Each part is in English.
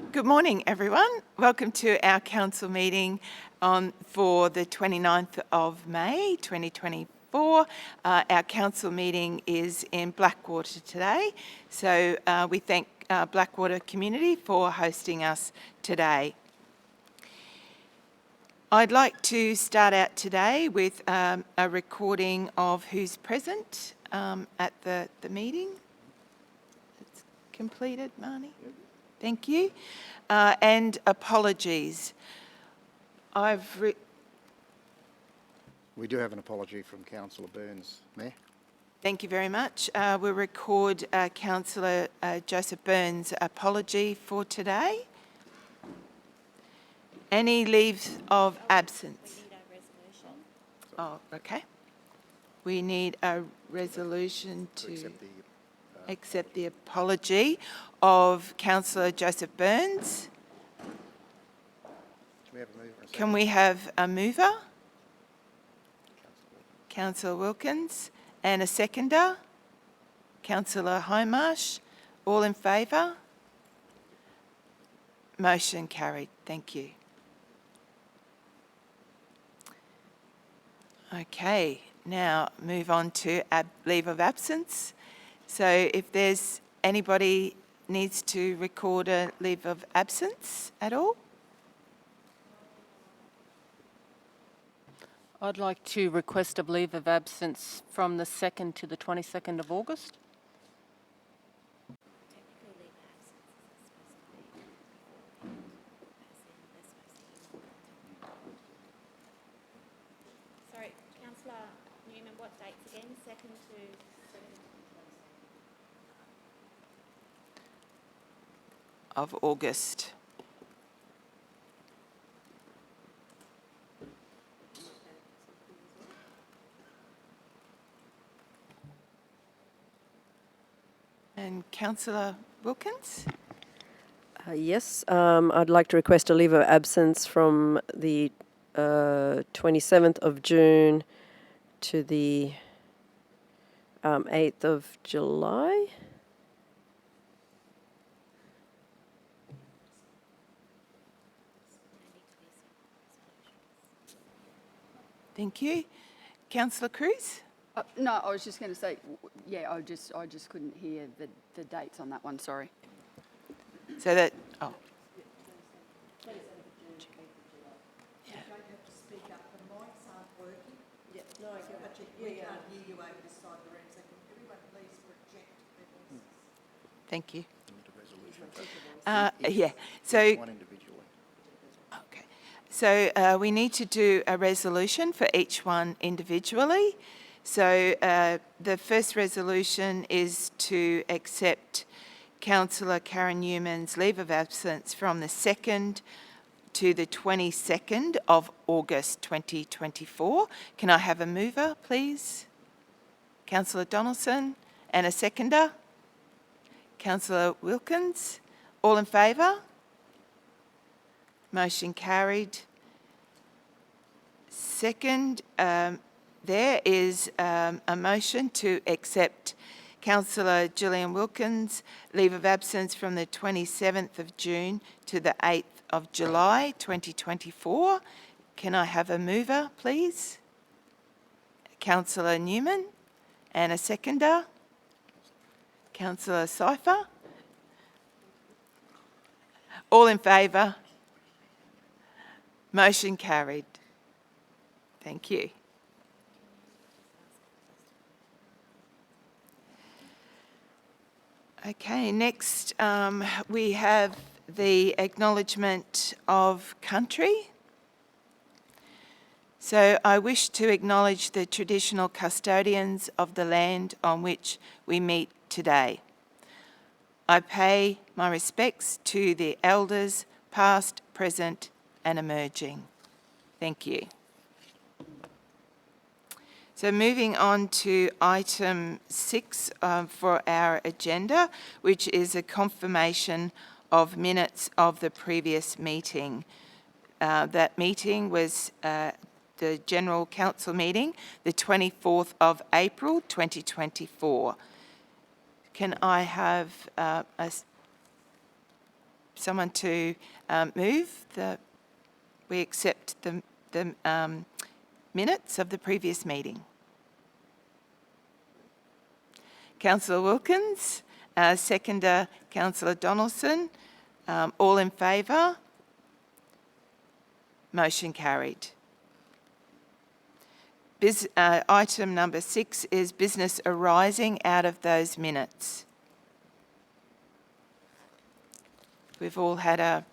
Good morning, everyone. Welcome to our council meeting for the 29th of May 2024. Our council meeting is in Blackwater today, so we thank Blackwater community for hosting us today. I'd like to start out today with a recording of who's present at the meeting. It's completed, Marnie? Yep. Thank you. And apologies. We do have an apology from Councillor Burns, Mayor. Thank you very much. We'll record Councillor Joseph Burns' apology for today. Any leaves of absence? We need a resolution. Oh, okay. We need a resolution to accept the apology of Councillor Joseph Burns. Can we have a mover? Councillor Wilkins. And a seconder? Councillor Hindmarsh. All in favour? Motion carried. Thank you. Okay, now move on to leave of absence. So if there's anybody needs to record a leave of absence at all? I'd like to request a leave of absence from the 2nd to the 22nd of August. Sorry, Councillor Newman, what dates again? 2nd to... Of August. And Councillor Wilkins? Yes, I'd like to request a leave of absence from the 27th of June to the 8th of July. Thank you. Councillor Cruz? No, I was just going to say, yeah, I just couldn't hear the dates on that one, sorry. So that, oh. You don't have to speak up, the mics aren't working. Yeah, no, we can't hear you over this side of the room, so can everyone please project their voices? Thank you. Resolution. Yeah, so, One individually. okay. So we need to do a resolution for each one individually. So the first resolution is to accept Councillor Karen Newman's leave of absence from the 2nd to the 22nd of August 2024. Can I have a mover, please? Councillor Donaldson. And a seconder? Councillor Wilkins. All in favour? Motion carried. Second, there is a motion to accept Councillor Gillian Wilkins' leave of absence from the 27th of June to the 8th of July 2024. Can I have a mover, please? Councillor Newman. And a seconder? Councillor Cypher. All in favour? Motion carried. Thank you. Okay, next we have the acknowledgement of country. So I wish to acknowledge the traditional custodians of the land on which we meet today. I pay my respects to the elders, past, present, and emerging. Thank you. So moving on to item 6 for our agenda, which is a confirmation of minutes of the previous meeting. That meeting was the General Council meeting, the 24th of April 2024. Can I have a someone to move we accept the minutes of the previous meeting? Councillor Wilkins, seconder Councillor Donaldson. All in favour? Motion carried. Item number 6 is business arising out of those minutes. We've all had a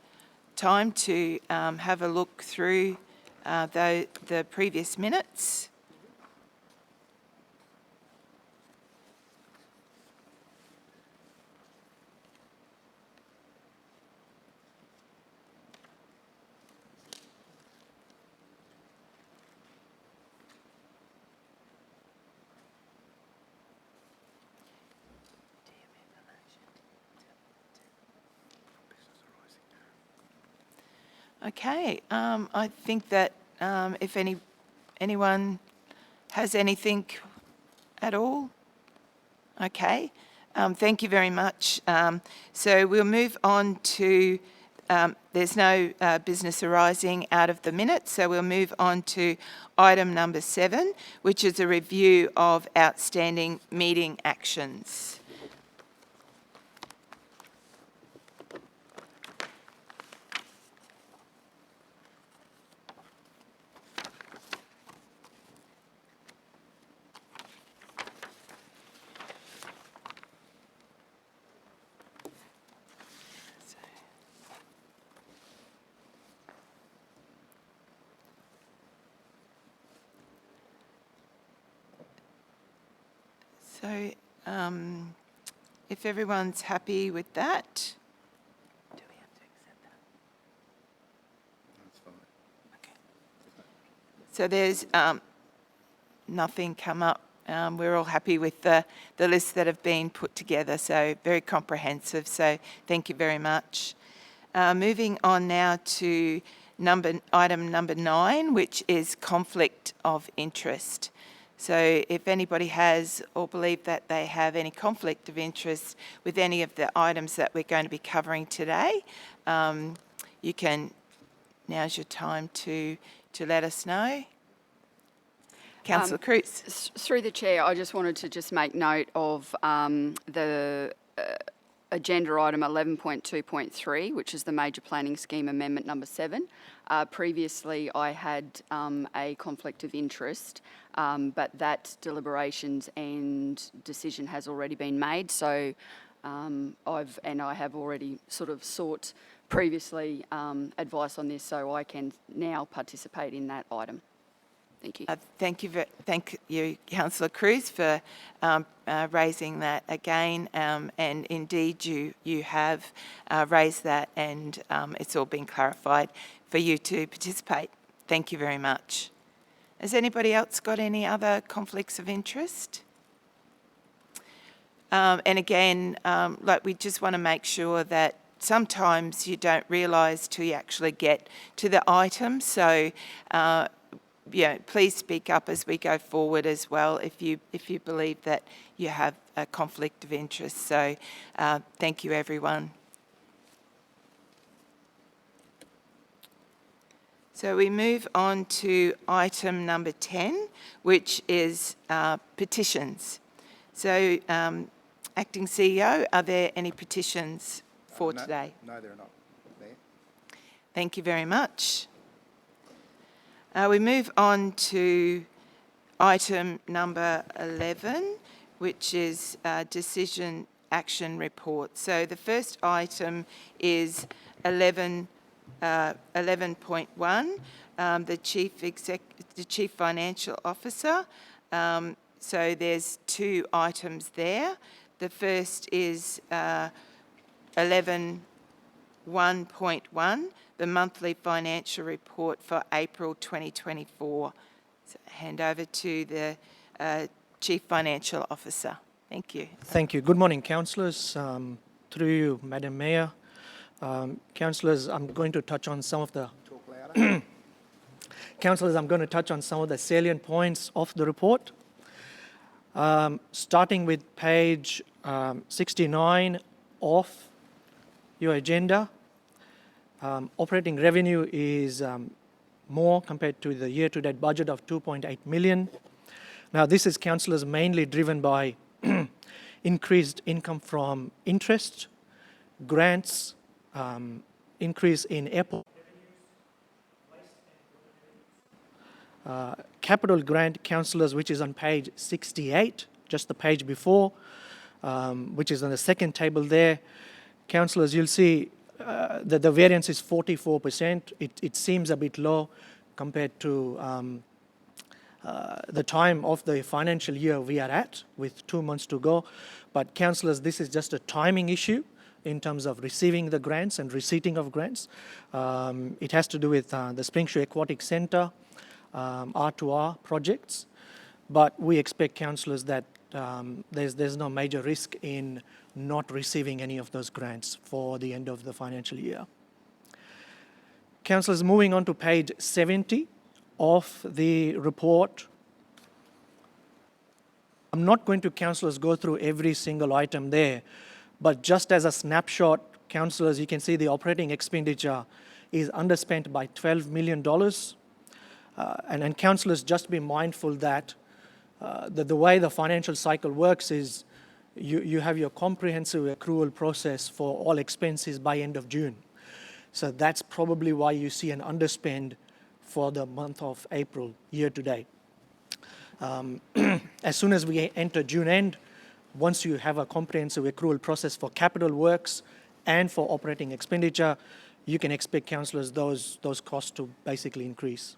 time to have a look through the previous minutes. Okay, I think that if anyone has anything at all, okay. Thank you very much. So we'll move on to, there's no business arising out of the minutes, so we'll move on to item number 7, which is a review of outstanding meeting actions. So, if everyone's happy with that, do we have to accept that? That's fine. Okay. So there's nothing come up. We're all happy with the lists that have been put together, so very comprehensive. So thank you very much. Moving on now to item number 9, which is conflict of interest. So if anybody has or believe that they have any conflict of interest with any of the items that we're going to be covering today, you can, now's your time to let us know. Councillor Cruz. Through the chair, I just wanted to just make note of the agenda item 11.2.3, which is the Major Planning Scheme Amendment number 7. Previously, I had a conflict of interest, but that deliberations and decision has already been made. So I have already sort of sought previously advice on this, so I can now participate in that item. Thank you. Thank you, Councillor Cruz, for raising that again. And indeed, you have raised that, and it's all been clarified for you to participate. Thank you very much. Has anybody else got any other conflicts of interest? And again, we just want to make sure that sometimes you don't realise till you actually get to the item. So, please speak up as we go forward as well if you believe that you have a conflict of interest. So, thank you, everyone. So we move on to item number 10, which is petitions. So, Acting CEO, are there any petitions for today? No, there are not, Mayor. Thank you very much. We move on to item number 11, which is decision action report. So the first item is 11.1, the Chief Financial Officer. So there's 2 items there. The first is 11.1.1, the monthly financial report for April 2024. So hand over to the Chief Financial Officer. Thank you. Thank you. Good morning, councillors. Through you, Madam Mayor. Councillors, I'm going to touch on some of the Talk louder. councillors, I'm going to touch on some of the salient points of the report. Starting with page 69 of your agenda, Operating revenue is more compared to the year-to-date budget of 2.8 million. Now, this is, councillors, mainly driven by increased income from interest, grants, increase in airport capital grant, councillors, which is on page 68, just the page before, which is on the second table there. Councillors, you'll see that the variance is 44%. It seems a bit low compared to the time of the financial year we are at, with 2 months to go. But councillors, this is just a timing issue in terms of receiving the grants and receipting of grants. It has to do with the Springsure Aquatic Centre, R2R projects, but we expect, councillors, that there's no major risk in not receiving any of those grants for the end of the financial year. Councillors, moving on to page 70 of the report. I'm not going to, councillors, go through every single item there, but just as a snapshot, councillors, you can see the operating expenditure is underspent by $12 million. And councillors, just be mindful that the way the financial cycle works is you have your comprehensive accrual process for all expenses by end of June. So that's probably why you see an underspend for the month of April, year to date. As soon as we enter June end, once you have a comprehensive accrual process for capital works and for operating expenditure, you can expect, councillors, those costs to basically increase.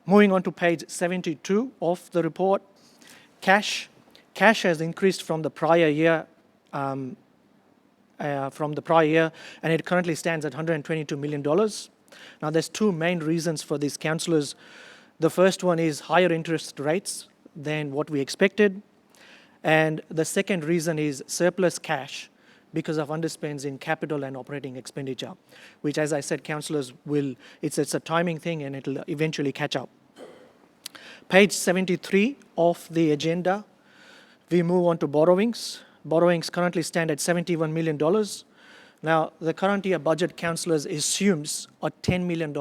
Moving on to page 72 of the report, cash. Cash has increased from the prior year, and it currently stands at $122 million. Now, there's two main reasons for this, councillors. The first one is higher interest rates than what we expected, and the second reason is surplus cash because of underspends in capital and operating expenditure, which, as I said, councillors, it's a timing thing and it'll eventually catch up. Page 73 of the agenda, we move on to borrowings. Borrowings currently stand at $71 million. Now, the current year budget, councillors, assumes a $10 million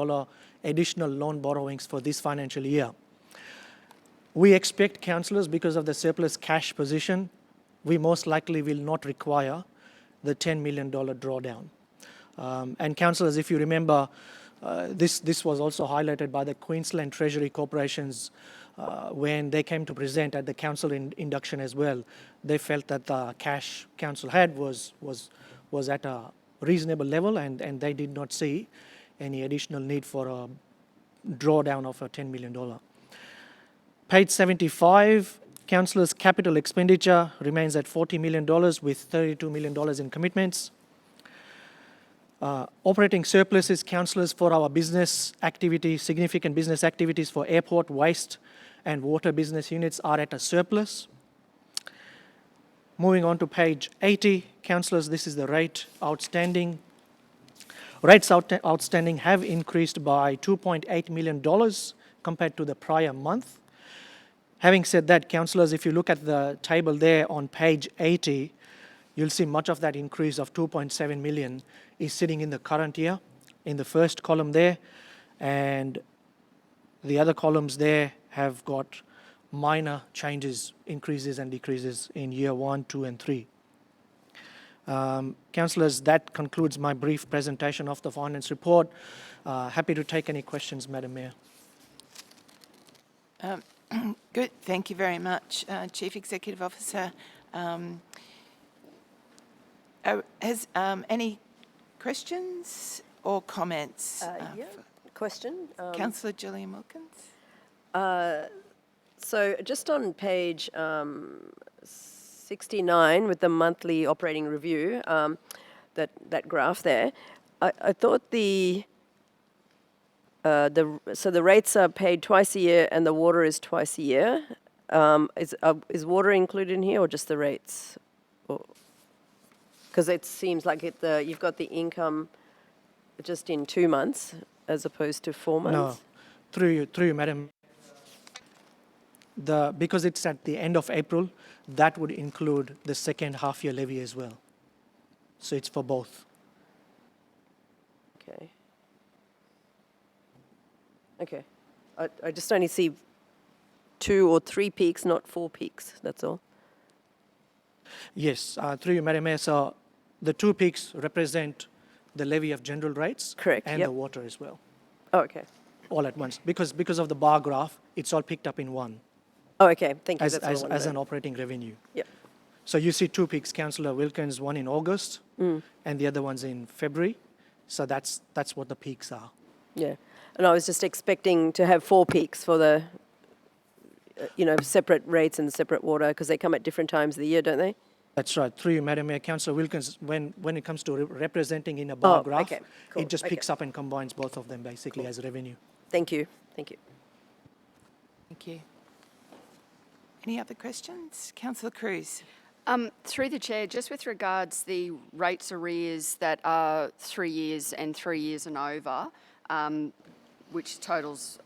additional loan borrowings for this financial year. We expect, councillors, because of the surplus cash position, we most likely will not require the $10 million drawdown. And councillors, if you remember, this was also highlighted by the Queensland Treasury Corporations when they came to present at the council induction as well. They felt that the cash council had was at a reasonable level, and they did not see any additional need for a drawdown of a $10 million. Page 75, councillors' capital expenditure remains at $40 million with $32 million in commitments. Operating surpluses, councillors, for our business activities, significant business activities for airport, waste and water business units are at a surplus. Moving on to page 80, councillors, this is the rate outstanding. Rates outstanding have increased by $2.8 million compared to the prior month. Having said that, councillors, if you look at the table there on page 80, you'll see much of that increase of 2.7 million is sitting in the current year, in the first column there, and the other columns there have got minor changes, increases and decreases in year 1, 2 and 3. Councillors, that concludes my brief presentation of the finance report. Happy to take any questions, Madam Mayor. Good, thank you very much, Chief Executive Officer. Has any questions or comments? Question. Councillor Gillian Wilkins. So just on page 69 with the monthly operating review, that graph there, I thought the rates are paid twice a year and the water is twice a year. Is water included in here or just the rates? Because it seems like you've got the income just in 2 months as opposed to 4 months. No, through you, Madam. Because it's at the end of April, that would include the second half-year levy as well. So it's for both. Okay. Okay. I just only see 2 or 3 peaks, not 4 peaks, that's all. Yes, through you, Madam Mayor. So the 2 peaks represent the levy of general rates Correct, and yep. the water as well, Oh, okay. all at once. Because of the bar graph, it's all picked up in one Oh, okay, thank you, as, that's all I as, wanted as to an know. operating revenue. Yep. So you see 2 peaks, Councillor Wilkins, one in August and the other one's in February. So that's what the peaks are. Yeah, and I was just expecting to have 4 peaks for the, separate rates and separate water, because they come at different times of the year, don't they? That's right. Through you, Madam Mayor, Councillor Wilkins, when it comes to representing in a bar Oh, graph, okay, cool, it just okay. picks up and combines both of them basically as revenue. Thank you, thank you. Thank you. Any other questions? Councillor Cruz. Through the chair, just with regards the rates arrears that are 3 years and 3 years and over, which totals,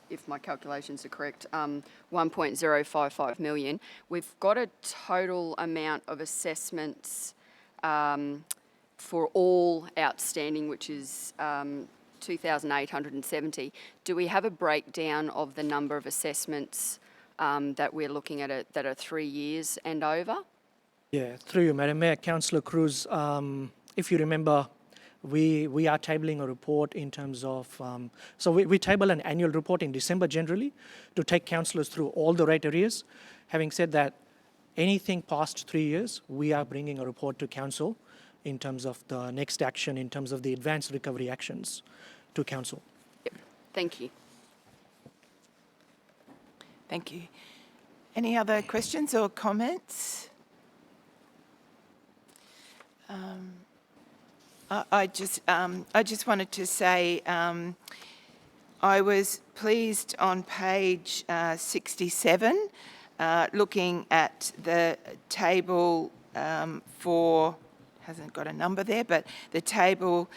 if my calculations are correct, 1.055 million. We've got a total amount of assessments for all outstanding, which is 2,870. Do we have a breakdown of the number of assessments that we're looking at that are 3 years and over? Yeah, through you, Madam Mayor, Councillor Cruz, if you remember, we are tabling a report in terms of, so we table an annual report in December generally to take councillors through all the rate arrears. Having said that, anything past 3 years, we are bringing a report to council in terms of the next action, in terms of the advanced recovery actions to council. Yep. Thank you. Thank you. Any other questions or comments? I just wanted to say I was pleased on page 67, looking at the table for, hasn't got a number there, but the table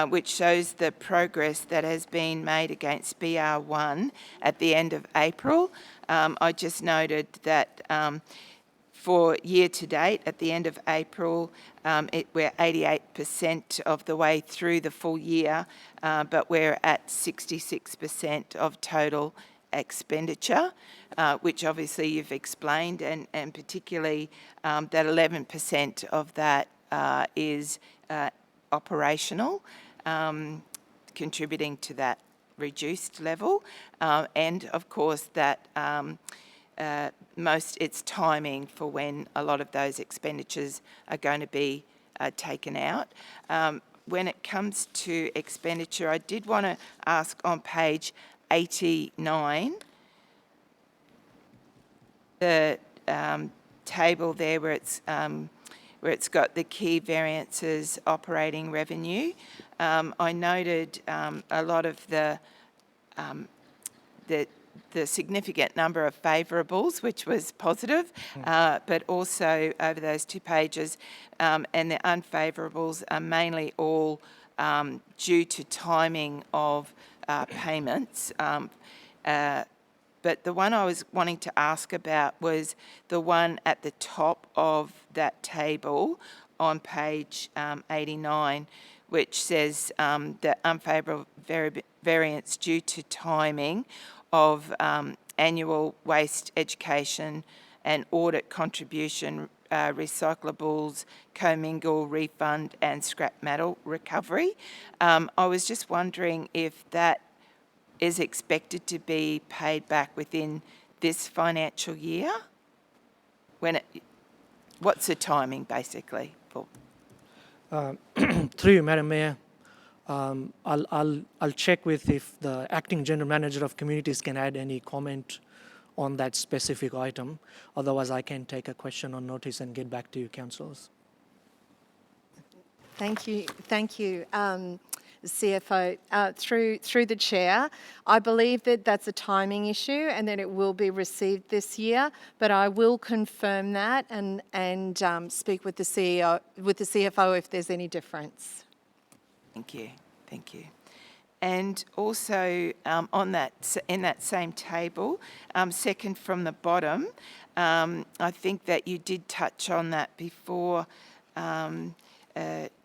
which shows the progress that has been made against BR1 at the end of April. I just noted that for year to date, at the end of April, we're 88% of the way through the full year, but we're at 66% of total expenditure, which obviously you've explained, and particularly that 11% of that is operational, contributing to that reduced level, and of course that it's timing for when a lot of those expenditures are going to be taken out. When it comes to expenditure, I did want to ask on page 89, the table there where it's got the key variances operating revenue. I noted a lot of the significant number of favourables, which was positive, but also over those 2 pages, and the unfavourables are mainly all due to timing of payments. But the one I was wanting to ask about was the one at the top of that table on page 89, which says the unfavourable variance due to timing of annual waste education and audit contribution, recyclables, commingle, refund and scrap metal recovery. I was just wondering if that is expected to be paid back within this financial year? What's the timing basically? Through you, Madam Mayor, I'll check with if the Acting General Manager of Communities can add any comment on that specific item. Otherwise, I can take a question on notice and get back to you, councillors. Thank you, CFO. Through the chair, I believe that that's a timing issue and that it will be received this year. But I will confirm that and speak with the CFO if there's any difference. Thank you. And also in that same table, second from the bottom, I think that you did touch on that before,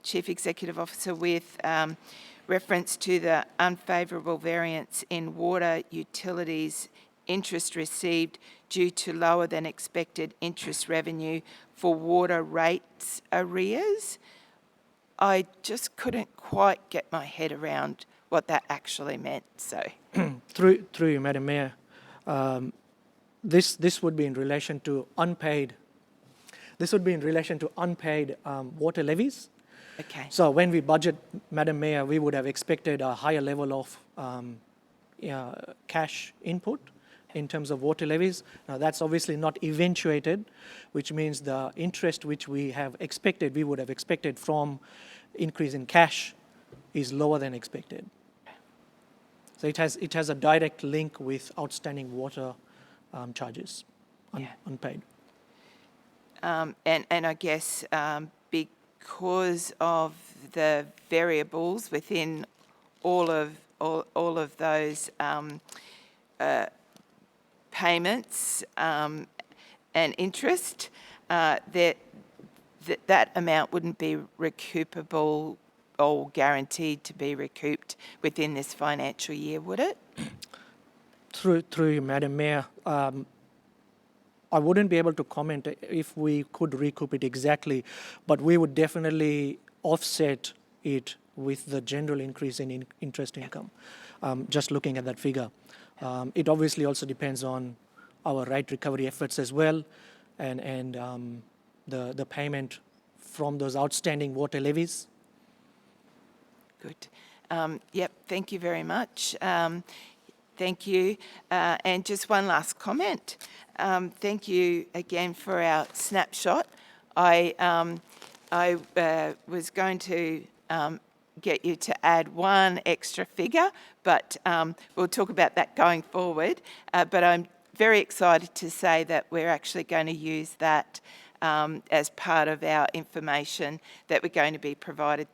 Chief Executive Officer, with reference to the unfavourable variance in water utilities interest received due to lower than expected interest revenue for water rates arrears. I just couldn't quite get my head around what that actually meant, so. Through you, Madam Mayor, this would be in relation to unpaid. This would be in relation to unpaid water levies. Okay. So when we budget, Madam Mayor, we would have expected a higher level of cash input in terms of water levies. Now that's obviously not eventuated, which means the interest which we would have expected from increase in cash is lower than expected. So it has a direct link with outstanding water charges, unpaid. And I guess because of the variables within all of those payments and interest, that amount wouldn't be recoupable or guaranteed to be recouped within this financial year, would it? Through you, Madam Mayor, I wouldn't be able to comment if we could recoup it exactly, but we would definitely offset it with the general increase in interest income, just looking at that figure. It obviously also depends on our rate recovery efforts as well, and the payment from those outstanding water levies. Good. Yep, thank you very much. Thank you. And just one last comment. Thank you again for our snapshot. I was going to get you to add one extra figure, but we'll talk about that going forward. But I'm very excited to say that we're actually going to use that as part of our information that we're going to be providing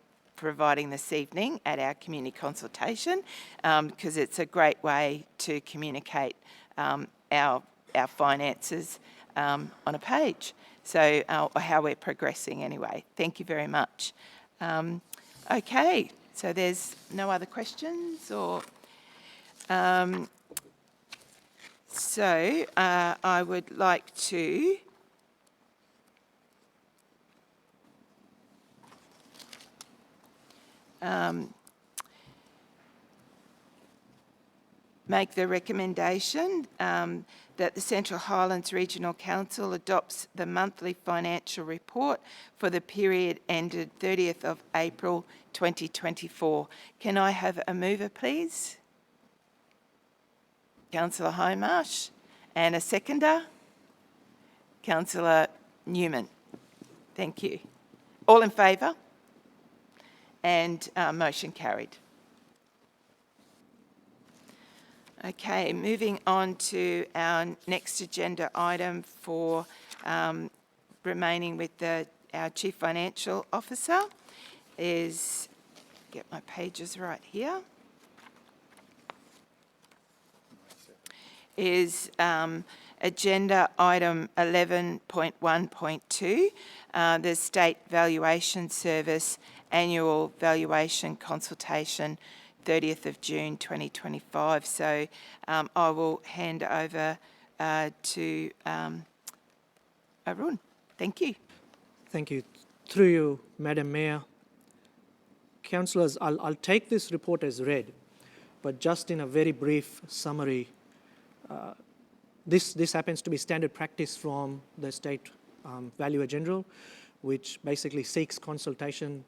this evening at our community consultation, because it's a great way to communicate our finances on a page. So how we're progressing anyway. Thank you very much. Okay, so there's no other questions, or so I would like to make the recommendation that the Central Highlands Regional Council adopts the monthly financial report for the period ended 30th of April 2024. Can I have a mover, please? Councillor Hindmarsh. And a seconder? Councillor Newman. Thank you. All in favour? And motion carried. Okay, moving on to our next agenda item for remaining with our Chief Financial Officer is, get my pages right here, is agenda item 11.1.2, the State Valuation Service Annual Valuation Consultation, 30th of June 2025. So I will hand over to Arun. Thank you. Thank you. Through you, Madam Mayor. Councillors, I'll take this report as read, but just in a very brief summary, this happens to be standard practice from the State Valuer General, which basically seeks consultation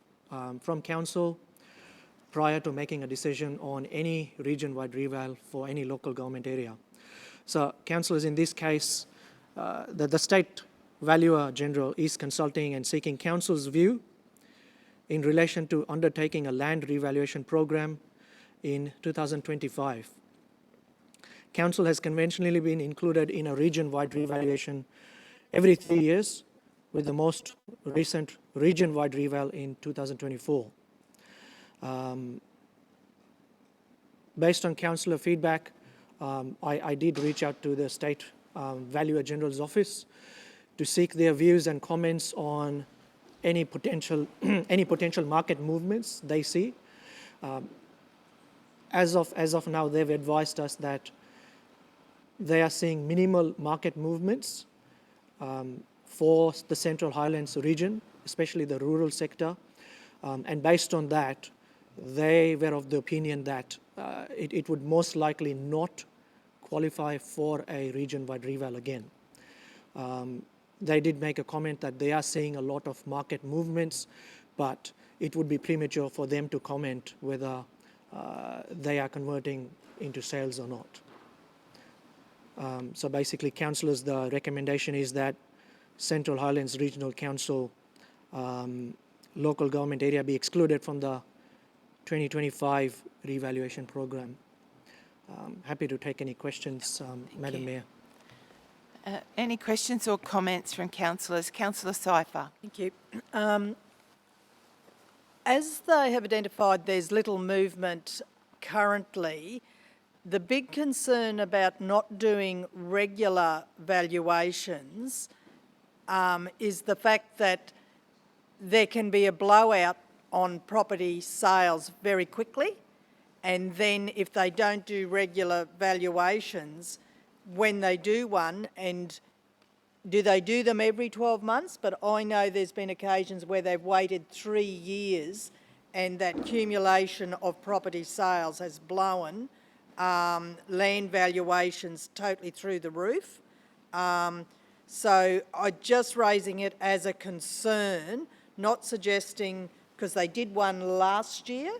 from Council prior to making a decision on any region-wide reval for any local government area. So, councillors, in this case, the State Valuer General is consulting and seeking Council's view in relation to undertaking a land revaluation program in 2025. Council has conventionally been included in a region-wide revaluation every 3 years, with the most recent region-wide reval in 2024. Based on councillor feedback, I did reach out to the State Valuer General's office to seek their views and comments on any potential market movements they see As of now, they've advised us that they are seeing minimal market movements for the Central Highlands region, especially the rural sector. And based on that, they were of the opinion that it would most likely not qualify for a region-wide reval again. They did make a comment that they are seeing a lot of market movements, but it would be premature for them to comment whether they are converting into sales or not. So basically, councillors, the recommendation is that Central Highlands Regional Council local government area be excluded from the 2025 revaluation program. Happy to take any questions, Madam Mayor. Any questions or comments from councillors? Councillor Cypher. Thank you. As they have identified, there's little movement currently. The big concern about not doing regular valuations is the fact that there can be a blowout on property sales very quickly, and then if they don't do regular valuations, when they do one, and do they do them every 12 months? But I know there's been occasions where they've waited 3 years and that accumulation of property sales has blown land valuations totally through the roof. So I'm just raising it as a concern, not suggesting, because they did one last year,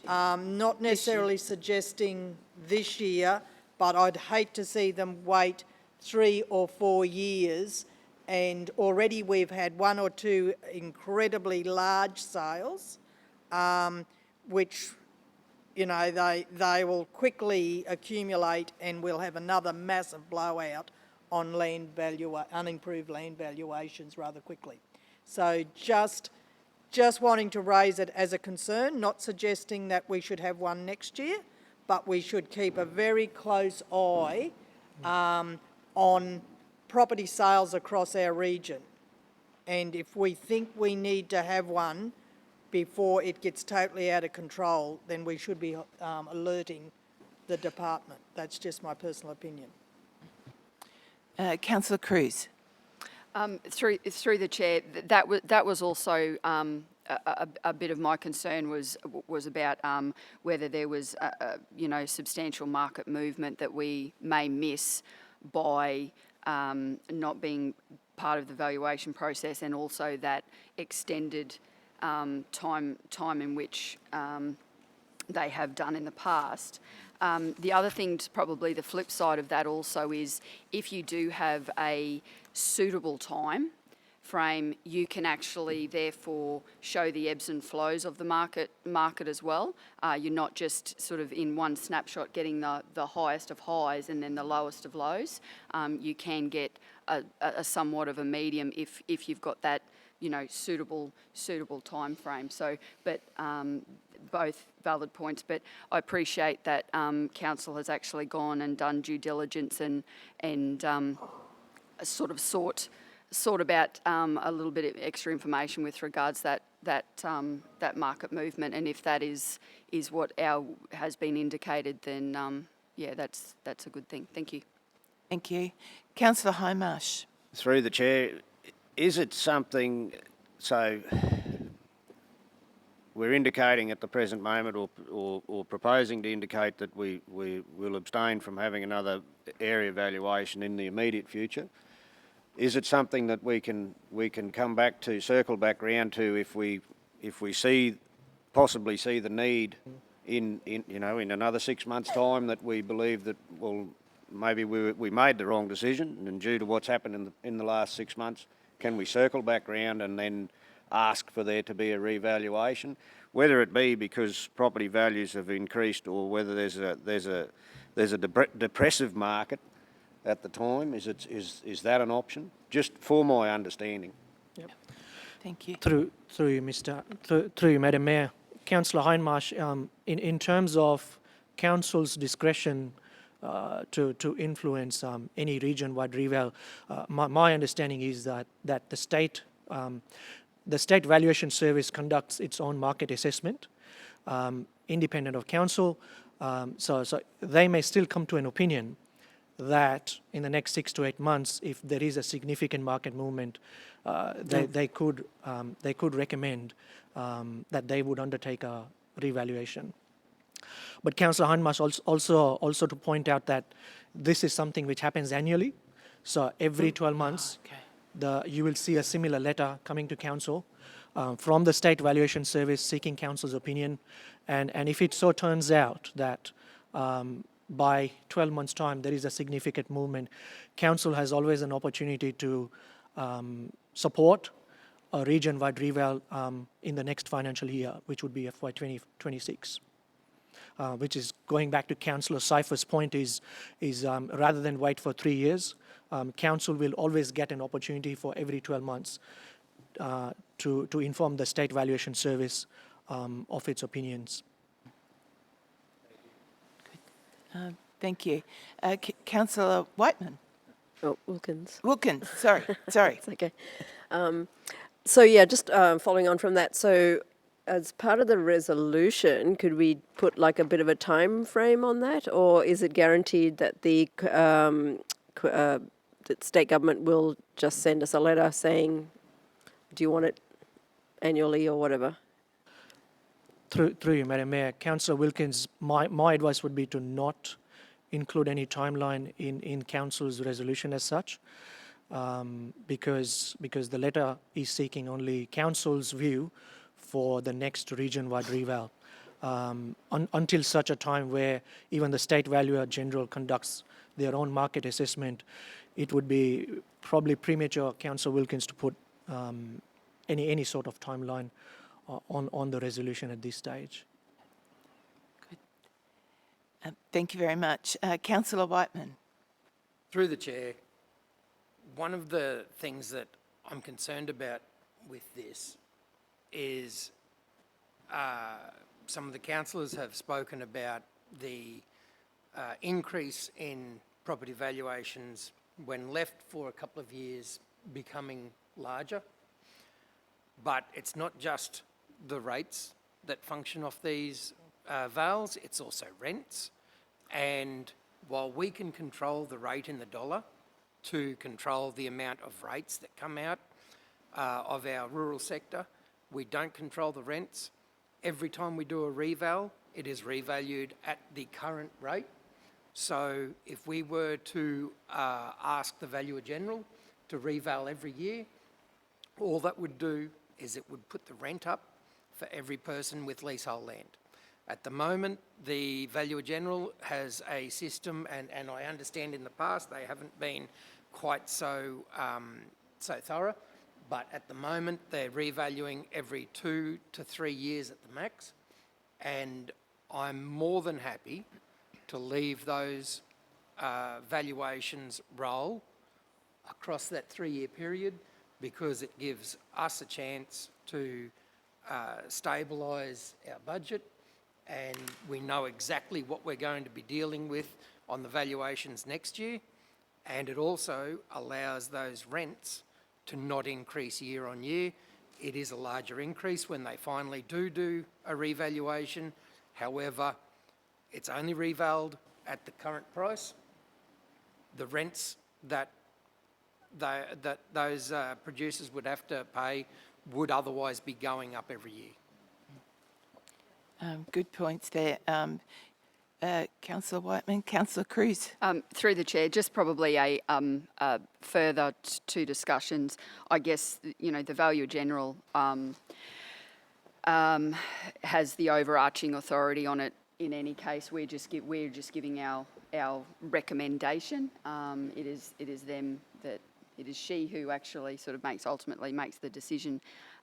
not necessarily suggesting this year, but I'd hate to see them wait 3 or 4 years, and already we've had 1 or 2 incredibly large sales, which, you know, they will quickly accumulate, and we'll have another massive blowout on unimproved land valuations rather quickly. So just wanting to raise it as a concern, not suggesting that we should have one next year, but we should keep a very close eye on property sales across our region. And if we think we need to have one before it gets totally out of control, then we should be alerting the department. That's just my personal opinion. Councillor Cruz. Through the chair, that was also a bit of my concern was about whether there was substantial market movement that we may miss by not being part of the valuation process, and also that extended time in which they have done in the past. The other thing, probably the flip side of that also, is if you do have a suitable time frame, you can actually therefore show the ebbs and flows of the market as well. You're not just sort of in one snapshot getting the highest of highs and then the lowest of lows. You can get a somewhat of a medium if you've got that, suitable time frame. So, but both valid points. But I appreciate that council has actually gone and done due diligence and sort of sought about a little bit of extra information with regards that market movement, and if that is what has been indicated, then yeah, that's a good thing. Thank you. Thank you. Councillor Hindmarsh. Through the chair, is it something, so we're indicating at the present moment or proposing to indicate that we will abstain from having another area valuation in the immediate future? Is it something that we can come back to, circle back round to, if we possibly see the need in another 6 months' time, that we believe that, well, maybe we made the wrong decision, and due to what's happened in the last 6 months, can we circle back round and then ask for there to be a revaluation, whether it be because property values have increased or whether there's a depressive market at the time? Is that an option? Just for my understanding. Yep. Thank you. Through you, Madam Mayor, Councillor Hindmarsh, in terms of council's discretion to influence any region-wide reval, my understanding is that the state valuation service conducts its own market assessment. independent of council. So they may still come to an opinion that in the next 6 to 8 months, if there is a significant market movement, they could recommend that they would undertake a revaluation. But Councillor Hunt must also to point out that this is something which happens annually. So every 12 months, you will see a similar letter coming to council from the State Valuation Service seeking council's opinion. And if it so turns out that by 12 months' time there is a significant movement, council has always an opportunity to support a region-wide reval in the next financial year, which would be FY 2026. Which is going back to Councillor Cypher's point is rather than wait for 3 years, council will always get an opportunity for every 12 months to inform the State Valuation Service of its opinions. Thank you. Councillor Whiteman. Oh, Wilkins. Wilkins, sorry. It's okay. So yeah, just following on from that. So as part of the resolution, could we put like a bit of a time frame on that, or is it guaranteed that the that state government will just send us a letter saying, do you want it annually or whatever? Through you, Madam Mayor, Councillor Wilkins, my advice would be to not include any timeline in council's resolution as such, because the letter is seeking only council's view for the next region-wide reval, until such a time where even the State Valuer General conducts their own market assessment. It would be probably premature, Councillor Wilkins, to put any sort of timeline on the resolution at this stage. Good. Thank you very much. Councillor Whiteman. Through the chair, one of the things that I'm concerned about with this is some of the councillors have spoken about the increase in property valuations when left for a couple of years becoming larger. But it's not just the rates that function off these vales, it's also rents. And while we can control the rate in the dollar to control the amount of rates that come out of our rural sector, we don't control the rents. Every time we do a reval, it is revalued at the current rate. So if we were to ask the Valuer General to reval every year, all that would do is it would put the rent up for every person with leasehold land. At the moment, the Valuer General has a system, and I understand in the past they haven't been quite so thorough, but at the moment they're revaluing every 2 to 3 years at the max, and I'm more than happy to leave those valuations roll across that 3-year period, because it gives us a chance to stabilise our budget, and we know exactly what we're going to be dealing with on the valuations next year, and it also allows those rents to not increase year on year. It is a larger increase when they finally do a revaluation. However, it's only revalued at the current price. The rents that those producers would have to pay would otherwise be going up every year. Good points there. Councillor Whiteman. Councillor Cruz. Through the chair, just probably a further two discussions. I guess, you know, the Valuer General has the overarching authority on it. In any case, we're just giving our recommendation. It is them that it is she who actually sort of ultimately makes the decision.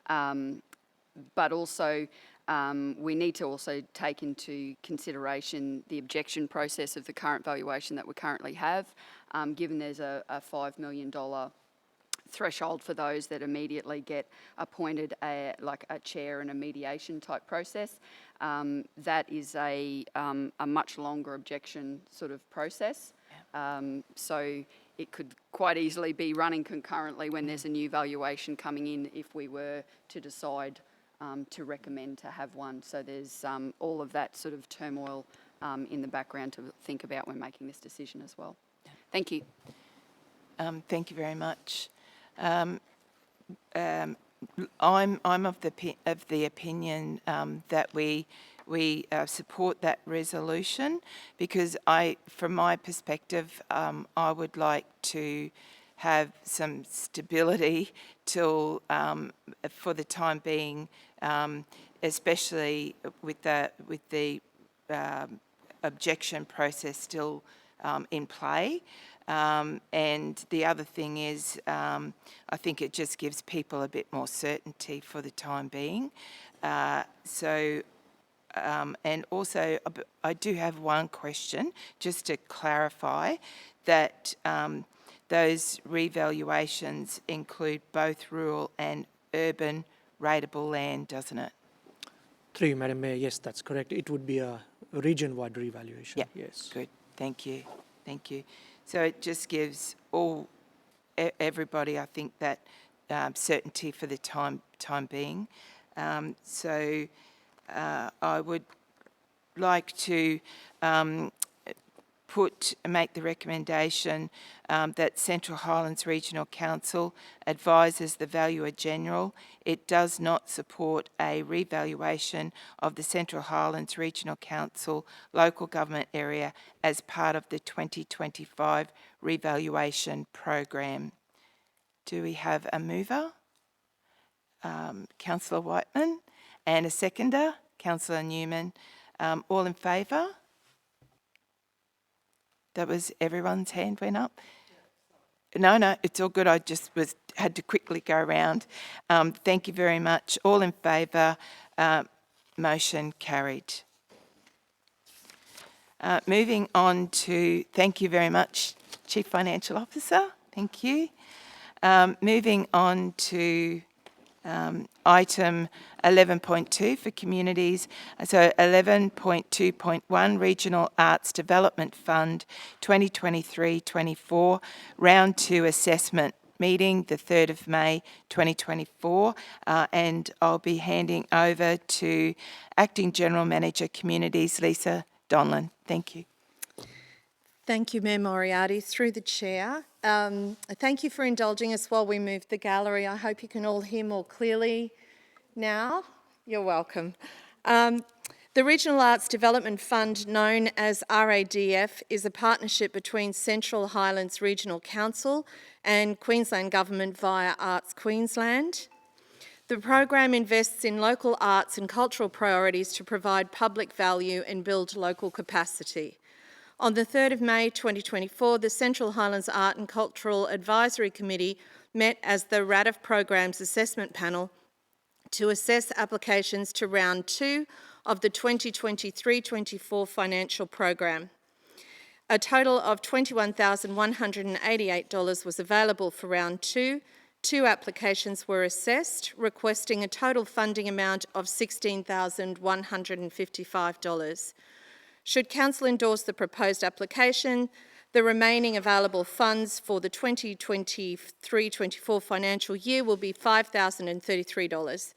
But also, we need to also take into consideration the objection process of the current valuation that we currently have, given there's a $5 million threshold for those that immediately get appointed like a chair and a mediation type process. That is a much longer objection sort of process. So it could quite easily be running concurrently when there's a new valuation coming in if we were to decide to recommend to have one. So there's all of that sort of turmoil in the background to think about when making this decision as well. Thank you. Thank you very much. I'm of the opinion that we support that resolution, because from my perspective, I would like to have some stability till for the time being, especially with the objection process still in play. And the other thing is, I think it just gives people a bit more certainty for the time being. And also, I do have one question, just to clarify that those revaluations include both rural and urban rateable land, doesn't it? Through you, Madam Mayor, yes, that's correct. It would be a region-wide revaluation. Yeah. Yes. Good. Thank you. Thank you. So it just gives everybody, I think, that certainty for the time being. I would like to make the recommendation that Central Highlands Regional Council advises the Valuer General it does not support a revaluation of the Central Highlands Regional Council local government area as part of the 2025 revaluation program. Do we have a mover? Councillor Whiteman, and a seconder, Councillor Newman. All in favour? That was everyone's hand went up? No, it's all good. I just had to quickly go around. Thank you very much. All in favour? Motion carried. Moving on to, thank you very much, Chief Financial Officer. Thank you. Moving on to item 11.2 for communities. So 11.2.1 Regional Arts Development Fund 2023-24 Round 2 Assessment Meeting, the 3rd of May 2024. And I'll be handing over to Acting General Manager Communities, Lisa Donlan. Thank you. Thank you, Mayor Moriarty. Through the chair, thank you for indulging us while we move the gallery. I hope you can all hear more clearly now. You're welcome. The Regional Arts Development Fund, known as RADF, is a partnership between Central Highlands Regional Council and Queensland Government via Arts Queensland. The program invests in local arts and cultural priorities to provide public value and build local capacity. On the 3rd of May 2024, the Central Highlands Art and Cultural Advisory Committee met as the RADF Programs Assessment Panel to assess applications to Round 2 of the 2023-24 financial program. A total of $21,188 was available for Round 2. 2 applications were assessed, requesting a total funding amount of $16,155. Should Council endorse the proposed application, the remaining available funds for the 2023-24 financial year will be $5,033.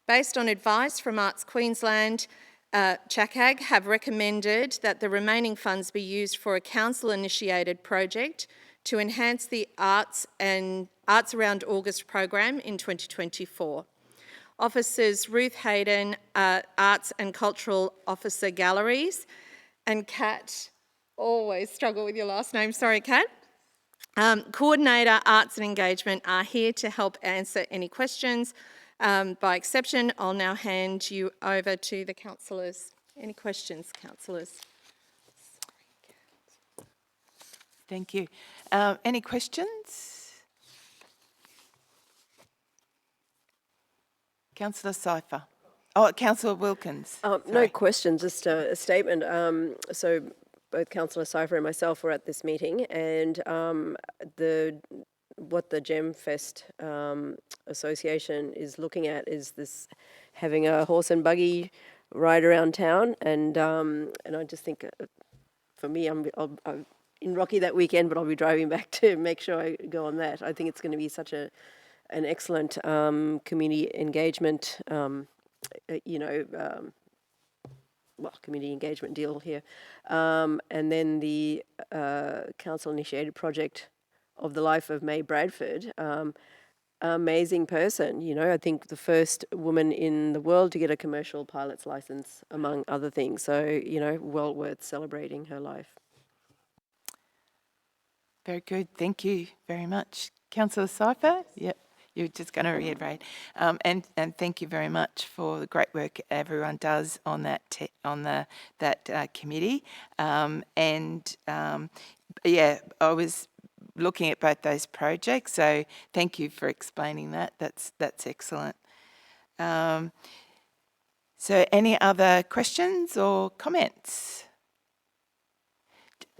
Based on advice from Arts Queensland, CHRC have recommended that the remaining funds be used for a council-initiated project to enhance the Arts Around August program in 2024. Officers Ruth Hayden, Arts and Cultural Officer Galleries, and Kat, always struggle with your last name, sorry Kat, Coordinator Arts and Engagement are here to help answer any questions. By exception, I'll now hand you over to the councillors. Any questions, councillors? Thank you. Any questions? Councillor Cypher. Oh, Councillor Wilkins. No questions, just a statement. So both Councillor Cypher and myself were at this meeting, and what the GemFest Association is looking at is this having a horse and buggy ride around town, and I just think for me, I'm in Rocky that weekend, but I'll be driving back to make sure I go on that. I think it's going to be such an excellent community engagement community engagement deal here. And then the council-initiated project of the life of May Bradford. Amazing person, I think the first woman in the world to get a commercial pilot's license, among other things. So, well worth celebrating her life. Very good. Thank you very much. Councillor Sypher? Yep. You're just going to reiterate. And thank you very much for the great work everyone does on that committee. I was looking at both those projects, so thank you for explaining that. That's excellent. So any other questions or comments?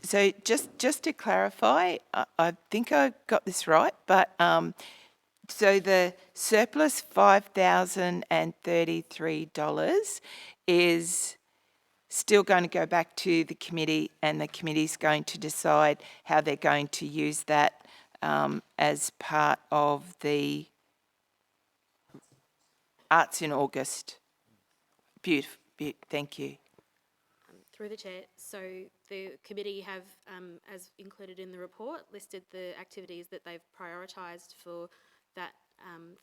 So just to clarify, I think I got this right, but so the surplus $5,033 is still going to go back to the committee, and the committee's going to decide how they're going to use that as part of the Arts in August. Beautiful. Thank you. Through the chair, so the committee have, as included in the report, listed the activities that they've prioritised for that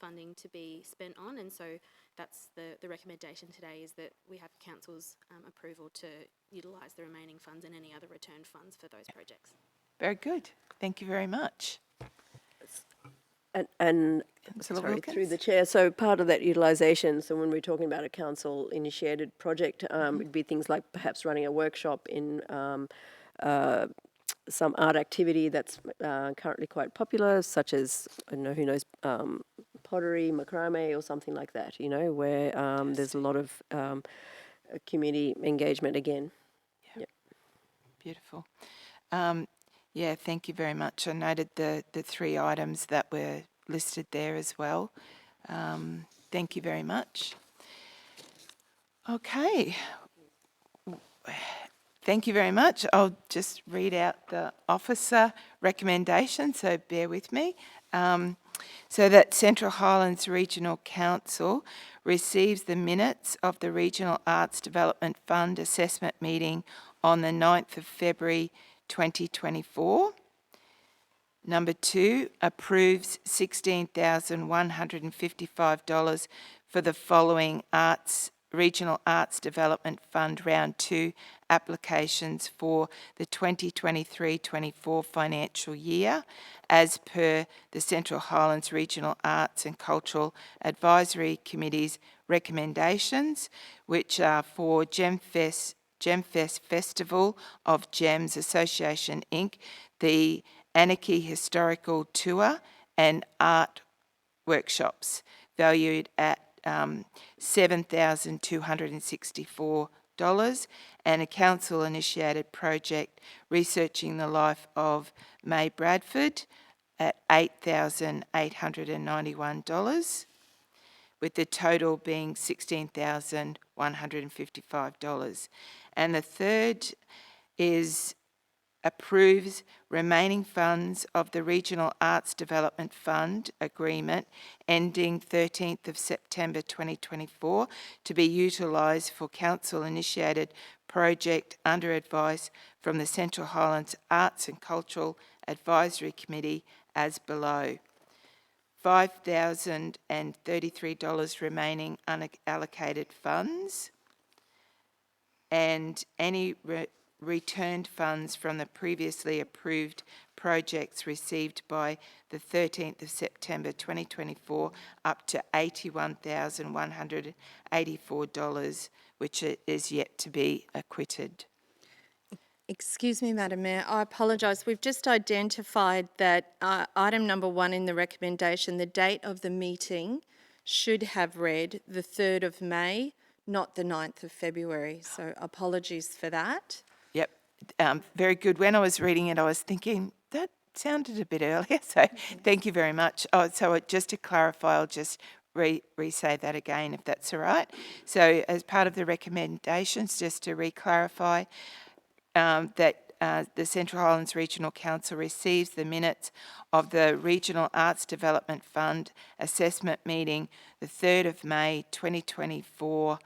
funding to be spent on, and so that's the recommendation today, is that we have council's approval to utilise the remaining funds and any other returned funds for those projects. Very good. Thank you very much. And Councillor sorry, Wilkins? through the chair, so part of that utilisation, so when we're talking about a council-initiated project, it'd be things like perhaps running a workshop in some art activity that's currently quite popular, such as, I don't know, who knows, pottery, macrame, or something like that, where there's a lot of community engagement again. Yep. Beautiful. Yeah, thank you very much. I noted the 3 items that were listed there as well. Thank you very much. Okay. Thank you very much. I'll just read out the officer recommendation, so bear with me. So that Central Highlands Regional Council receives the minutes of the Regional Arts Development Fund assessment meeting on the 9th of February 2024. Number 2, approves $16,155 for the following Regional Arts Development Fund Round 2 applications for the 2023-24 financial year, as per the Central Highlands Regional Arts and Cultural Advisory Committee's recommendations, which are for Gemfest Festival of Gems Association Inc., the Anarchy Historical Tour and Art Workshops, valued at $7,264, and a council-initiated project researching the life of May Bradford at $8,891, with the total being $16,155. And the third is approves remaining funds of the Regional Arts Development Fund agreement ending 13th of September 2024 to be utilised for council-initiated project under advice from the Central Highlands Arts and Cultural Advisory Committee as below. $5,033 remaining unallocated funds, and any returned funds from the previously approved projects received by the 13th of September 2024 up to $81,184, which is yet to be acquitted. Excuse me, Madam Mayor, I apologise. We've just identified that item number 1 in the recommendation, the date of the meeting should have read the 3rd of May, not the 9th of February. So apologies for that. Yep, very good. When I was reading it, I was thinking, that sounded a bit earlier, so thank you very much. Oh, so just to clarify, I'll just re-say that again, if that's all right. So as part of the recommendations, just to re-clarify, that the Central Highlands Regional Council receives the minutes of the Regional Arts Development Fund assessment meeting the 3rd of May 2024.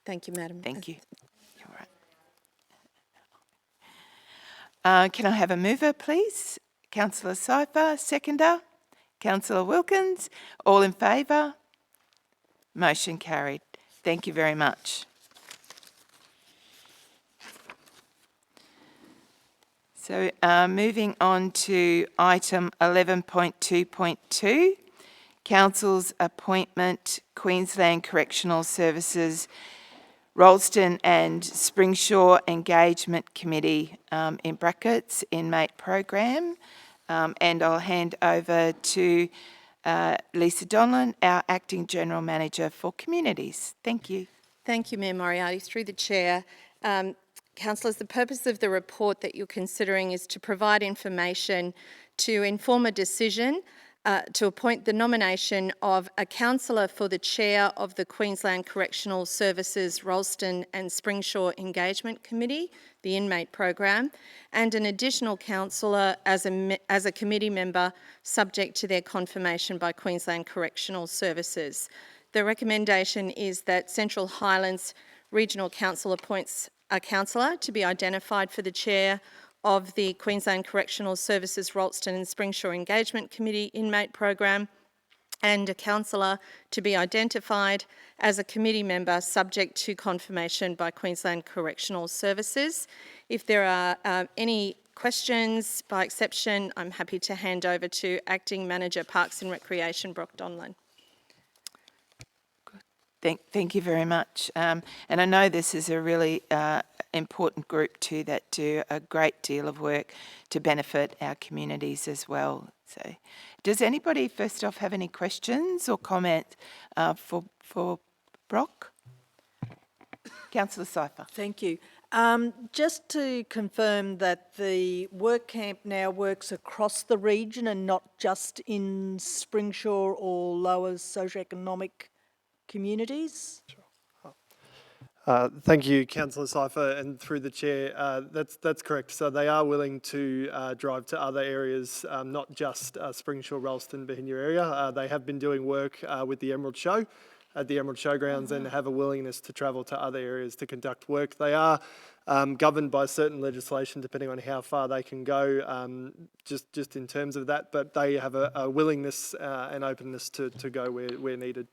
Thank you, Madam. Thank you. You're right. Can I have a mover, please? Councillor Sypher, seconder. Councillor Wilkins, all in favour? Motion carried. Thank you very much. So moving on to item 11.2.2, Council's appointment, Queensland Correctional Services, Rolleston and Springshaw Engagement Committee, in brackets, inmate program. And I'll hand over to Lisa Donlan, our Acting General Manager for Communities. Thank you. Thank you, Mayor Moriarty. Through the Chair, Councillors, the purpose of the report that you're considering is to provide information to inform a decision to appoint the nomination of a councillor for the chair of the Queensland Correctional Services Rolleston and Springshaw Engagement Committee, the inmate program, and an additional councillor as a committee member subject to their confirmation by Queensland Correctional Services. The recommendation is that Central Highlands Regional Council appoints a councillor to be identified for the chair of the Queensland Correctional Services Rolleston and Springshaw Engagement Committee inmate program, and a councillor to be identified as a committee member subject to confirmation by Queensland Correctional Services. If there are any questions, by exception, I'm happy to hand over to Acting Manager Parks and Recreation, Brock Donlan. Thank you very much. And I know this is a really important group too that do a great deal of work to benefit our communities as well. So, does anybody first off have any questions or comment for Brock? Councillor Sypher. Thank you. Just to confirm that the work camp now works across the region and not just in Springshaw or lower socioeconomic communities? Thank you, Councillor Sypher, and through the chair, that's correct. So they are willing to drive to other areas, not just Springshaw, Rolleston, Bohinia area. They have been doing work with the Emerald Show at the Emerald Showgrounds and have a willingness to travel to other areas to conduct work. They are governed by certain legislation depending on how far they can go, just in terms of that, but they have a willingness and openness to go where needed.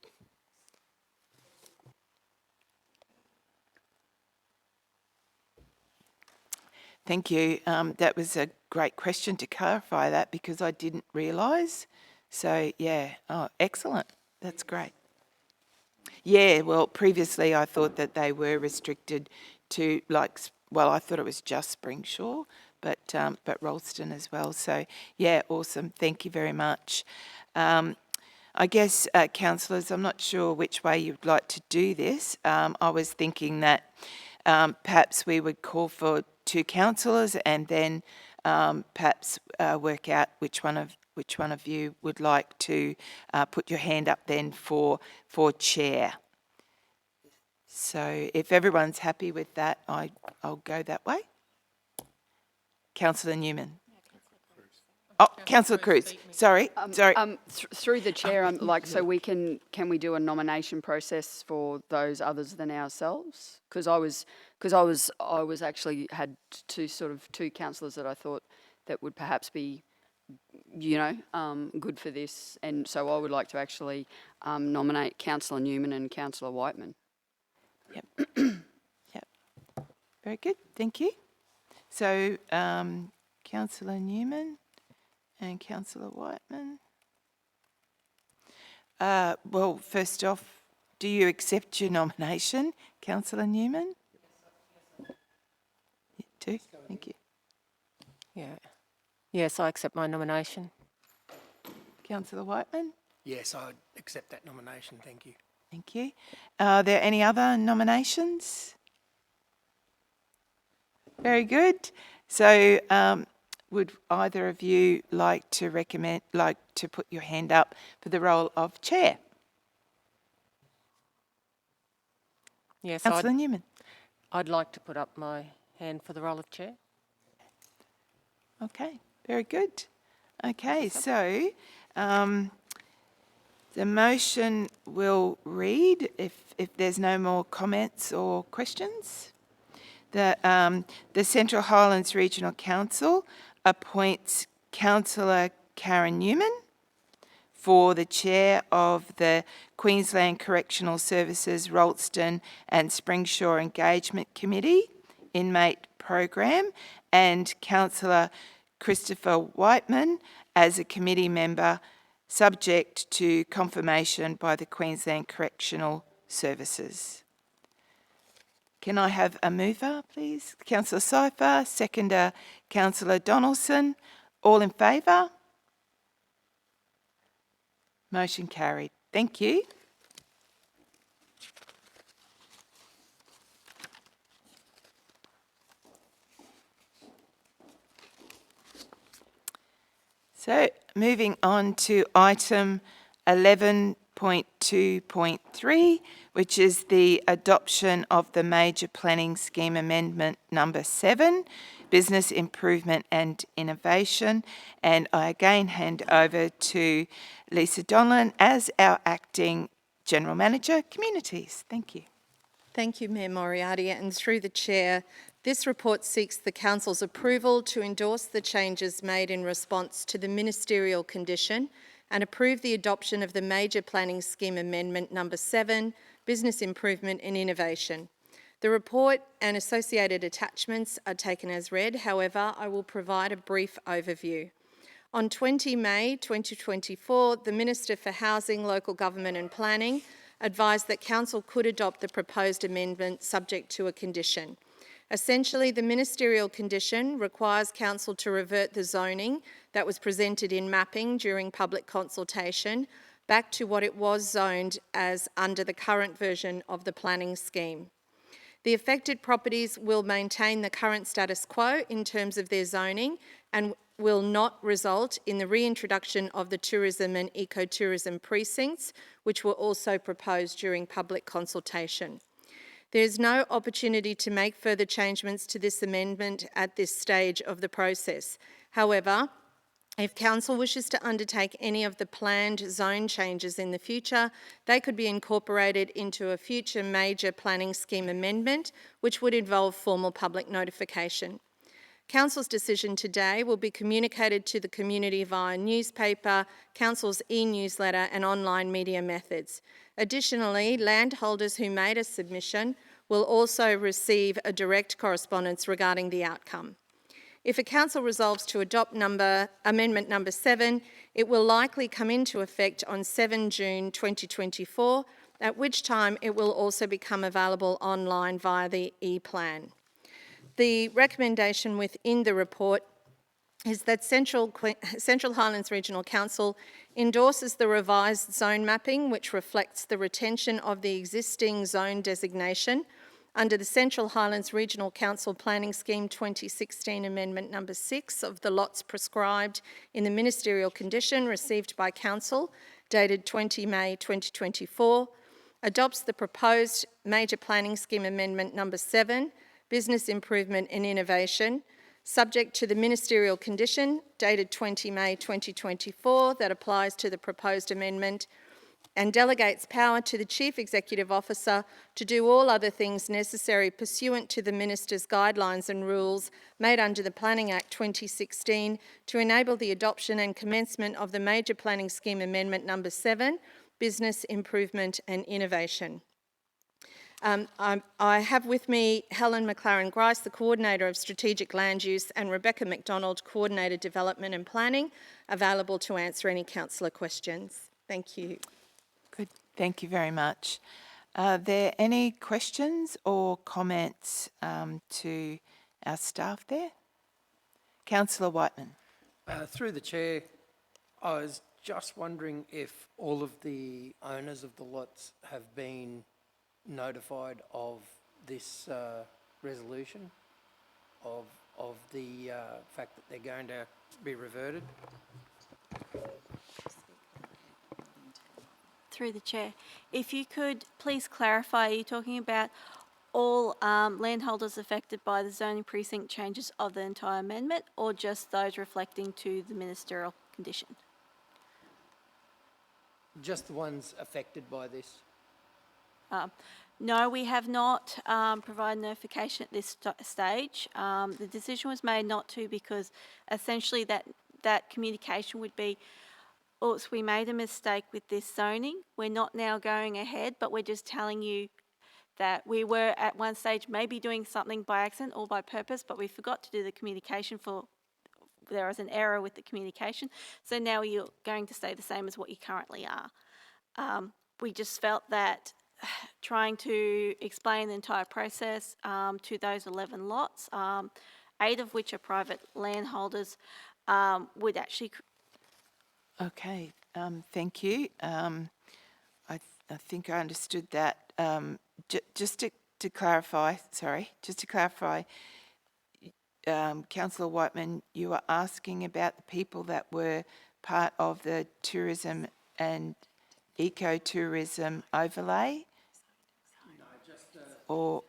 Thank you. That was a great question to clarify that because I didn't realise. So, yeah, excellent. That's great. Yeah, well, previously I thought that they were restricted to I thought it was just Springshaw, but Rolleston as well. So, yeah, awesome. Thank you very much. I guess, councillors, I'm not sure which way you'd like to do this. I was thinking that perhaps we would call for 2 councillors and then perhaps work out which one of you would like to put your hand up then for chair. So if everyone's happy with that, I'll go that way. Councillor Newman. Oh, Councillor Cruz. Sorry. Through the chair, so can we do a nomination process for those others than ourselves? Because I was actually had two councillors that I thought that would perhaps be, good for this, and so I would like to actually nominate Councillor Newman and Councillor Whiteman. Yep. Yep. Very good. Thank you. So, Councillor Newman and Councillor Whiteman. Well, first off, do you accept your nomination, Councillor Newman? You do? Thank you. Yeah. Yes, I accept my nomination. Councillor Whiteman? Yes, I accept that nomination. Thank you. Thank you. Are there any other nominations? Very good. So, would either of you like to put your hand up for the role of chair? Yes, Councillor Newman. I'd like to put up my hand for the role of chair. Okay, very good. Okay, so the motion will read, if there's no more comments or questions, the Central Highlands Regional Council appoints Councillor Karen Newman for the chair of the Queensland Correctional Services Rolleston and Springsure Engagement Committee Inmate Program, and Councillor Christopher Whiteman as a committee member, subject to confirmation by the Queensland Correctional Services. Can I have a mover, please? Councillor Cypher, seconder Councillor Donaldson. All in favour? Motion carried. Thank you. So moving on to item 11.2.3, which is the adoption of the Major Planning Scheme Amendment number 7, Business Improvement and Innovation. And I again hand over to Lisa Donlan as our Acting General Manager, Communities. Thank you. Thank you, Mayor Moriarty, and through the Chair, this report seeks the Council's approval to endorse the changes made in response to the ministerial condition and approve the adoption of the Major Planning Scheme Amendment number 7, Business Improvement and Innovation. The report and associated attachments are taken as read. However, I will provide a brief overview. On 20 May 2024, the Minister for Housing, Local Government and Planning advised that Council could adopt the proposed amendment subject to a condition. Essentially, the ministerial condition requires Council to revert the zoning that was presented in mapping during public consultation back to what it was zoned as under the current version of the planning scheme. The affected properties will maintain the current status quo in terms of their zoning and will not result in the reintroduction of the tourism and ecotourism precincts, which were also proposed during public consultation. There is no opportunity to make further changements to this amendment at this stage of the process. However, if Council wishes to undertake any of the planned zone changes in the future, they could be incorporated into a future major planning scheme amendment, which would involve formal public notification. Council's decision today will be communicated to the community via newspaper, Council's e-newsletter and online media methods. Additionally, landholders who made a submission will also receive a direct correspondence regarding the outcome. If a council resolves to adopt amendment number 7, it will likely come into effect on 7 June 2024, at which time it will also become available online via the e-plan. The recommendation within the report is that Central Highlands Regional Council endorses the revised zone mapping, which reflects the retention of the existing zone designation under the Central Highlands Regional Council Planning Scheme 2016 Amendment number 6 of the lots prescribed in the ministerial condition received by Council, dated 20 May 2024, adopts the proposed Major Planning Scheme Amendment number 7, Business Improvement and Innovation, subject to the ministerial condition dated 20 May 2024 that applies to the proposed amendment, and delegates power to the Chief Executive Officer to do all other things necessary pursuant to the Minister's guidelines and rules made under the Planning Act 2016 to enable the adoption and commencement of the Major Planning Scheme Amendment number 7, Business Improvement and Innovation. I have with me Helen McLaren-Grice, the Coordinator of Strategic Land Use, and Rebecca McDonald, Coordinator Development and Planning, available to answer any councillor questions. Thank you. Good. Thank you very much. Are there any questions or comments to our staff there? Councillor Whiteman. Through the chair, I was just wondering if all of the owners of the lots have been notified of this resolution, of the fact that they're going to be reverted. Through the chair, if you could please clarify, are you talking about all landholders affected by the zoning precinct changes of the entire amendment, or just those reflecting to the ministerial condition? Just the ones affected by this. No, we have not provided notification at this stage. The decision was made not to because essentially that communication would be, oops, we made a mistake with this zoning. We're not now going ahead, but we're just telling you that we were at one stage maybe doing something by accident or by purpose, but we forgot to do the communication there was an error with the communication. So now you're going to stay the same as what you currently are. We just felt that trying to explain the entire process to those 11 lots, 8 of which are private landholders, would actually... Okay, thank you. I think I understood that. Just to clarify, Councillor Whiteman, you were asking about the people that were part of the tourism and ecotourism overlay? Or,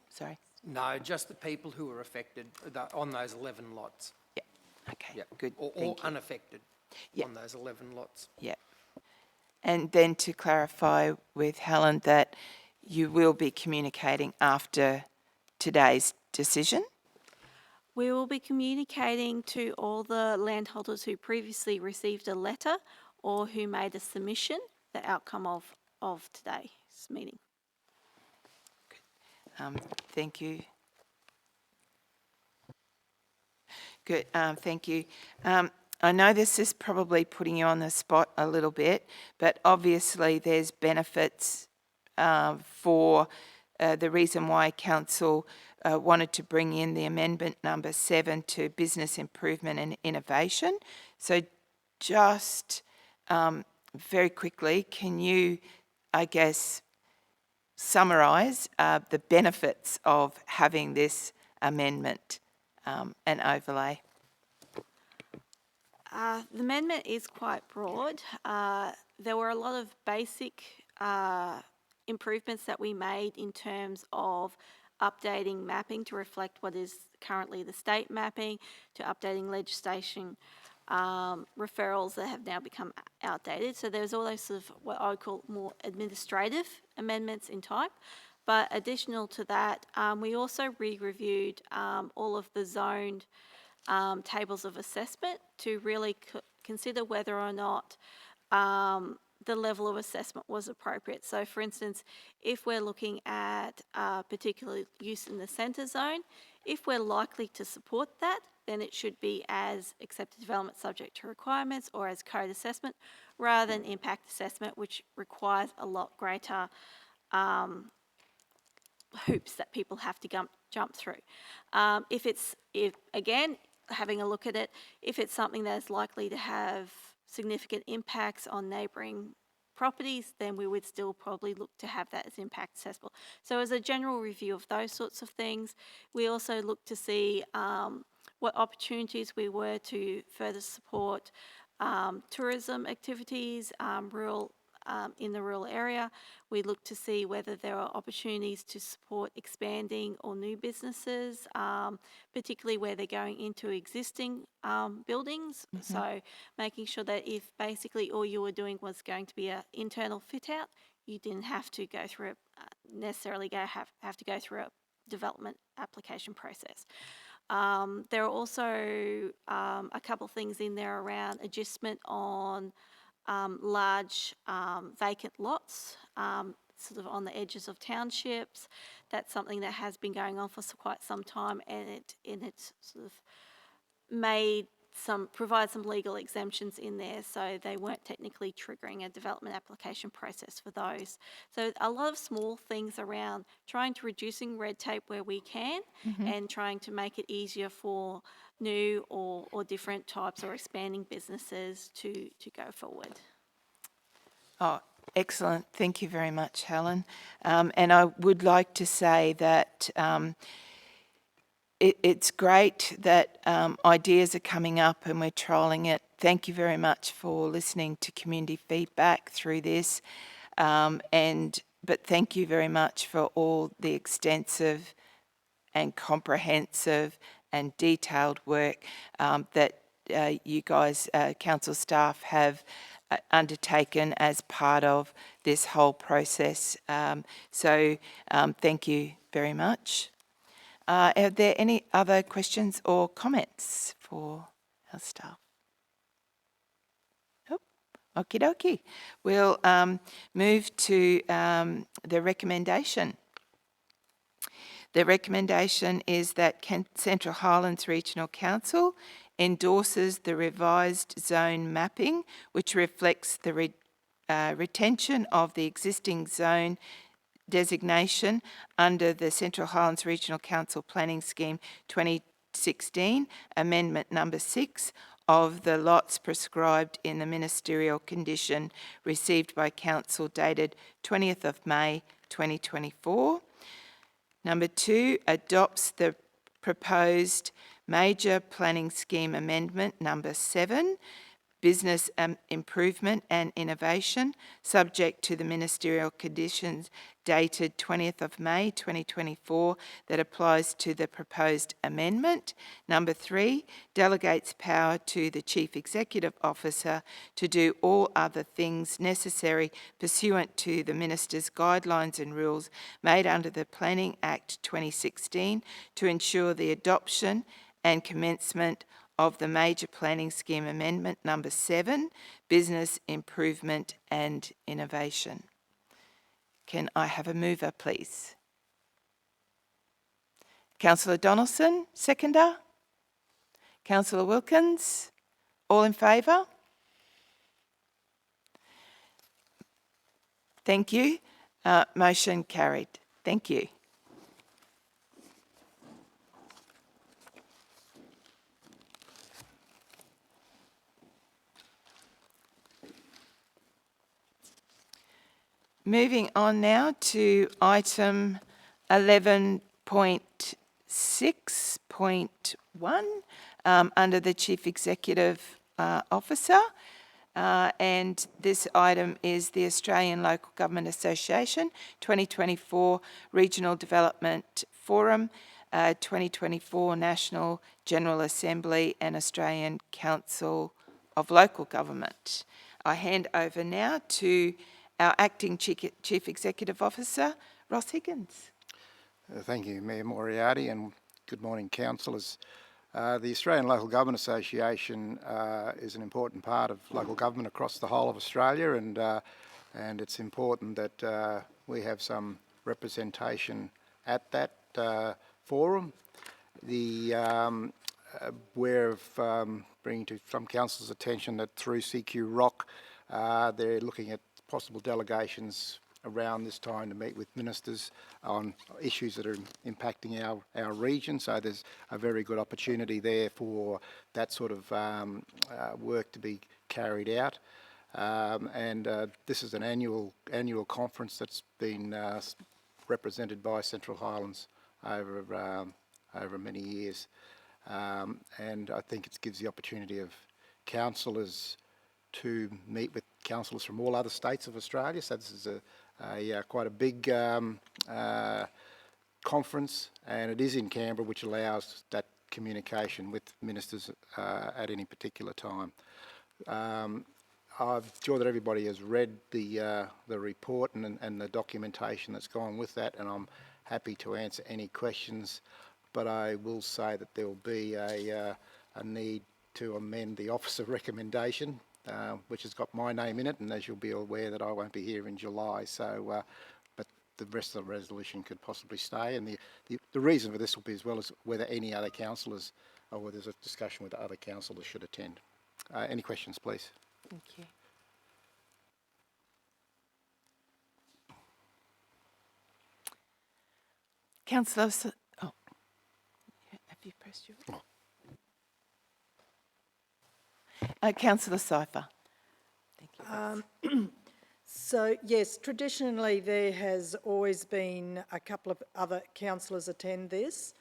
sorry? No, just the people who were affected on those 11 lots. Yeah, okay, Yep. good, Or thank you. unaffected Yep. on those 11 lots. Yeah. And then to clarify with Helen that you will be communicating after today's decision? We will be communicating to all the landholders who previously received a letter or who made a submission, the outcome of today's meeting. Thank you. Good, thank you. I know this is probably putting you on the spot a little bit, but obviously there's benefits for the reason why Council wanted to bring in the amendment number 7 to business improvement and innovation. So just very quickly, can you, I guess, summarise the benefits of having this amendment and overlay? The amendment is quite broad. There were a lot of basic improvements that we made in terms of updating mapping to reflect what is currently the state mapping, to updating legislation referrals that have now become outdated. So there's all those sort of what I would call more administrative amendments in type. But additional to that, we also re-reviewed all of the zoned tables of assessment to really consider whether or not the level of assessment was appropriate. So for instance, if we're looking at particular use in the centre zone, if we're likely to support that, then it should be as accepted development subject to requirements or as code assessment rather than impact assessment, which requires a lot greater hoops that people have to jump through. If again, having a look at it, if it's something that is likely to have significant impacts on neighbouring properties, then we would still probably look to have that as impact assessable. So as a general review of those sorts of things, we also look to see what opportunities we were to further support tourism activities, in the rural area. We look to see whether there are opportunities to support expanding or new businesses, particularly where they're going into existing buildings. So making sure that if basically all you were doing was going to be an internal fit out, you didn't have to go through have to go through a development application process. There are also a couple of things in there around adjustment on large vacant lots, sort of on the edges of townships. That's something that has been going on for quite some time, and it's sort of provide some legal exemptions in there, so they weren't technically triggering a development application process for those. So a lot of small things around trying to reducing red tape where we can, and trying to make it easier for new or different types or expanding businesses to go forward. Oh, excellent. Thank you very much, Helen. And I would like to say that it's great that ideas are coming up and we're trialling it. Thank you very much for listening to community feedback through this. And but thank you very much for all the extensive and comprehensive and detailed work that you guys, council staff, have undertaken as part of this whole process. Thank you very much. Are there any other questions or comments for our staff? Okie dokie. We'll move to the recommendation. The recommendation is that Central Highlands Regional Council endorses the revised zone mapping, which reflects the retention of the existing zone designation under the Central Highlands Regional Council Planning Scheme 2016, Amendment number 6, of the lots prescribed in the ministerial condition received by Council dated 20th of May 2024. Number 2, adopts the proposed Major Planning Scheme Amendment number 7, Business Improvement and Innovation, subject to the ministerial conditions dated 20th of May 2024 that applies to the proposed amendment. Number 3, delegates power to the Chief Executive Officer to do all other things necessary pursuant to the Minister's guidelines and rules made under the Planning Act 2016 to ensure the adoption and commencement of the Major Planning Scheme Amendment number 7, Business Improvement and Innovation. Can I have a mover, please? Councillor Donaldson, seconder. Councillor Wilkins, all in favour? Thank you. Motion carried. Thank you. Moving on now to item 11.6.1 under the Chief Executive Officer. And this item is the Australian Local Government Association 2024 Regional Development Forum, 2024 National General Assembly and Australian Council of Local Government. I hand over now to our Acting Chief Executive Officer, Ross Higgins. Thank you, Mayor Moriarty, and good morning, councillors. The Australian Local Government Association is an important part of local government across the whole of Australia, and it's important that we have some representation at that forum. We're bringing to some councillors' attention that through CHRC, they're looking at possible delegations around this time to meet with ministers on issues that are impacting our region. So there's a very good opportunity there for that sort of work to be carried out. This is an annual conference that's been represented by Central Highlands over many years. And I think it gives the opportunity of councillors to meet with councillors from all other states of Australia. So this is quite a big conference, and it is in Canberra, which allows that communication with ministers at any particular time. I'm sure that everybody has read the report and the documentation that's gone with that, and I'm happy to answer any questions. But I will say that there will be a need to amend the officer recommendation, which has got my name in it, and as you'll be aware that I won't be here in July, so but the rest of the resolution could possibly stay, and the reason for this will be as well as whether any other councillors or whether there's a discussion with other councillors should attend. Any questions, please? Thank you. Councillor, have you pressed your? Councillor Cypher. Thank you. So yes, traditionally there has always been a couple of other councillors attend this.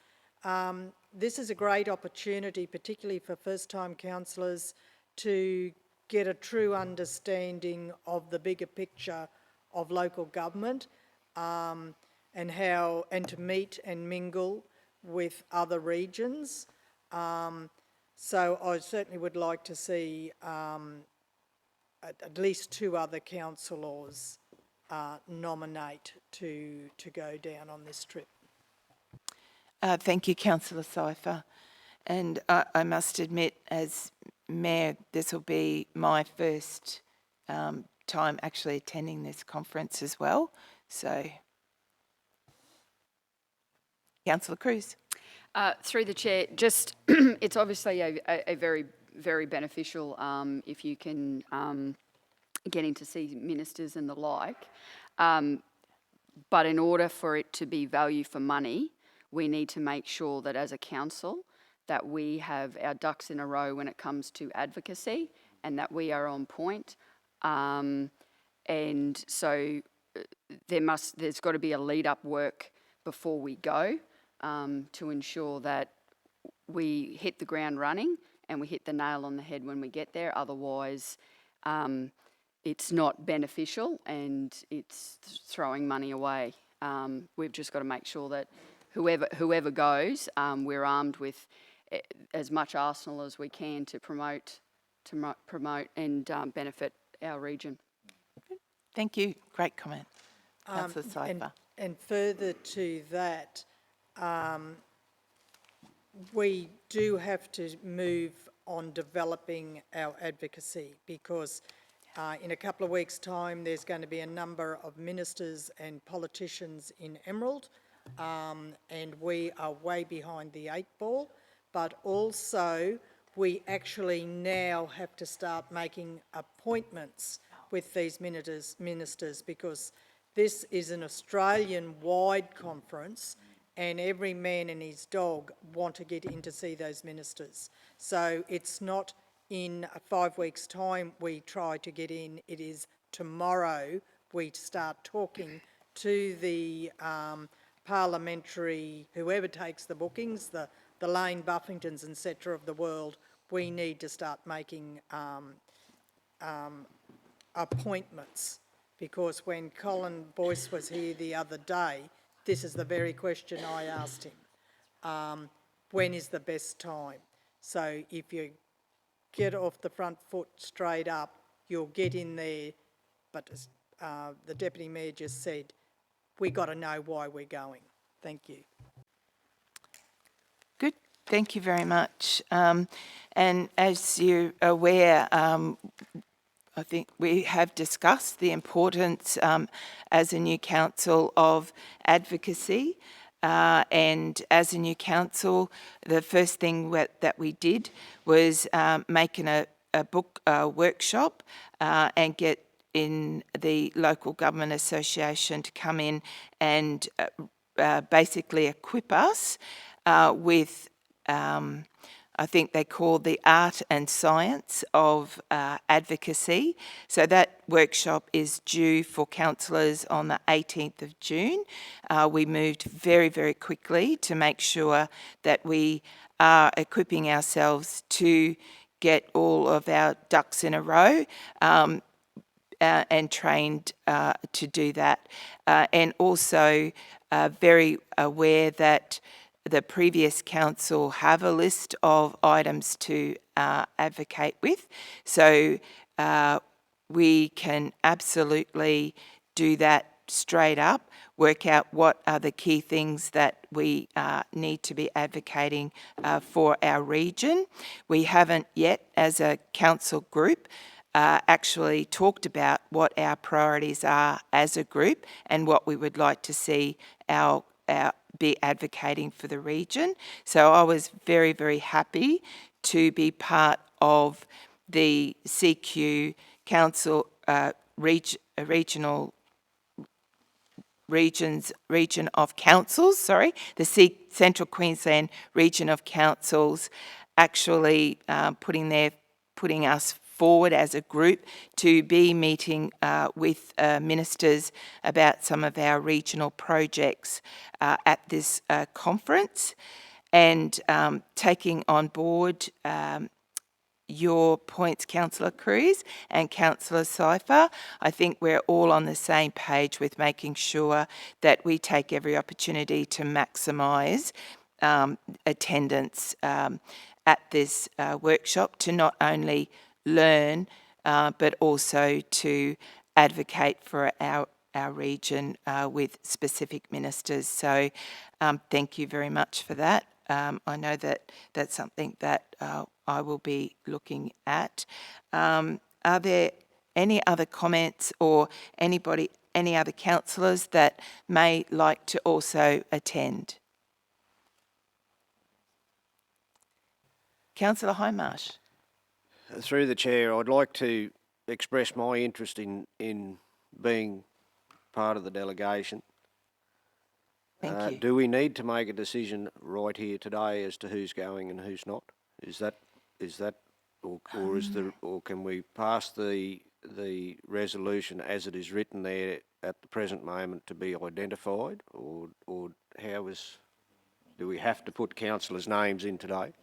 This is a great opportunity, particularly for first-time councillors, to get a true understanding of the bigger picture of local government. and to meet and mingle with other regions. So I certainly would like to see at least 2 other councillors nominate to go down on this trip. Thank you, Councillor Cypher. And I must admit, as Mayor, this will be my first time actually attending this conference as well. So, Councillor Cruz. Through the chair, just it's obviously a very, very beneficial if you can getting to see ministers and the like. But in order for it to be value for money, we need to make sure that as a council that we have our ducks in a row when it comes to advocacy and that we are on point. And so there's got to be a lead up work before we go to ensure that we hit the ground running and we hit the nail on the head when we get there. Otherwise, it's not beneficial and it's throwing money away. We've just got to make sure that whoever goes, we're armed with as much arsenal as we can to promote and benefit our region. Thank you. Great comment, Councillor Cypher. And further to that, we do have to move on developing our advocacy because in a couple of weeks' time there's going to be a number of ministers and politicians in Emerald, and we are way behind the 8 ball, but also we actually now have to start making appointments with these ministers because this is an Australian-wide conference and every man and his dog want to get in to see those ministers. So it's not in 5 weeks' time we try to get in, it is tomorrow we start talking to the parliamentary, whoever takes the bookings, the Lane Buffingtons, etc. of the world. We need to start making appointments because when Colin Boyce was here the other day, this is the very question I asked him. When is the best time? So if you get off the front foot straight up, you'll get in there, but as the Deputy Mayor just said, we got to know why we're going. Thank you. Good. Thank you very much. And as you're aware, I think we have discussed the importance as a new council of advocacy. And as a new council, the first thing that we did was making a book workshop and get in the local government association to come in and basically equip us with I think they call the art and science of advocacy. So that workshop is due for councillors on the 18th of June. We moved very, very quickly to make sure that we are equipping ourselves to get all of our ducks in a row and trained to do that. And also very aware that the previous council have a list of items to advocate with. So we can absolutely do that straight up, work out what are the key things that we need to be advocating for our region. We haven't yet, as a council group, actually talked about what our priorities are as a group and what we would like to see our be advocating for the region. So I was very, very happy to be part of the CQ Council region of councils, the Central Queensland Region of Councils actually putting us forward as a group to be meeting with ministers about some of our regional projects at this conference and taking on board your points, Councillor Cruz and Councillor Cypher. I think we're all on the same page with making sure that we take every opportunity to maximise attendance at this workshop, to not only learn but also to advocate for our region with specific ministers. So thank you very much for that. I know that that's something that I will be looking at. Are there any other comments or any other councillors that may like to also attend? Councillor Hindmarsh. Through the chair, I'd like to express my interest in being part of the delegation. Thank you. Do we need to make a decision right here today as to who's going and who's not? Is that, or can we pass the resolution as it is written there at the present moment to be identified, or do we have to put councillors' names in today?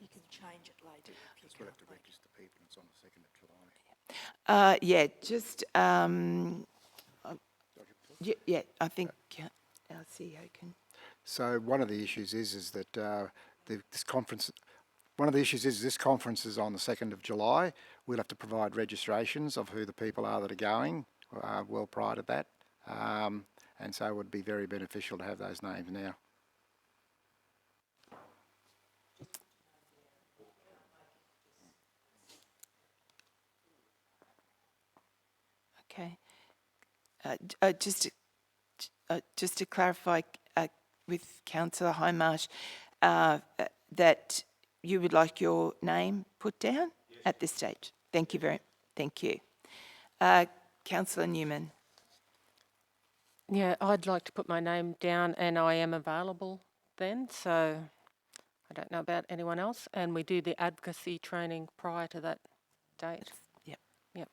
You can change it later if you can't make it. Yeah, just yeah, I think our CEO can. So one of the issues is that this conference. One of the issues is this conference is on the 2nd of July. We'll have to provide registrations of who the people are that are going well prior to that, and so it would be very beneficial to have those names now. Okay. Just to clarify with Councillor Hindmarsh, that you would like your name put down at this stage. Thank you thank you. Councillor Newman. Yeah, I'd like to put my name down, and I am available then, so I don't know about anyone else. And we do the advocacy training prior to that date. Yep. Yep.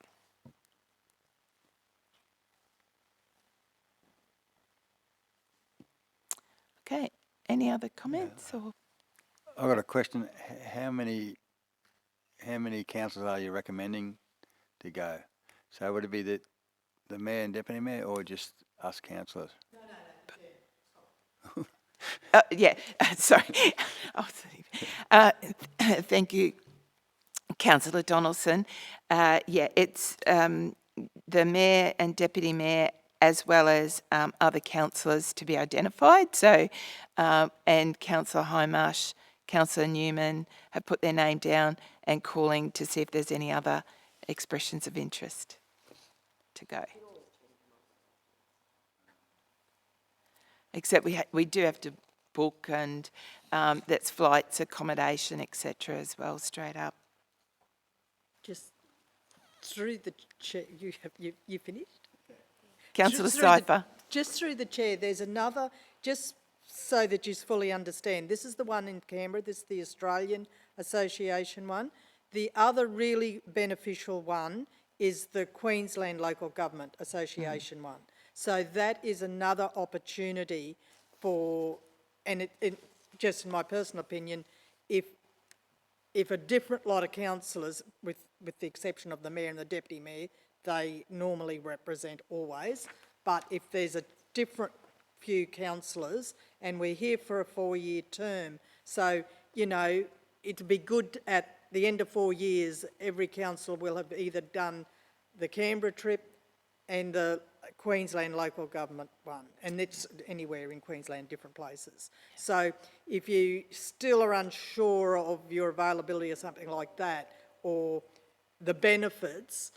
Okay. Any other comments? Or I've got a question. How many councillors are you recommending to go? So would it be the mayor and deputy mayor, or just us councillors? yeah, sorry. Thank you, Councillor Donaldson. Yeah, it's the mayor and deputy mayor as well as other councillors to be identified. So, and Councillor Hindmarsh, Councillor Newman have put their name down and calling to see if there's any other expressions of interest to go. Except we do have to book, and that's flights, accommodation, etc. as well, straight up. Just through the chair, you finished? Councillor Cypher. Just through the chair, there's another, just so that you fully understand, this is the one in Canberra, this is the Australian Association one. The other really beneficial one is the Queensland Local Government Association one. So that is another opportunity for, and it just in my personal opinion, if a different lot of councillors, with the exception of the mayor and the deputy mayor, they normally represent always, but if there's a different few councillors, and we're here for a 4-year term, so, you know, it'd be good at the end of 4 years, every councillor will have either done the Canberra trip and the Queensland local government one, and it's anywhere in Queensland, different places. So if you still are unsure of your availability or something like that, or the benefits,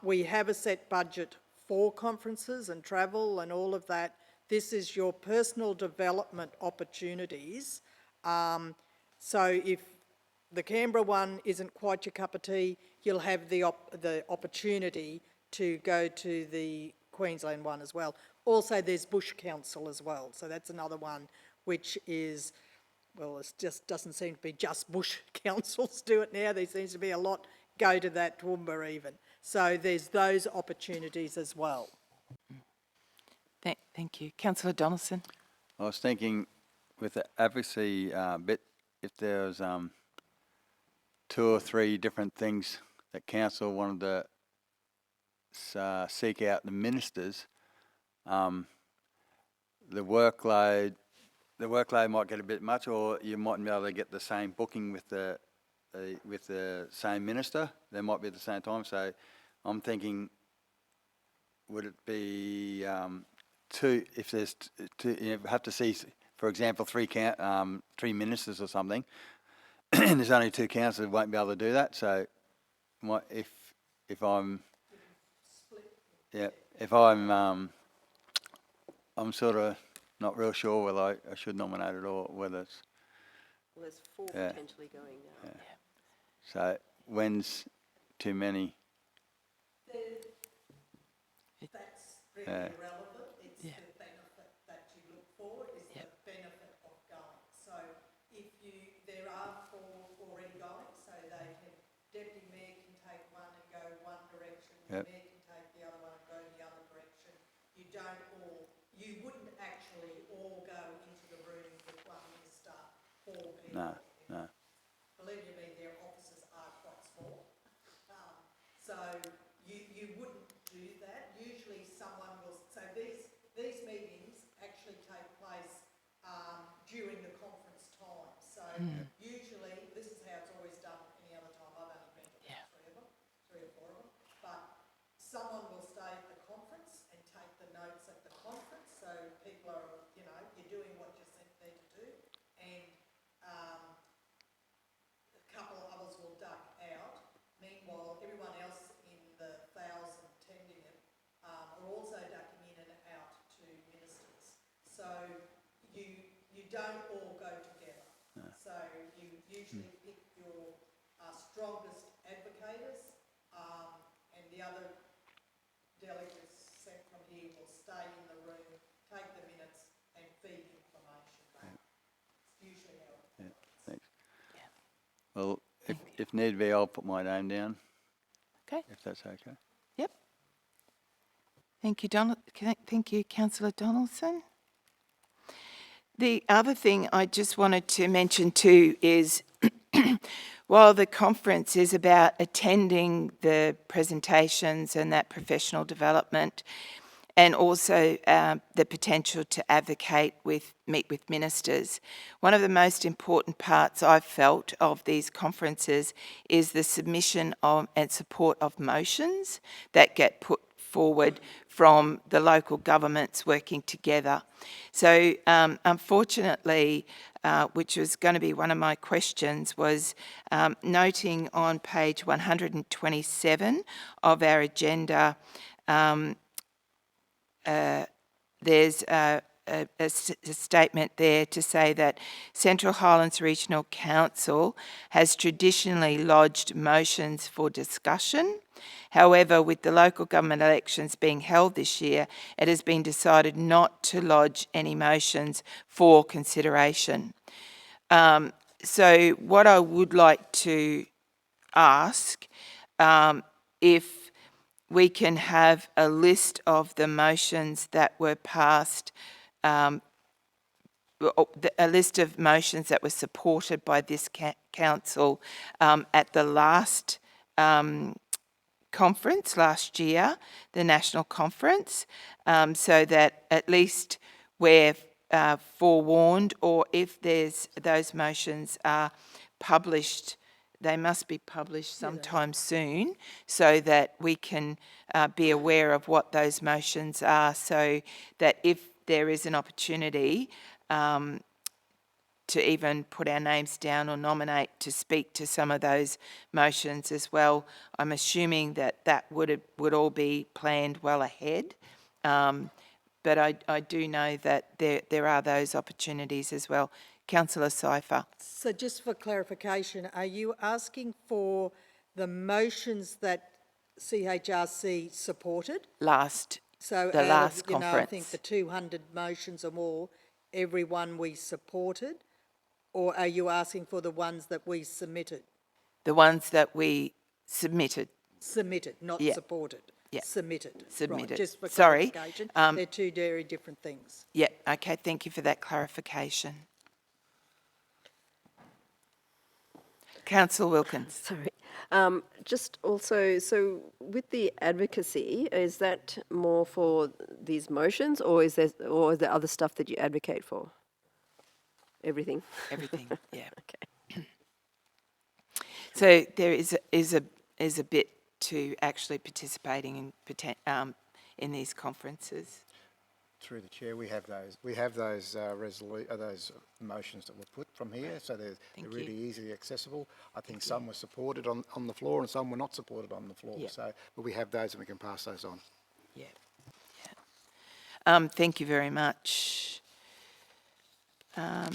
we have a set budget for conferences and travel and all of that. This is your personal development opportunities. So if the Canberra one isn't quite your cup of tea, you'll have the opportunity to go to the Queensland one as well. Also, there's Bush Council as well, so that's another one which is, well, it just doesn't seem to be just Bush councils do it now. There seems to be a lot go to that, Toowoomba even. So there's those opportunities as well. Thank you. Councillor Donaldson. I was thinking with the advocacy bit, if there was 2 or 3 different things that council wanted to seek out the ministers, the workload might get a bit much, or you mightn't be able to get the same booking with the same minister. They might be at the same time. So I'm thinking, would it be 2? If there's 2, you have to see, for example, 3 ministers or something, and there's only 2 councillors, won't be able to do that. So, if I'm I'm sort of not real sure whether I should nominate it or whether it's. Well, there's 4 Yeah. potentially going now. Yeah. So when's too many? That's really irrelevant. It's the benefit that you look for is the benefit of going. So if there are 4 already going, so Deputy Mayor can take one and go one direction, the Mayor can take the other one and go the other direction. You wouldn't actually all go into the room with one minister, 4 people. No, no. Believe you me, their offices are quite small. So you wouldn't do that. Usually someone will, so these meetings actually take place during the conference time. So usually, this is how it's always done any other time. I've only been to 3 or 4 of them. But someone will stay at the conference and take the notes at the conference. So people are, you're doing what you're sent there to do. And a couple of others will duck out. Meanwhile, everyone else in the 1,000 attending it are also ducking in and out to ministers. So you don't all go together. No. So you usually pick your strongest advocators, and the other delegates sent from here will stay in the room, take the minutes, and feed information back. It's usually how it works. Thanks. Well, if need be, I'll put my name down. Okay. If that's okay. Yep. Thank you, Thank you, Councillor Donaldson. The other thing I just wanted to mention too is while the conference is about attending the presentations and that professional development, and also the potential to advocate meet with ministers. One of the most important parts I've felt of these conferences is the submission of and support of motions that get put forward from the local governments working together. So unfortunately, which was going to be one of my questions, was noting on page 127 of our agenda, there's a statement there to say that Central Highlands Regional Council has traditionally lodged motions for discussion. However, with the local government elections being held this year, it has been decided not to lodge any motions for consideration. So what I would like to ask, if we can have a list of the motions that were passed, a list of motions that were supported by this council at the last conference last year, the national conference, so that at least we're forewarned, or if those motions are published, they must be published sometime soon, so that we can be aware of what those motions are, so that if there is an opportunity to even put our names down or nominate to speak to some of those motions as well, I'm assuming that would all be planned well ahead. But I do know that there are those opportunities as well. Councillor Seifer. So just for clarification, are you asking for the motions that CHRC supported? The last conference. conference. I think the 200 motions or more, every one we supported? Or are you asking for the ones that we submitted? The ones that we submitted. Submitted, not supported. Yeah. Submitted. Submitted. Right, just for Sorry. clarification. They're 2 very different things. Yeah, okay, thank you for that clarification. Councillor Wilkins. Sorry. Just also, so with the advocacy, is that more for these motions, or is there other stuff that you advocate for? Everything. Everything, yeah. Okay. So there is a bit to actually participating in these conferences. Through the chair, we have those. We have those those motions that were put from here, so they're really easily accessible. I think some were supported on the floor, and some were not supported on the floor. Yeah. So, but we have those, and we can pass those on. Yeah. Thank you very much. At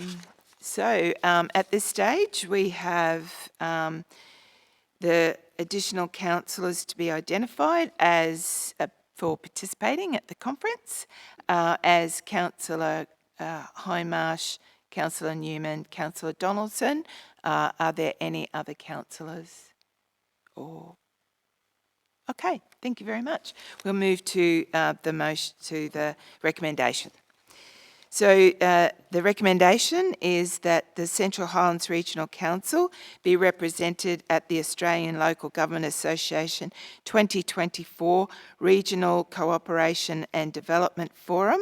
this stage, we have the additional councillors to be identified as for participating at the conference, as Councillor Hindmarsh, Councillor Newman, Councillor Donaldson. Are there any other councillors? Okay, thank you very much. We'll move to the recommendation. So the recommendation is that the Central Highlands Regional Council be represented at the Australian Local Government Association 2024 Regional Cooperation and Development Forum,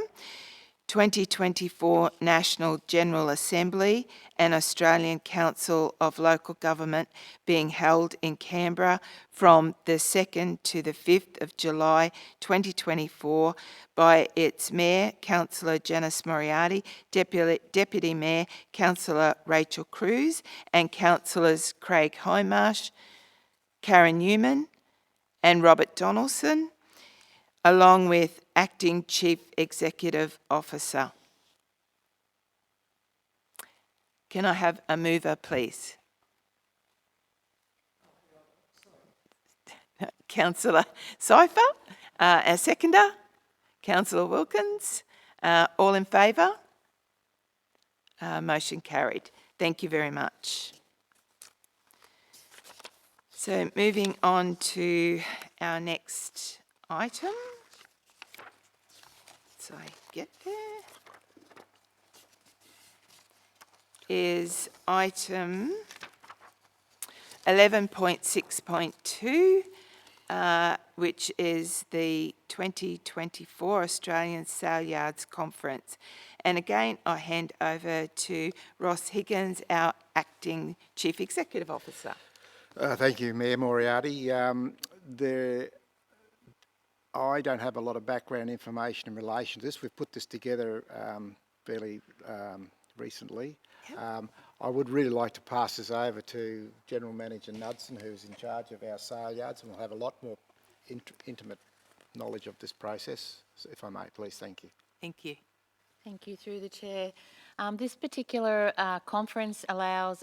2024 National General Assembly and Australian Council of Local Government being held in Canberra from the 2nd to the 5th of July 2024 by its Mayor, Councillor Janice Moriarty, Deputy Mayor, Councillor Rachel Cruz, and Councillors Craig Hindmarsh, Karen Newman and Robert Donaldson, along with Acting Chief Executive Officer. Can I have a mover, please? Councillor Cypher, a seconder. Councillor Wilkins, all in favour? Motion carried. Thank you very much. So moving on to our next item. So I get there. Is item 11.6.2, which is the 2024 Australian Sale Yards Conference. And again, I hand over to Ross Higgins, our Acting Chief Executive Officer. Thank you, Mayor Moriarty. I don't have a lot of background information in relation to this. We've put this together fairly recently. I would really like to pass this over to General Manager Knudsen, who's in charge of our sale yards, and will have a lot more intimate knowledge of this process. So if I may, please, thank you. Thank you. Thank you, through the chair. This particular conference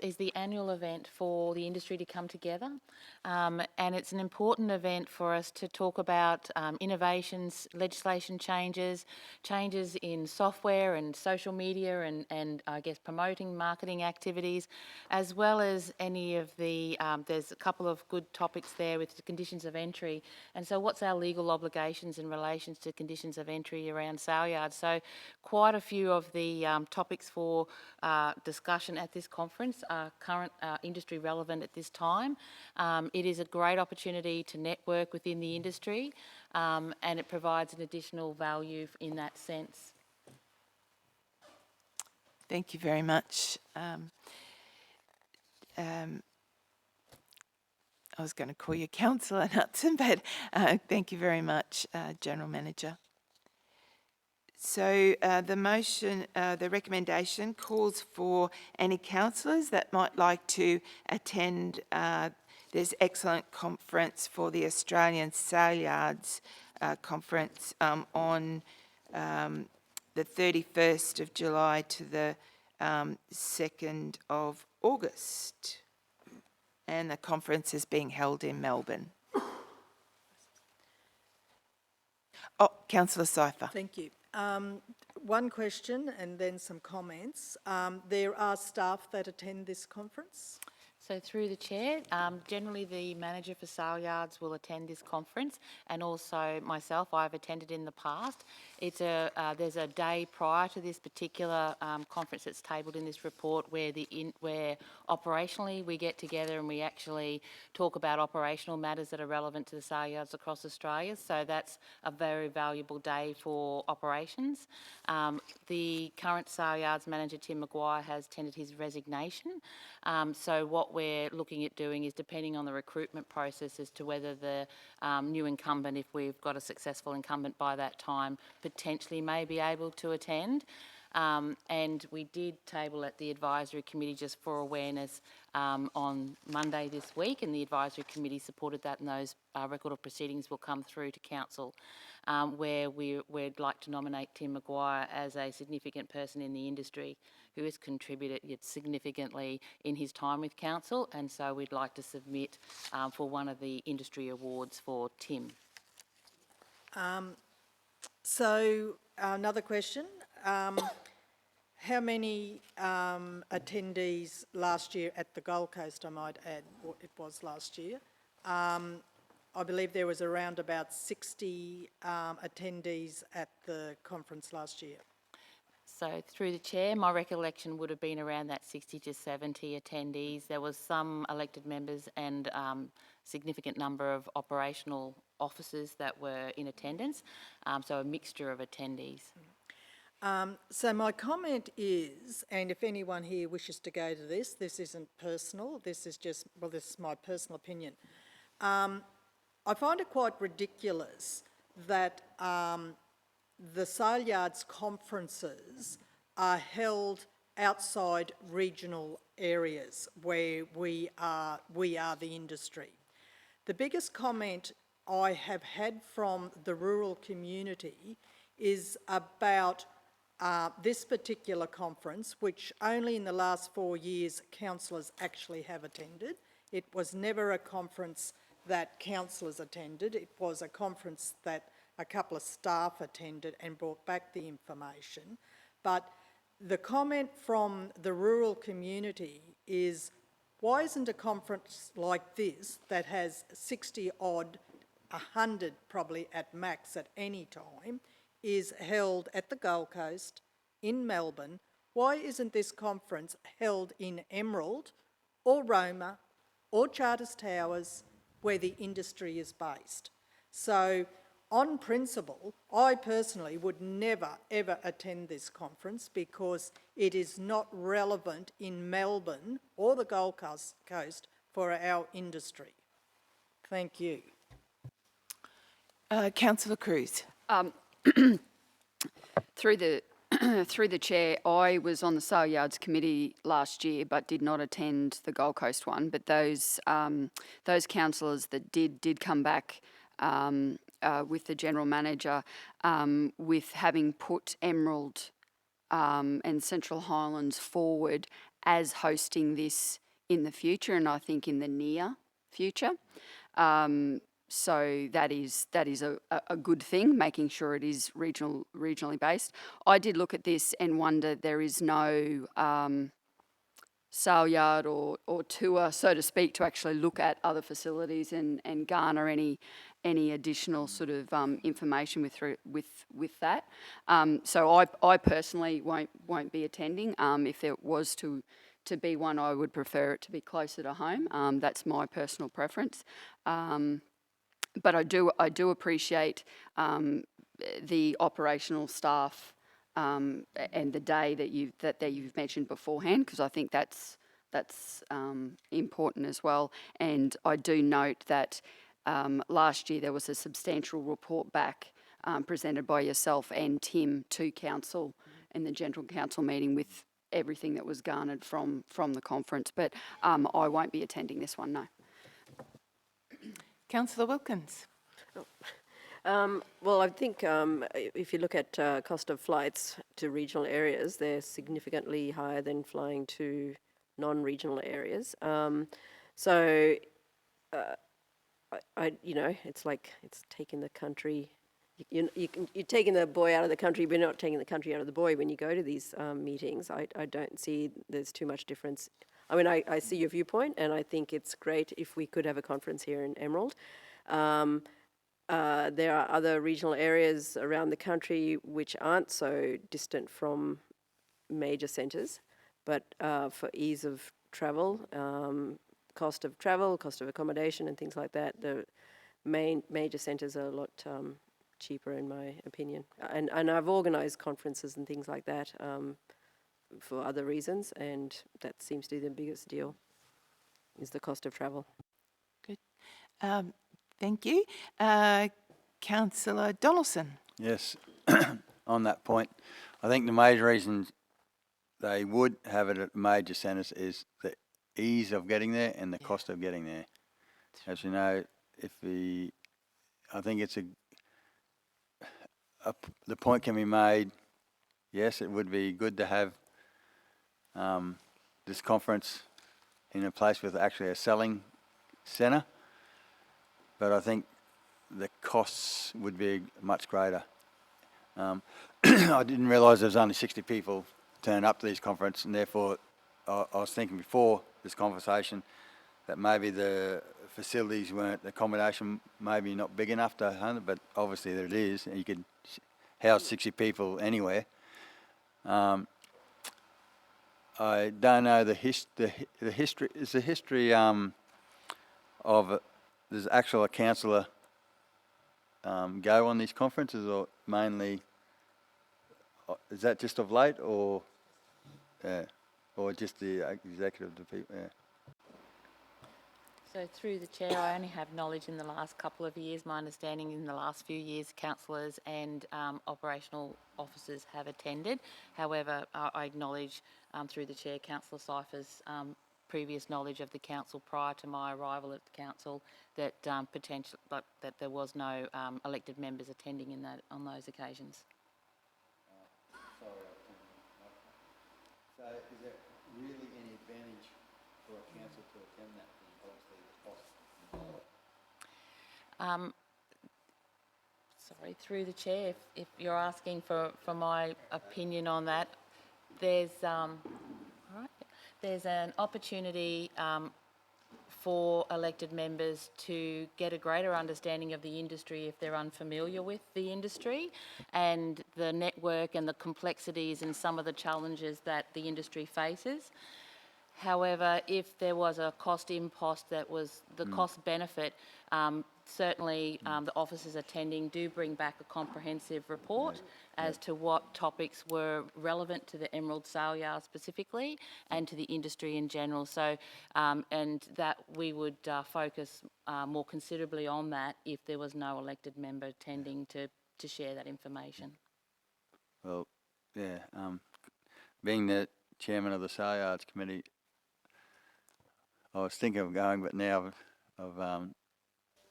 is the annual event for the industry to come together, and it's an important event for us to talk about innovations, legislation changes in software and social media and I guess promoting marketing activities, as well as any of the, there's a couple of good topics there with the conditions of entry, and so what's our legal obligations in relation to conditions of entry around sale yards. So quite a few of the topics for discussion at this conference are current industry relevant at this time. It is a great opportunity to network within the industry, and it provides an additional value in that sense. Thank you very much. I was going to call you Councillor Knudsen, but thank you very much, General Manager. So the recommendation calls for any councillors that might like to attend this excellent conference for the Australian Sale Yards Conference on the 31st of July to the 2nd of August. And the conference is being held in Melbourne. Oh, Councillor Cypher. Thank you. One question and then some comments. There are staff that attend this conference? So through the chair, generally the manager for sale yards will attend this conference, and also myself, I've attended in the past. It's there's a day prior to this particular conference that's tabled in this report where where operationally we get together and we actually talk about operational matters that are relevant to the sale yards across Australia. So that's a very valuable day for operations. The current sale yards manager, Tim Maguire, has tendered his resignation. So what we're looking at doing is, depending on the recruitment process as to whether the new incumbent, if we've got a successful incumbent by that time, potentially may be able to attend. And we did table at the advisory committee, just for awareness, on Monday this week, and the advisory committee supported that, and those record of proceedings will come through to council, where we'd like to nominate Tim Maguire as a significant person in the industry who has contributed significantly in his time with council, and so we'd like to submit for one of the industry awards for Tim. So another question. How many attendees last year at the Gold Coast, I might add, it was last year? I believe there was around about 60 attendees at the conference last year. So through the chair, my recollection would have been around that 60 to 70 attendees. There was some elected members and significant number of operational officers that were in attendance, so a mixture of attendees. So my comment is, and if anyone here wishes to go to this isn't personal, this is just, well, this is my personal opinion. I find it quite ridiculous that the sale yards conferences are held outside regional areas where we are the industry. The biggest comment I have had from the rural community is about this particular conference, which only in the last 4 years councillors actually have attended. It was never a conference that councillors attended. It was a conference that a couple of staff attended and brought back the information. But the comment from the rural community is, why isn't a conference like this that has 60 odd, 100 probably at max at any time, is held at the Gold Coast, in Melbourne? Why isn't this conference held in Emerald or Roma or Charters Towers, where the industry is based? So on principle, I personally would never ever attend this conference because it is not relevant in Melbourne or the Gold Coast for our industry. Thank you. Councillor Cruz. Through the chair, I was on the Sale Yards Committee last year, but did not attend the Gold Coast one. But those councillors that did come back with the general manager, with having put Emerald and Central Highlands forward as hosting this in the future, and I think in the near future. So that is a good thing, making sure it is regionally based. I did look at this and wonder, there is no sale yard or tour, so to speak, to actually look at other facilities and garner any additional sort of information with that. So I personally won't be attending. If there was to be one, I would prefer it to be closer to home. That's my personal preference. But I do appreciate the operational staff and the day that you've mentioned beforehand, because I think that's important as well. And I do note that last year there was a substantial report back presented by yourself and Tim to council in the general council meeting with everything that was garnered from the conference. But I won't be attending this one, no. Councillor Wilkins. Well, I think if you look at cost of flights to regional areas, they're significantly higher than flying to non-regional areas. So, it's like it's taking the country. You're taking the boy out of the country, but you're not taking the country out of the boy when you go to these meetings. I don't see there's too much difference. I mean, I see your viewpoint, and I think it's great if we could have a conference here in Emerald. There are other regional areas around the country which aren't so distant from major centres, but for ease of travel, cost of accommodation and things like that, the major centres are a lot cheaper in my opinion. And I've organised conferences and things like that for other reasons, and that seems to be the biggest deal, is the cost of travel. Good. Thank you. Councillor Donaldson. Yes, on that point, I think the major reason they would have it at major centres is the ease of getting there and the cost of getting there. As you know, I think it's the point can be made, yes, it would be good to have this conference in a place with actually a selling centre, but I think the costs would be much greater. I didn't realise there was only 60 people turn up to this conference, and therefore I was thinking before this conversation that maybe the facilities weren't, the accommodation maybe not big enough to handle, but obviously there it is, and you could house 60 people anywhere. I don't know the history. Is the history of does actual councillor go on these conferences, or mainly is that just of late, or just the executive, the people? Yeah. So through the chair, I only have knowledge in the last couple of years. My understanding in the last few years, councillors and operational officers have attended. However, I acknowledge through the chair, Councillor Cypher's previous knowledge of the council prior to my arrival at the council that that there was no elected members attending on those occasions. So is there really any advantage for a council to attend that? Obviously the cost. Sorry, through the chair, if you're asking for my opinion on that, there's an opportunity for elected members to get a greater understanding of the industry if they're unfamiliar with the industry and the network and the complexities and some of the challenges that the industry faces. However, if there was a cost impost that was the cost benefit, certainly the officers attending do bring back a comprehensive report as to what topics were relevant to the Emerald Sale Yard specifically and to the industry in general. So, and that we would focus more considerably on that if there was no elected member attending to share that information. Well, yeah, being the chairman of the Sale Yards Committee, I was thinking of going, but now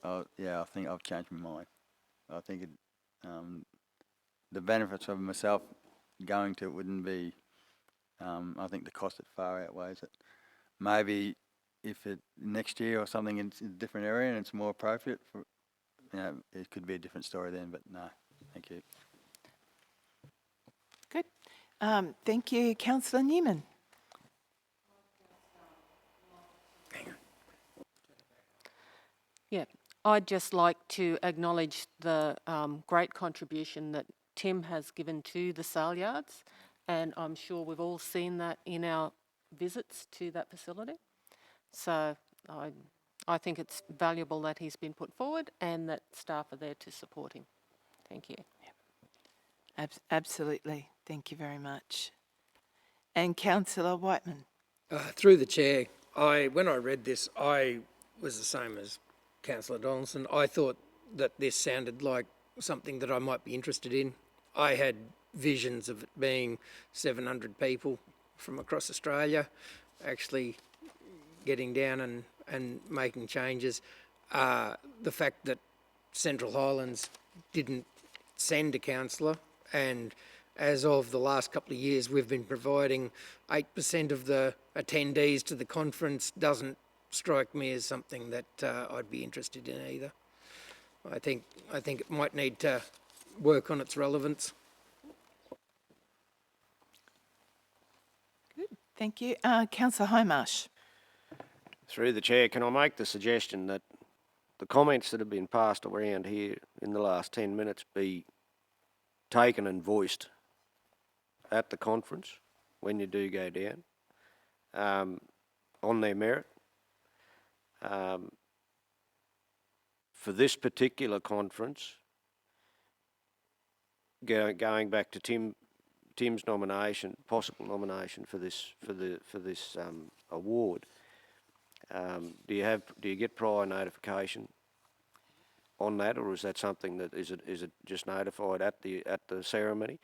I think I've changed my mind. I think the benefits of myself going to it wouldn't be, I think the cost far outweighs it. Maybe if it next year or something in a different area and it's more appropriate, for, it could be a different story then, but no, thank you. Good. Thank you, Councillor Newman. Yeah, I'd just like to acknowledge the great contribution that Tim has given to the sale yards, and I'm sure we've all seen that in our visits to that facility. So I think it's valuable that he's been put forward and that staff are there to support him. Thank you. Absolutely. Thank you very much. And Councillor Whiteman. Through the chair, when I read this, I was the same as Councillor Donaldson. I thought that this sounded like something that I might be interested in. I had visions of it being 700 people from across Australia actually getting down and making changes. The fact that Central Highlands didn't send a councillor, and as of the last couple of years we've been providing 8% of the attendees to the conference doesn't strike me as something that I'd be interested in either. I think it might need to work on its relevance. Good, thank you. Councillor Hindmarsh. Through the chair, can I make the suggestion that the comments that have been passed around here in the last 10 minutes be taken and voiced at the conference when you do go down on their merit? For this particular conference, going back to Tim's nomination, possible nomination for this award, do you get prior notification on that, or is that something that is it just notified at the ceremony?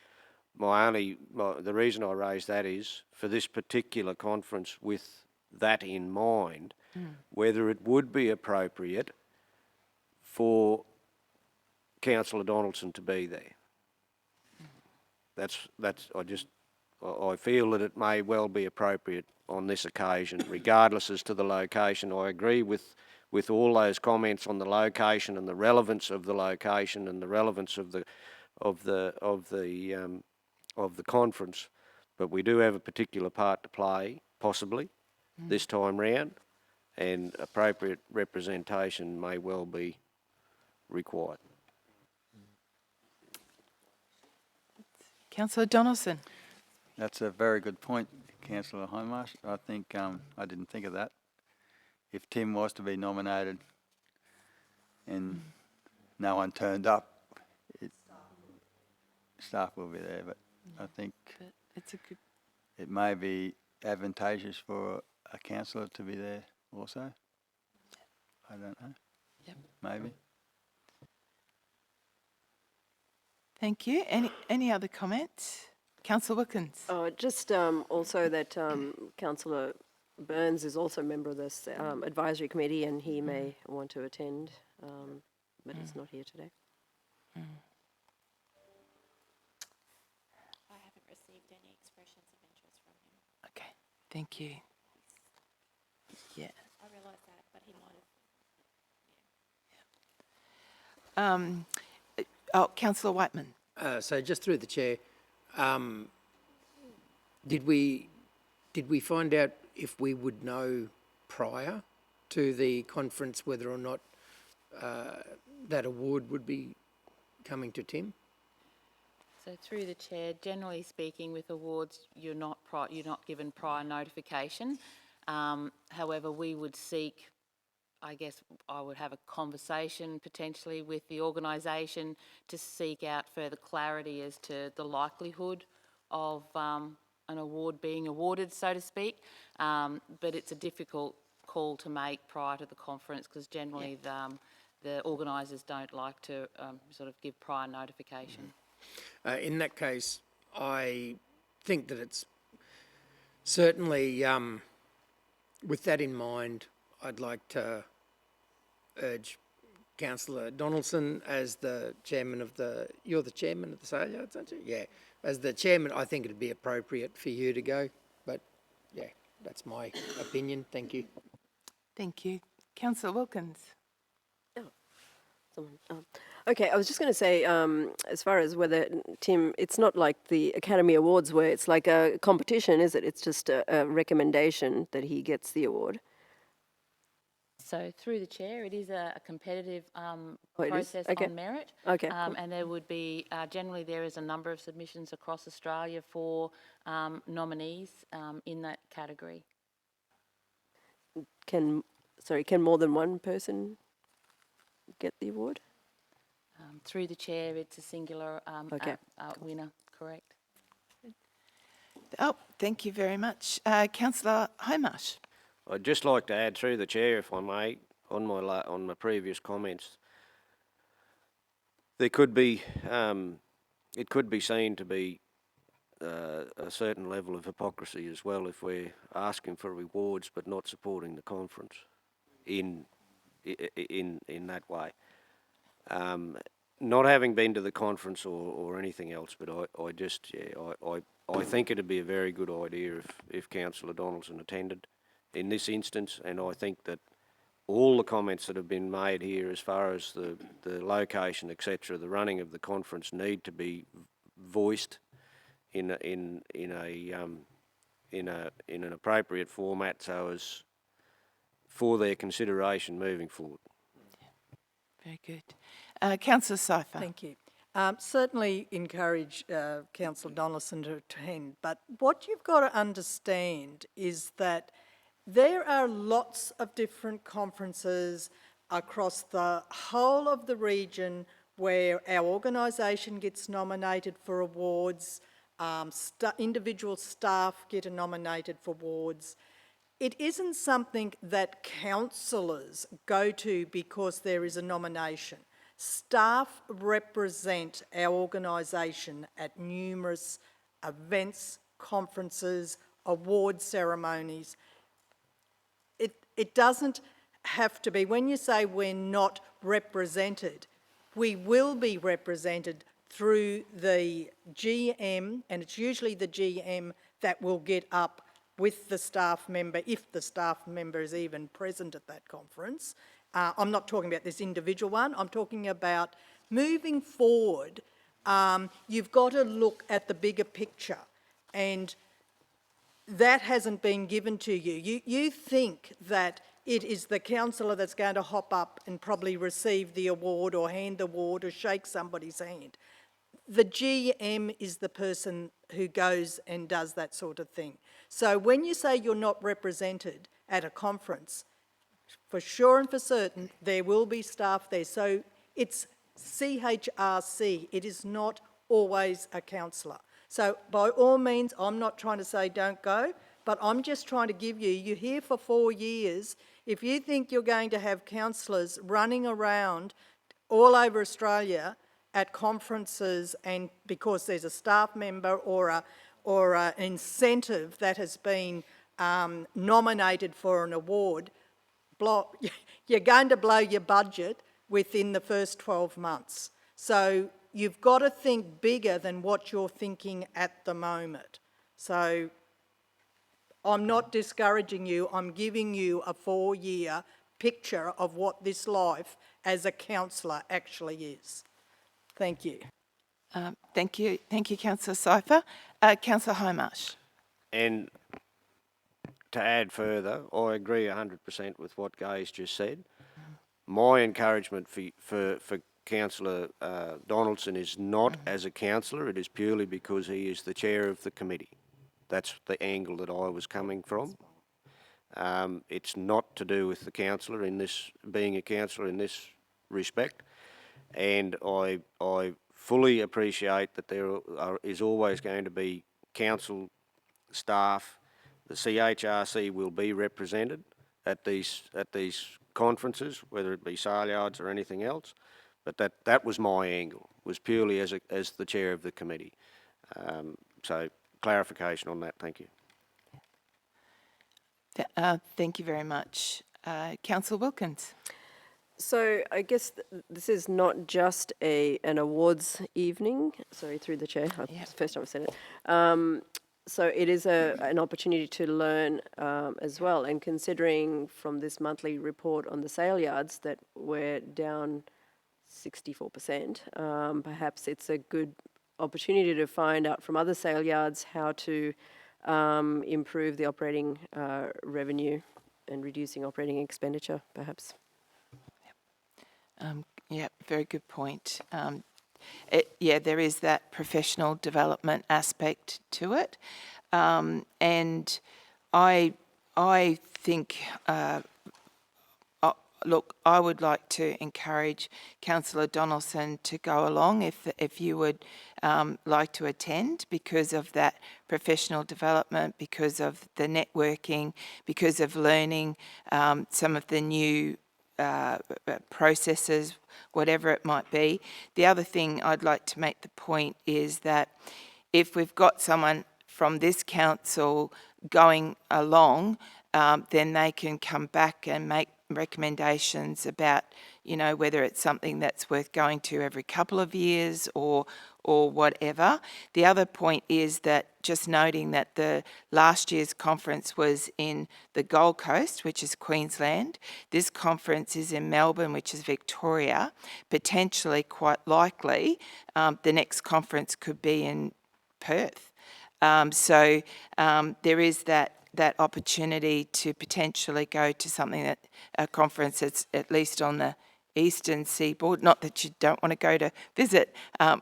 The reason I raise that is for this particular conference, with that in mind, whether it would be appropriate for Councillor Donaldson to be there. I feel that it may well be appropriate on this occasion, regardless as to the location. I agree with all those comments on the location and the relevance of the location and the relevance of the conference, but we do have a particular part to play, possibly, this time round, and appropriate representation may well be required. Councillor Donaldson. That's a very good point, Councillor Hindmarsh. I think I didn't think of that. If Tim was to be nominated and no one turned up, staff will be there, but I think it may be advantageous for a councillor to be there also. I don't know. Yep. Maybe. Thank you. Any other comments? Councillor Wilkins. Oh, just also that Councillor Burns is also a member of this advisory committee, and he may want to attend, but he's not here today. I haven't received any expressions of interest from him. Okay, thank you. Yeah. I realise that, but he might have. Councillor Whiteman. So just through the chair, did we find out if we would know prior to the conference whether or not that award would be coming to Tim? So through the chair, generally speaking, with awards, you're not given prior notification. However, we would seek, I guess I would have a conversation potentially with the organisation to seek out further clarity as to the likelihood of an award being awarded, so to speak. But it's a difficult call to make prior to the conference because generally the organisers don't like to sort of give prior notification. In that case, I think that it's certainly, with that in mind, I'd like to urge Councillor Donaldson as the chairman of you're the chairman of the sale yards, aren't you? Yeah. As the chairman, I think it'd be appropriate for you to go, but yeah, that's my opinion. Thank you. Thank you. Councillor Wilkins. Okay, I was just going to say, as far as whether, Tim, it's not like the Academy Awards where it's like a competition, is it? It's just a recommendation that he gets the award. So through the chair, it is a competitive process on merit. Okay. Cool. And there would be, generally there is a number of submissions across Australia for nominees in that category. Can more than one person get the award? Through the chair, it's a singular winner, correct. Oh, thank you very much. Councillor Hindmarsh. I'd just like to add through the chair, if I may, on my previous comments. There could be, it could be seen to be a certain level of hypocrisy as well if we're asking for rewards but not supporting the conference in that way. Not having been to the conference or anything else, but I think it'd be a very good idea if Councillor Donaldson attended in this instance, and I think that all the comments that have been made here as far as the location, etc., the running of the conference need to be voiced in an appropriate format so as for their consideration moving forward. Very good. Councillor Cypher. Thank you. Certainly encourage Councillor Donaldson to attend, but what you've got to understand is that there are lots of different conferences across the whole of the region where our organisation gets nominated for awards, individual staff get nominated for awards. It isn't something that councillors go to because there is a nomination. Staff represent our organisation at numerous events, conferences, award ceremonies. It doesn't have to be, when you say we're not represented, we will be represented through the GM, and it's usually the GM that will get up with the staff member, if the staff member is even present at that conference. I'm not talking about this individual one, I'm talking about moving forward. You've got to look at the bigger picture, and that hasn't been given to you. You think that it is the councillor that's going to hop up and probably receive the award or hand the award or shake somebody's hand. The GM is the person who goes and does that sort of thing. So when you say you're not represented at a conference, for sure and for certain, there will be staff there. So it's CHRC, it is not always a councillor. So by all means, I'm not trying to say don't go, but I'm just trying to give you, you're here for 4 years. If you think you're going to have councillors running around all over Australia at conferences, and because there's a staff member or an incentive that has been nominated for an award, you're going to blow your budget within the first 12 months. So you've got to think bigger than what you're thinking at the moment. So I'm not discouraging you, I'm giving you a 4-year picture of what this life as a councillor actually is. Thank you. Thank you, Councillor Cypher. Councillor Hindmarsh. And to add further, I agree 100% with what Gay's just said. My encouragement for Councillor Donaldson is not as a councillor, it is purely because he is the chair of the committee. That's the angle that I was coming from. It's not to do with the councillor in this, being a councillor in this respect. And I fully appreciate that there is always going to be council staff. The CHRC will be represented at these conferences, whether it be sale yards or anything else. But that was my angle, was purely as the chair of the committee. So clarification on that, thank you. Thank you very much. Councillor Wilkins. So I guess this is not just an awards evening. Sorry, through the chair. It's the first time I've said it. So it is an opportunity to learn as well. And considering from this monthly report on the sale yards that we're down 64%, perhaps it's a good opportunity to find out from other sale yards how to improve the operating revenue and reducing operating expenditure, perhaps. Yeah, very good point. There is that professional development aspect to it, and I think. Look, I would like to encourage Councillor Donaldson to go along if you would like to attend, because of that professional development, because of the networking, because of learning some of the new processes, whatever it might be. The other thing I'd like to make the point is that if we've got someone from this council going along, then they can come back and make recommendations about, whether it's something that's worth going to every couple of years or whatever. The other point is that just noting that the last year's conference was in the Gold Coast, which is Queensland. This conference is in Melbourne, which is Victoria. Potentially, quite likely, the next conference could be in Perth. So there is that that opportunity to potentially go to something that a conference that's at least on the eastern seaboard. Not that you don't want to go to visit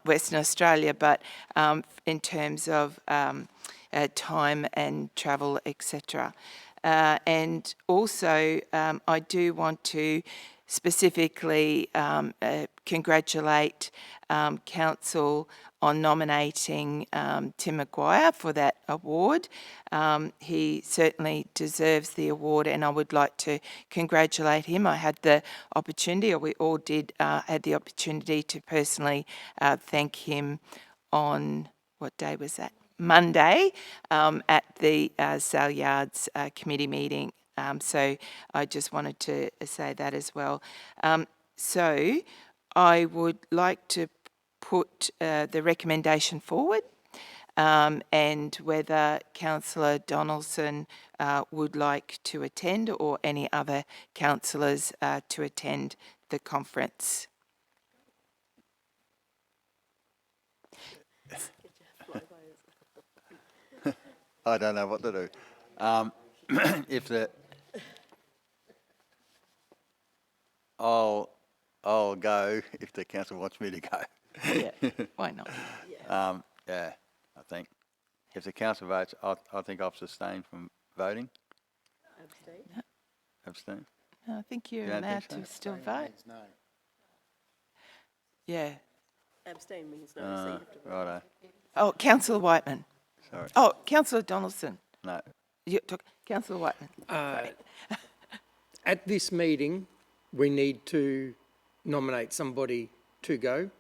Western Australia, but in terms of time and travel, etc. And also, I do want to specifically congratulate Council on nominating Tim Maguire for that award. He certainly deserves the award, and I would like to congratulate him. I had the opportunity, or we all did, had the opportunity to personally thank him on, what day was that? Monday at the Sale Yards committee meeting. So I just wanted to say that as well. So I would like to put the recommendation forward, and whether Councillor Donaldson would like to attend, or any other councillors to attend the conference. I don't know what to do. If the, I'll go if the council wants me to go. Yeah, why not? Yeah, I think. If the council votes, I think I'll abstain from voting. Abstain? Abstain? I think you're You don't allowed think so? to still vote. Yeah. Abstain means no, so you have to vote. Righto. Oh, Councillor Whiteman. Sorry. Oh, Councillor Donaldson. No. Councillor Whiteman. At this meeting, we need to nominate somebody to go.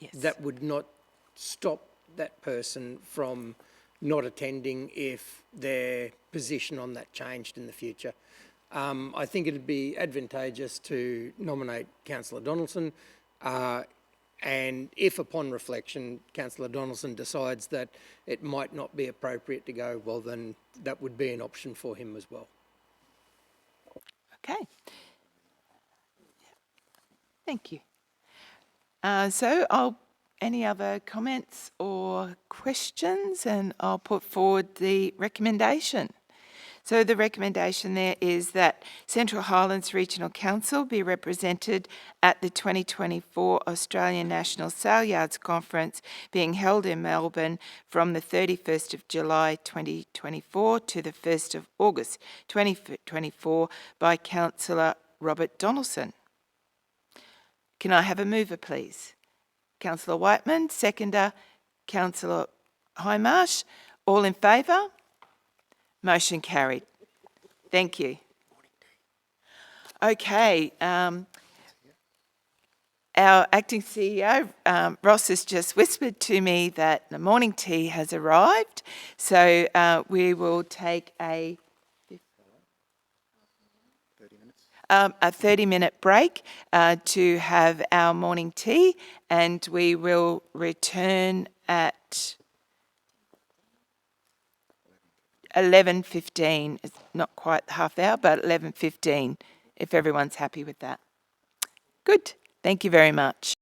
Yes. That would not stop that person from not attending if their position on that changed in the future. I think it'd be advantageous to nominate Councillor Donaldson, and if upon reflection Councillor Donaldson decides that it might not be appropriate to go, well then that would be an option for him as well. Okay. Thank you. So any other comments or questions, and I'll put forward the recommendation. So the recommendation there is that Central Highlands Regional Council be represented at the 2024 Australian National Sale Yards Conference being held in Melbourne from the 31st of July 2024 to the 1st of August 2024 by Councillor Robert Donaldson. Can I have a mover, please? Councillor Whiteman, seconder, Councillor Highmarsh. All in favour? Motion carried. Thank you. Okay. Our acting CEO, Ross, has just whispered to me that the morning tea has arrived. So we will take a 30-minute break to have our morning tea, and we will return at 11:15. It's not quite half hour, but 11:15, if everyone's happy with that. Good. Thank you very much.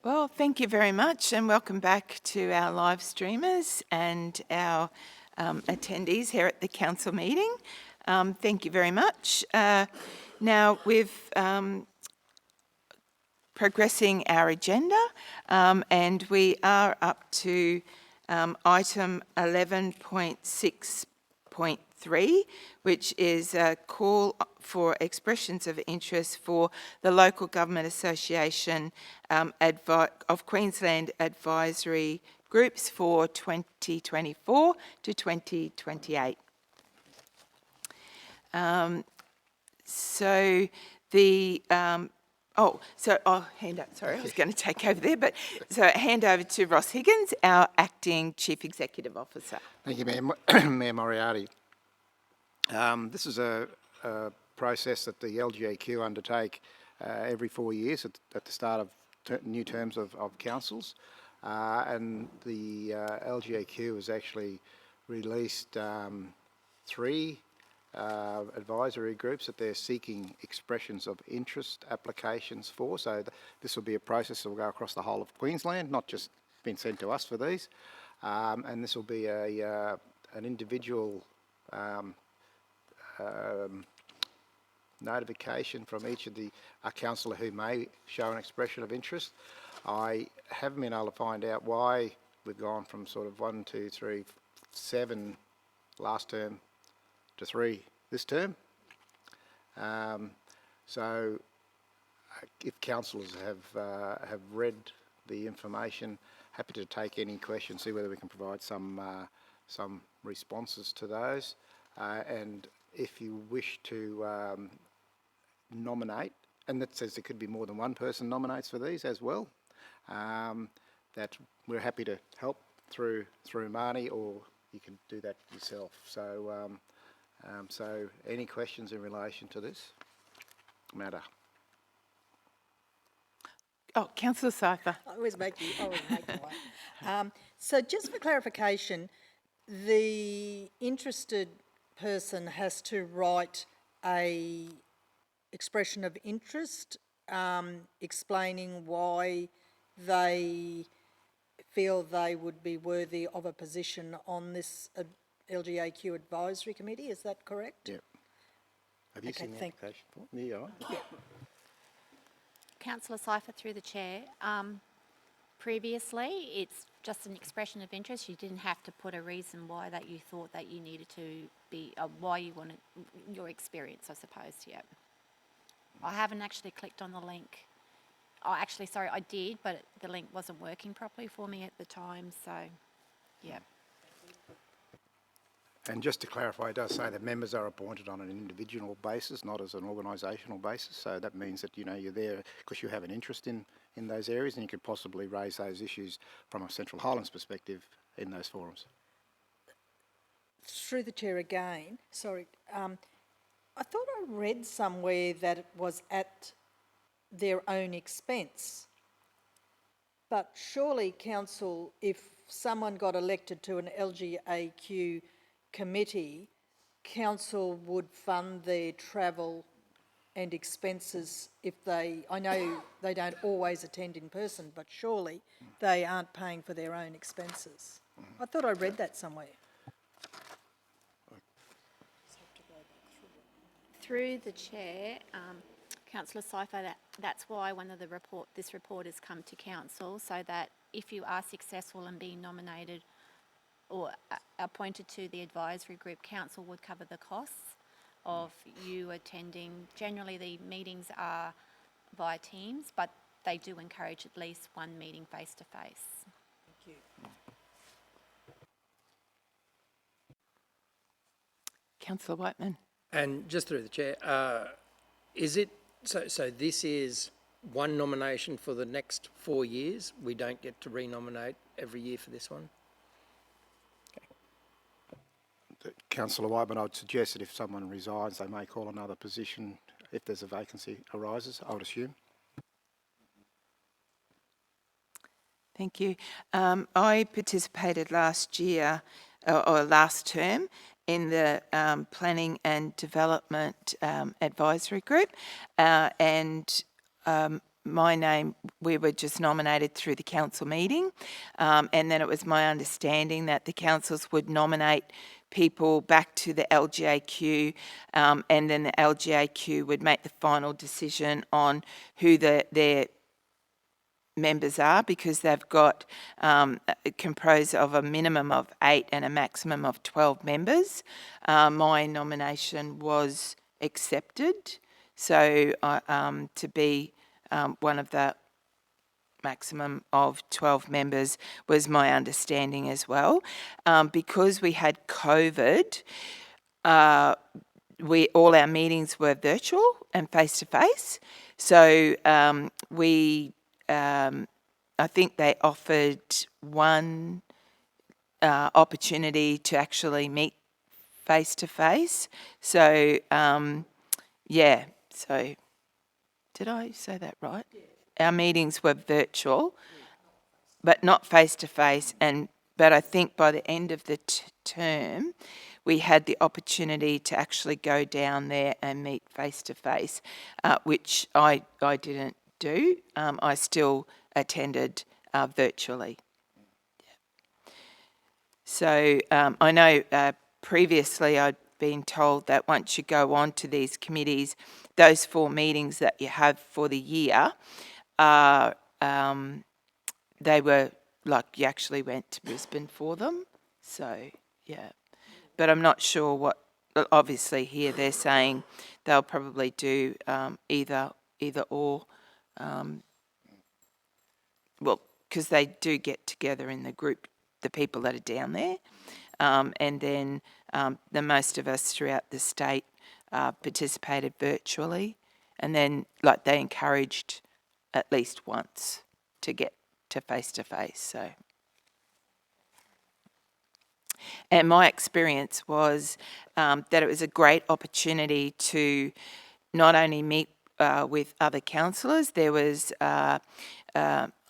Well, thank you very much and welcome back to our live streamers and our attendees here at the council meeting. Thank you very much. Now we've progressing our agenda and we are up to item 11.6.3, which is a call for expressions of interest for the Local Government Association of Queensland advisory groups for 2024 to 2028. So I'll hand up, sorry, I was going to take over there, but so hand over to Ross Higgins, our Acting Chief Executive Officer. Thank you, Mayor Moriarty. This is a process that the LGAQ undertake every 4 years at the start of new terms of councils. And the LGAQ has actually released 3 advisory groups that they're seeking expressions of interest applications for. So this will be a process that will go across the whole of Queensland, not just been sent to us for these. And this will be an individual notification from each of the councillor who may show an expression of interest. I haven't been able to find out why we've gone from sort of 1, 2, 3, 7 last term to 3 this term. So if councillors have read the information, happy to take any questions, see whether we can provide some responses to those. And if you wish to nominate, and that says there could be more than one person nominates for these as well, that we're happy to help through Marnie, or you can do that yourself. So so any questions in relation to this matter? Oh, Councillor Cypher. I always make you one. So just for clarification, the interested person has to write a expression of interest explaining why they feel they would be worthy of a position on this LGAQ advisory committee, is that correct? Yeah. Have you seen the application form? Yeah. Councillor Cypher, through the chair. Previously, it's just an expression of interest. You didn't have to put a reason why that you thought that you needed to be, why you wanted your experience, I suppose, yeah. I haven't actually clicked on the link. Oh, actually, sorry, I did, but the link wasn't working properly for me at the time, so, yeah. And just to clarify, it does say that members are appointed on an individual basis, not as an organisational basis. So that means that, you know, you're there because you have an interest in those areas, and you could possibly raise those issues from a Central Highlands perspective in those forums. Through the chair again, sorry, I thought I read somewhere that it was at their own expense. But surely, council, if someone got elected to an LGAQ committee, council would fund their travel and expenses if they, I know they don't always attend in person, but surely they aren't paying for their own expenses. I thought I read that somewhere. Through the chair, Councillor Cypher, that's why this report has come to council, so that if you are successful in being nominated or appointed to the advisory group, council would cover the costs of you attending. Generally, the meetings are via Teams, but they do encourage at least one meeting face to face. Thank you. Councillor Whiteman. And just through the chair, is it, so this is one nomination for the next 4 years? We don't get to re-nominate every year for this one? Councillor Whiteman, I would suggest that if someone resigns, they may call another position if there's a vacancy arises, I would assume. Thank you. I participated last year, or last term, in the Planning and Development Advisory Group, and my name, we were just nominated through the council meeting, and then it was my understanding that the councils would nominate people back to the LGAQ, and then the LGAQ would make the final decision on who their members are, because they've got composed of a minimum of 8 and a maximum of 12 members. My nomination was accepted, so to be one of the maximum of 12 members was my understanding as well. Because we had COVID, all our meetings were virtual and face-to-face, so I think they offered one opportunity to actually meet face-to-face. So, yeah, so did I say that right? Yeah. Our meetings were virtual, but not face-to-face. But I think by the end of the term, we had the opportunity to actually go down there and meet face-to-face, which I didn't do. I still attended virtually. Yeah. So I know previously I'd been told that once you go on to these committees, those 4 meetings that you have for the year, they were like you actually went to Brisbane for them. So, yeah. But I'm not sure what, obviously here they're saying they'll probably do either or. Well, because they do get together in the group, the people that are down there, and then the most of us throughout the state participated virtually, and then like they encouraged at least once to get to face-to-face. So, and my experience was that it was a great opportunity to not only meet with other councillors. There was, I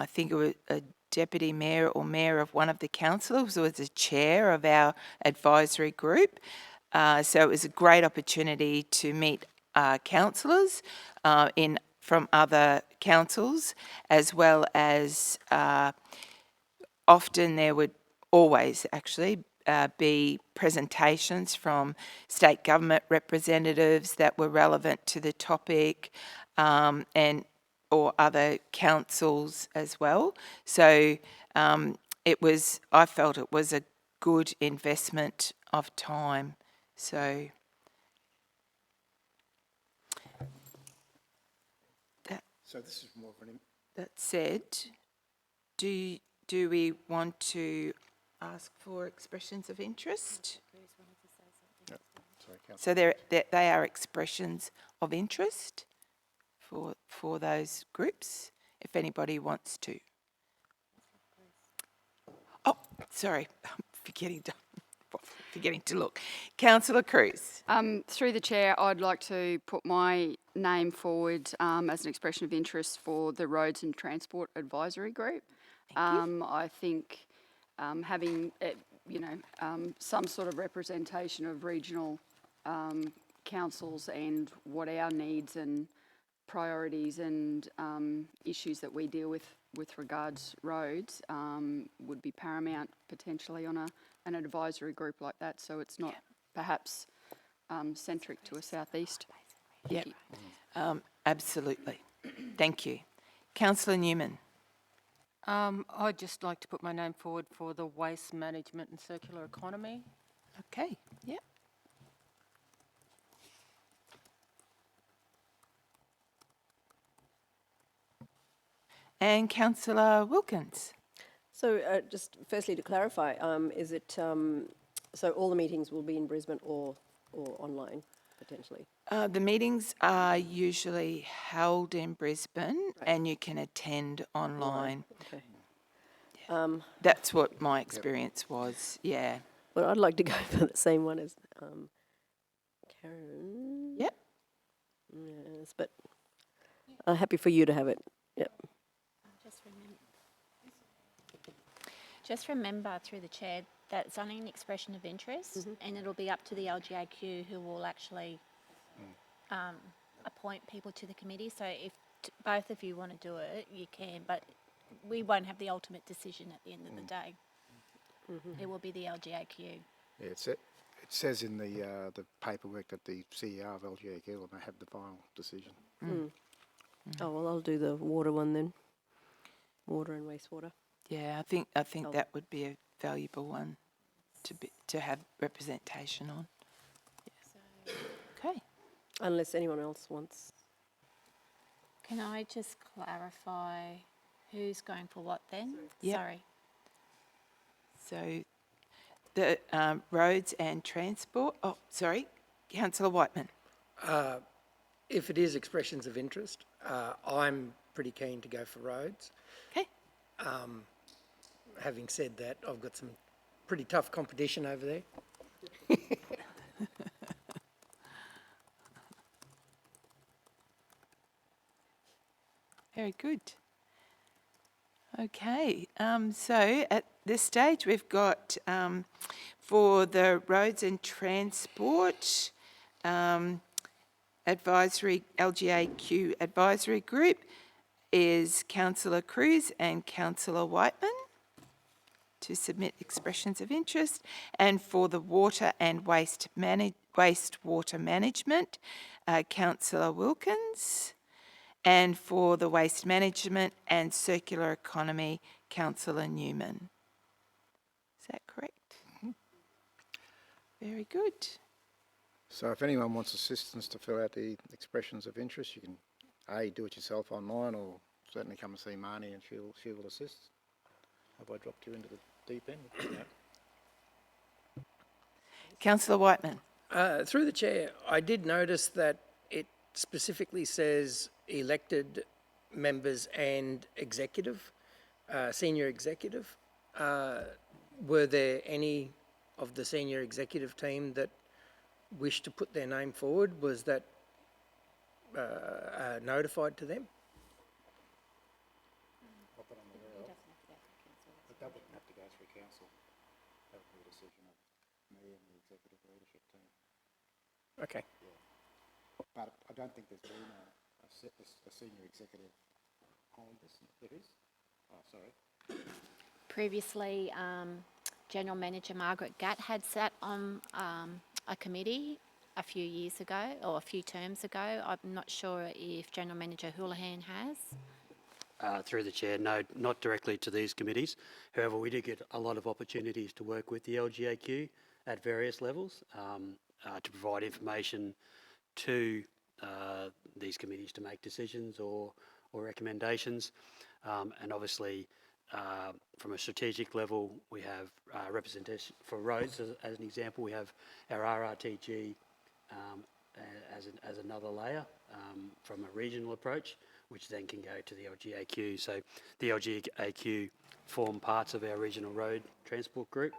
think it was a deputy mayor or mayor of one of the councillors who was the chair of our advisory group. So it was a great opportunity to meet councillors from other councils, as well as often there would always actually be presentations from state government representatives that were relevant to the topic, or other councils as well. So I felt it was a good investment of time. So this is more of an... That said, do we want to ask for expressions of interest? Yep. Sorry, So they are expressions of interest for those groups, if anybody wants to. Oh, sorry, I'm forgetting to look. Councillor Cruz. Through the chair, I'd like to put my name forward as an expression of interest for the Roads and Transport Advisory Group. I think having, some sort of representation of regional councils and what our needs and priorities and issues that we deal with regards roads would be paramount potentially on an advisory group like that, so it's not perhaps centric to a southeast. Yeah, absolutely. Thank you. Councillor Newman. I'd just like to put my name forward for the waste management and circular economy. Okay, yeah. And Councillor Wilkins. So just firstly to clarify, is it, so all the meetings will be in Brisbane or online potentially? The meetings are usually held in Brisbane, and you can attend online. Okay. Yeah. That's what my experience was, yeah. Well, I'd like to go for the same one as Karen. Yep. Yes, but happy for you to have it. Yep. Just remember through the chair that it's only an expression of interest, and it'll be up to the LGAQ who will actually appoint people to the committee. So if both of you want to do it, you can, but we won't have the ultimate decision at the end of the day. It will be the LGAQ. Yeah, it says in the paperwork that the CEO of LGAQ will have the final decision. Oh, well, I'll do the water one then. Water and wastewater. Yeah, I think that would be a valuable one to have representation on. Yeah. Okay. Unless anyone else wants. Can I just clarify who's going for what then? Yep. Sorry. So the roads and transport. Oh, sorry, Councillor Whiteman. If it is expressions of interest, I'm pretty keen to go for roads. Okay. Having said that, I've got some pretty tough competition over there. Very good. Okay, so at this stage we've got for the roads and transport advisory, LGAQ advisory group is Councillor Cruz and Councillor Whiteman to submit expressions of interest. And for the water and wastewater management, Councillor Wilkins. And for the waste management and circular economy, Councillor Newman. Is that correct? Very good. So if anyone wants assistance to fill out the expressions of interest, you can do it yourself online, or certainly come and see Marnie and she will assist. Have I dropped you into the deep end? Councillor Whiteman. Through the chair, I did notice that it specifically says elected members and executive, senior executive. Were there any of the senior executive team that wished to put their name forward? Was that notified to them? That wouldn't have to go through council. That would be a decision of me and the executive leadership team. Okay. Yeah. But I don't think there's been a senior executive on this. There is? Oh, sorry. Previously, General Manager Margaret Gatt had sat on a committee a few years ago, or a few terms ago. I'm not sure if General Manager Houlihan has. Through the chair, no, not directly to these committees. However, we do get a lot of opportunities to work with the LGAQ at various levels to provide information to these committees to make decisions or recommendations. And obviously, from a strategic level, we have representation for roads. As an example, we have our RRTG as another layer from a regional approach, which then can go to the LGAQ. So the LGAQ form parts of our regional road transport group.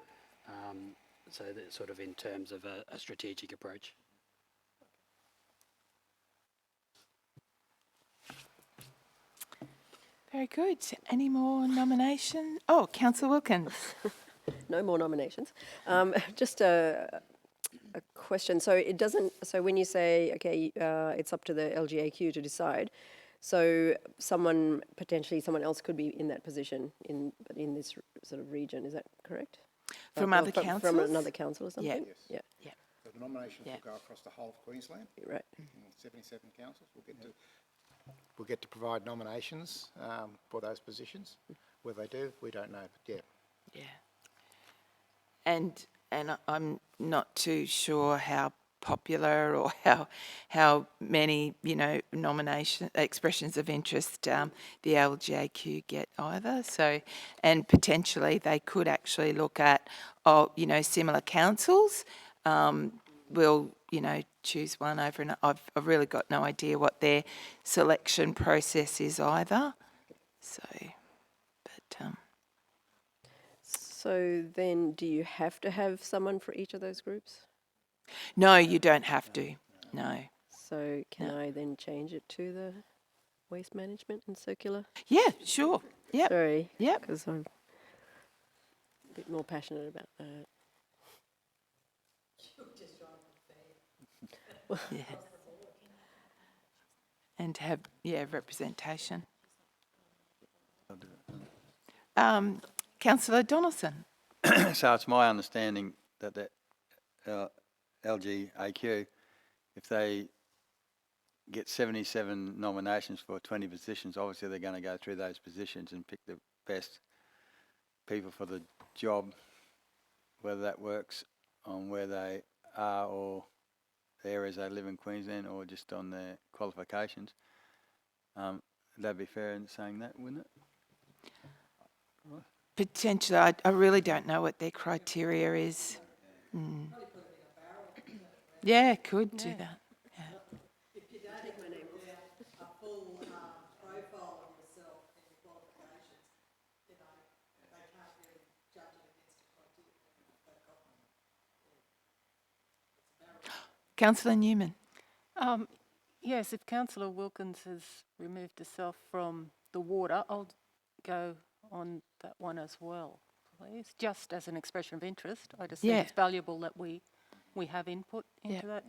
So that's sort of in terms of a strategic approach. Very good. Any more nomination? Oh, Councillor Wilkins. No more nominations. Just a question. So it doesn't. So when you say okay, it's up to the LGAQ to decide. So potentially someone else could be in that position in this sort of region. Is that correct? From other councils? From another council or something? Yes. Yeah. So the nominations will go across the whole of Queensland. Right. 77 councils. We'll get to provide nominations for those positions. Whether they do, we don't know. But yeah. Yeah. And I'm not too sure how popular or how many expressions of interest the LGAQ get either. So, and potentially they could actually look at similar councils. We'll choose one over another. I've really got no idea what their selection process is either. So, but. So then, do you have to have someone for each of those groups? No, you don't have to. No. So can I then change it to the waste management and circular? Yeah, sure. Yeah. Sorry. Yeah. Because I'm a bit more passionate about that. Yeah. and have, representation. Councillor Donaldson. So it's my understanding that the LGAQ, if they get 77 nominations for 20 positions, obviously they're going to go through those positions and pick the best people for the job, whether that works on where they are or the areas they live in Queensland or just on their qualifications. That'd be fair in saying that, wouldn't it? Potentially, I really don't know what their criteria is. Yeah, could do that. Yeah. If you don't have a full profile of yourself and your qualifications, they can't really judge it against the criteria they've got. Councillor Newman. Yes, if Councillor Wilkins has removed herself from the water, I'll go on that one as well, please. Just as an expression of interest, I just think it's valuable that we have input into that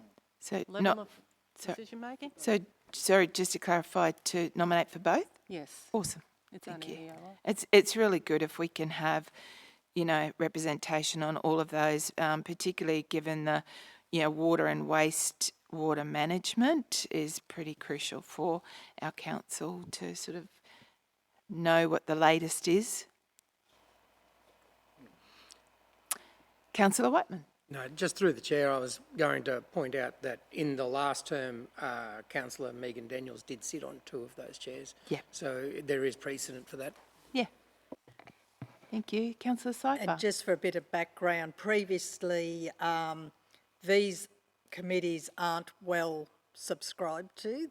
level of decision making. So, sorry, just to clarify, to nominate for both? Yes. Awesome. It's Thank only you. yellow. It's really good if we can have, representation on all of those, particularly given the, water and wastewater management is pretty crucial for our council to sort of know what the latest is. Councillor Whiteman. No, just through the chair, I was going to point out that in the last term, Councillor Megan Daniels did sit on 2 of those chairs. Yeah. So there is precedent for that. Yeah. Thank you. Councillor Seifer. And just for a bit of background, previously these committees aren't well subscribed to.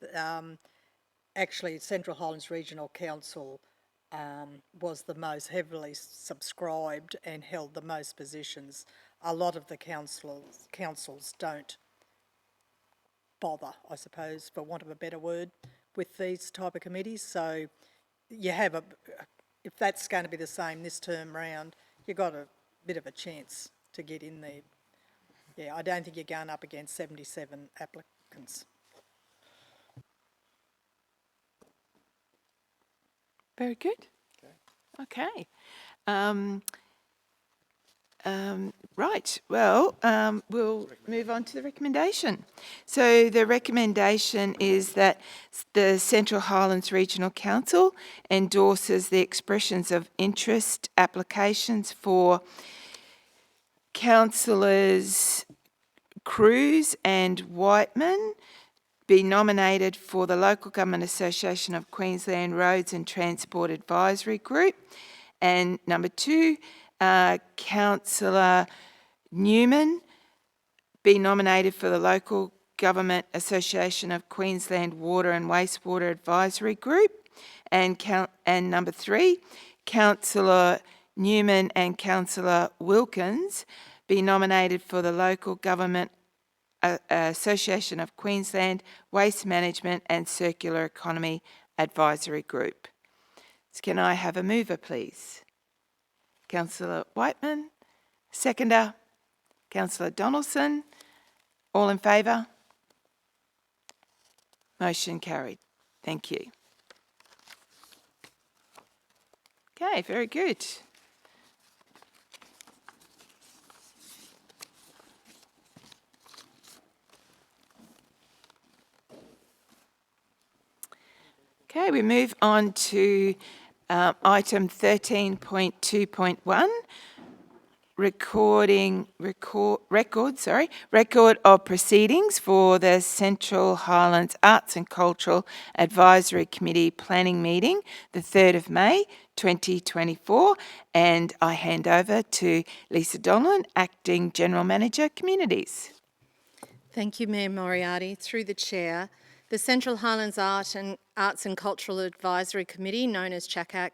Actually, Central Highlands Regional Council was the most heavily subscribed and held the most positions. A lot of the councils don't bother, I suppose, for want of a better word, with these type of committees. So you have if that's going to be the same this term round, you've got a bit of a chance to get in there. Yeah, I don't think you're going up against 77 applicants. Very good. Okay. Right, well, we'll move on to the recommendation. So the recommendation is that the Central Highlands Regional Council endorses the expressions of interest applications for councillors Cruz and Whiteman be nominated for the Local Government Association of Queensland Roads and Transport Advisory Group. And number 2, Councillor Newman be nominated for the Local Government Association of Queensland Water and Wastewater Advisory Group. And number 3, Councillor Newman and Councillor Wilkins be nominated for the Local Government Association of Queensland Waste Management and Circular Economy Advisory Group. So can I have a mover, please? Councillor Whiteman. Seconder, Councillor Donaldson. All in favour? Motion carried. Thank you. Okay, very good. Okay, we move on to item 13.2.1, record of proceedings for the Central Highlands Arts and Cultural Advisory Committee planning meeting, the 3rd of May 2024, and I hand over to Lisa Donlan, Acting General Manager, Communities. Thank you, Mayor Moriarty. Through the Chair, the Central Highlands Arts and Cultural Advisory Committee, known as CHRC,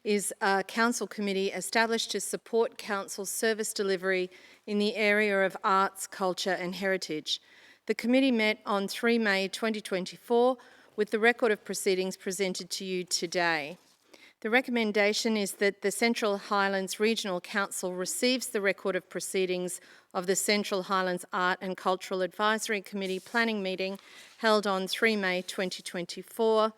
is a council committee established to support council service delivery in the area of arts, culture and heritage. The committee met on 3 May 2024 with the record of proceedings presented to you today. The recommendation is that the Central Highlands Regional Council receives the record of proceedings of the Central Highlands Art and Cultural Advisory Committee planning meeting held on 3 May 2024.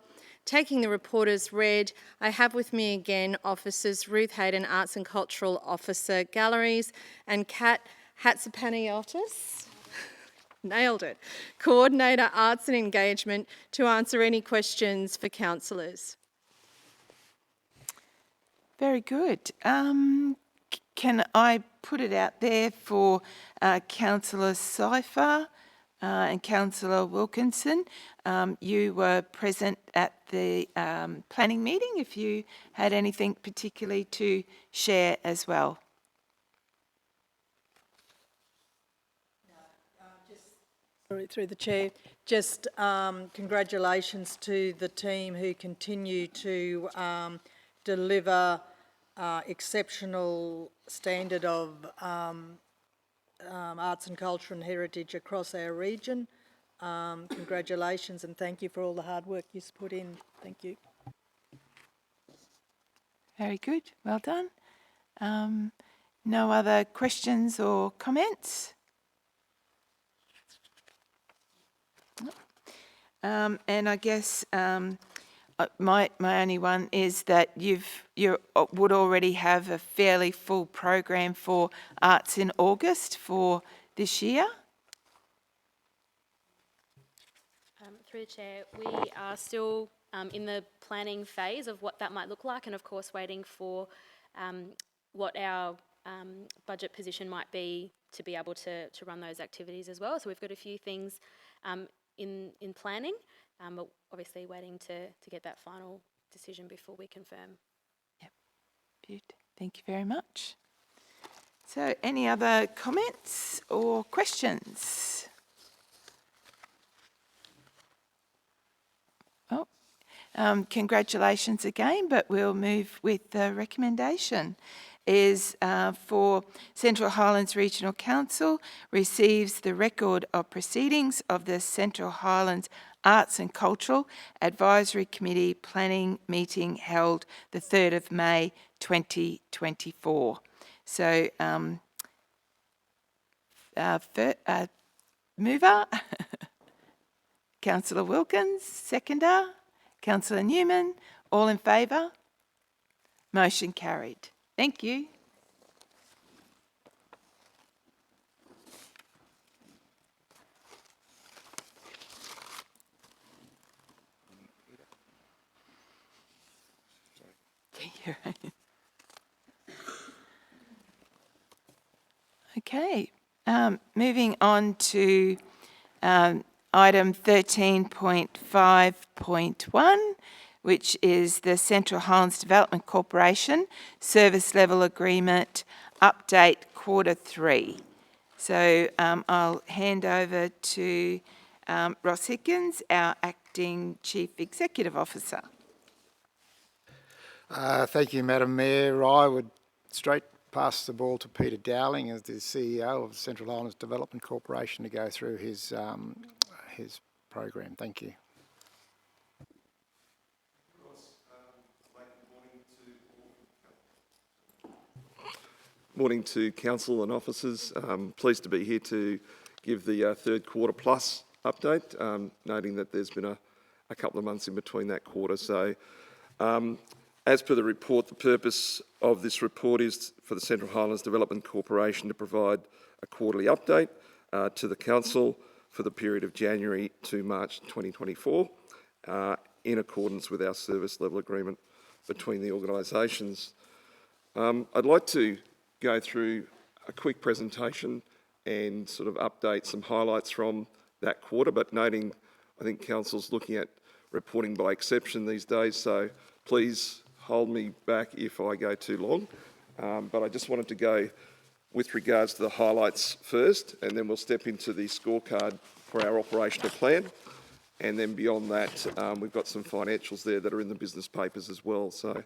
Taking the report as read, I have with me again Officers Ruth Hayden, Arts and Cultural Officer, Galleries, and Kat Hatzipaniotis, nailed it, Coordinator, Arts and Engagement, to answer any questions for councillors. Very good. Can I put it out there for Councillor Cypher and Councillor Wilkinson? You were present at the planning meeting, if you had anything particularly to share as well. Sorry, through the chair, just congratulations to the team who continue to deliver exceptional standard of arts and culture and heritage across our region. Congratulations and thank you for all the hard work you've put in. Thank you. Very good. Well done. No other questions or comments? And I guess my only one is that you would already have a fairly full program for Arts in August for this year. Through the chair, we are still in the planning phase of what that might look like, and of course waiting for what our budget position might be to be able to run those activities as well. So we've got a few things in planning, but obviously waiting to get that final decision before we confirm. Yep, good. Thank you very much. So any other comments or questions? Congratulations again, but we'll move with the recommendation. Is for Central Highlands Regional Council receives the record of proceedings of the Central Highlands Arts and Cultural Advisory Committee planning meeting held the 3rd of May 2024. So, mover, Councillor Wilkins, seconder, Councillor Newman, all in favour? Motion carried. Thank you. Okay, moving on to item 13.5.1, which is the Central Highlands Development Corporation Service Level Agreement Update Quarter 3. So I'll hand over to Ross Hickins, our Acting Chief Executive Officer. Thank you, Madam Mayor. I would straight pass the ball to Peter Dowling as the CEO of Central Highlands Development Corporation to go through his program. Thank you. Morning to council and officers. Pleased to be here to give the third quarter plus update, noting that there's been a couple of months in between that quarter. So as per the report, the purpose of this report is for the Central Highlands Development Corporation to provide a quarterly update to the council for the period of January to March 2024 in accordance with our service level agreement between the organisations. I'd like to go through a quick presentation and sort of update some highlights from that quarter, but noting I think council's looking at reporting by exception these days, so please hold me back if I go too long. But I just wanted to go with regards to the highlights first, and then we'll step into the scorecard for our operational plan. And then beyond that, we've got some financials there that are in the business papers as well. So